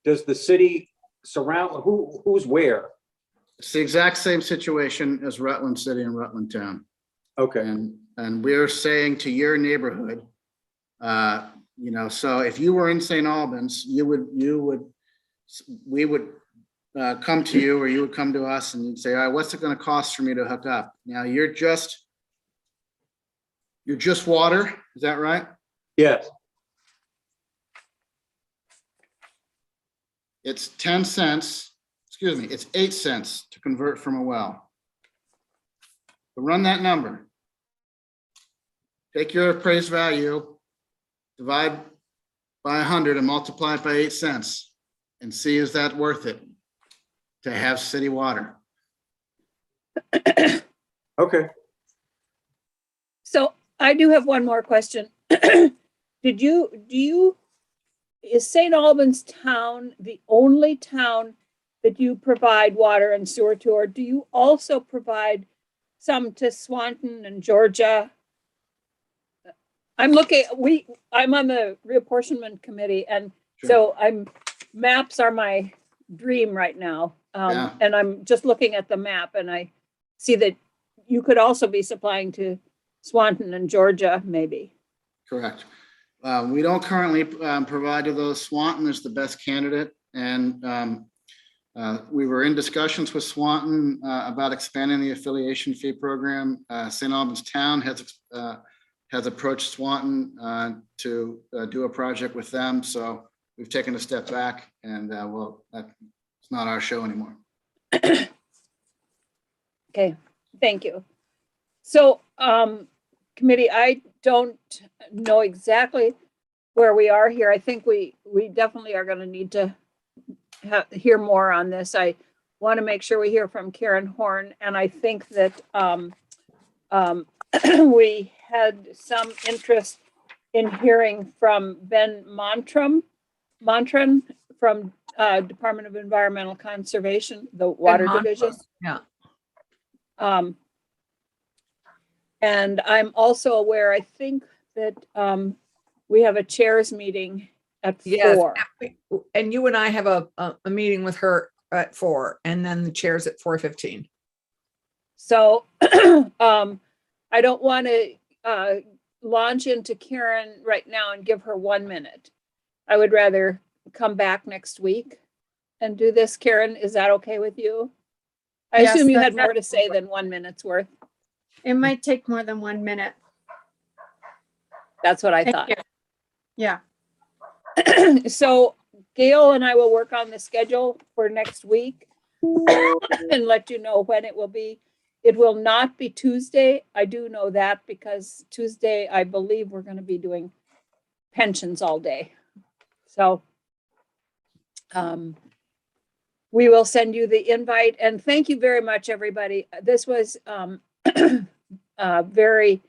Does the city surround, who's where? It's the exact same situation as Rutland City and Rutland Town. Okay. And we're saying to your neighborhood, so if you were in St. Albans, we would come to you, or you would come to us and you'd say, all right, what's it going to cost for me to hook up? Now you're just water. Is that right? Yes. It's 10 cents, it's 8 cents to convert from a well. So run that number. Take your appraised value, divide by 100 and multiply it by 8 cents and see, is that worth it to have city water? Okay. So I do have one more question. Is St. Albans town the only town that you provide water and sewer to, or do you also provide some to Swanton and Georgia? I'm on the reapportionment committee, and Sure. so maps are my dream right now. Yeah. And I'm just looking at the map and I see that you could also be supplying to Swanton and Georgia, maybe. Correct. We don't currently provide to those. Swanton is the best candidate. And we were in discussions with Swanton about expanding the affiliation fee program. St. Albans Town has approached Swanton to do a project with them. So we've taken a step back and it's not our show anymore. Okay, thank you. So, committee, I don't know exactly where we are here. I think we definitely are going to need to hear more on this. I want to make sure we hear from Karen Horn, and I think that we had some interest in hearing from Ben Montran from Department of Environmental Conservation, the Water Division. Yeah. And I'm also aware, I think that we have a chairs meeting at 4. And you and I have a meeting with her at 4, and then the chairs at 4:15. So I don't want to launch into Karen right now and give her 1 minute. I would rather come back next week and do this. Karen, is that okay with you? I Yes, assume you that- had more to say than 1 minute's worth. It might take more than 1 minute. That's what I Thank thought. you. Yeah. So Gail and I will work on the schedule for next week and let you know when it will be. It will not be Tuesday. I do know that because Tuesday, I believe we're going to be doing pensions all day. So we will send you the invite, and thank you very much, everybody. This was very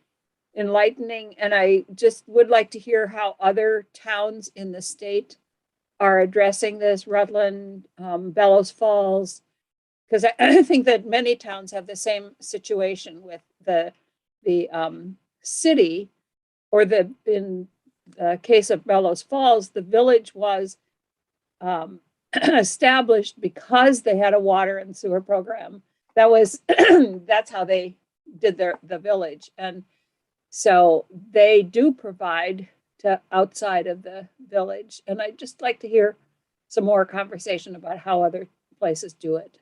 enlightening, and I just would like to hear how other towns in the state are addressing this. Rutland, Bellows Falls, because I think that many towns have the same situation with the city, or in the case of Bellows Falls, the village was established because they had a water and sewer program. That was that's how they did the village, and so they do provide to outside of the village. And I'd just like to hear some more conversation about how other places do it.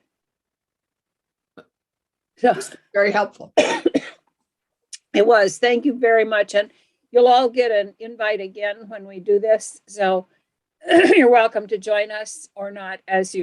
So Very helpful. it was. Thank you very much. And you'll all get an invite again when we do this. So you're welcome to join us or not as you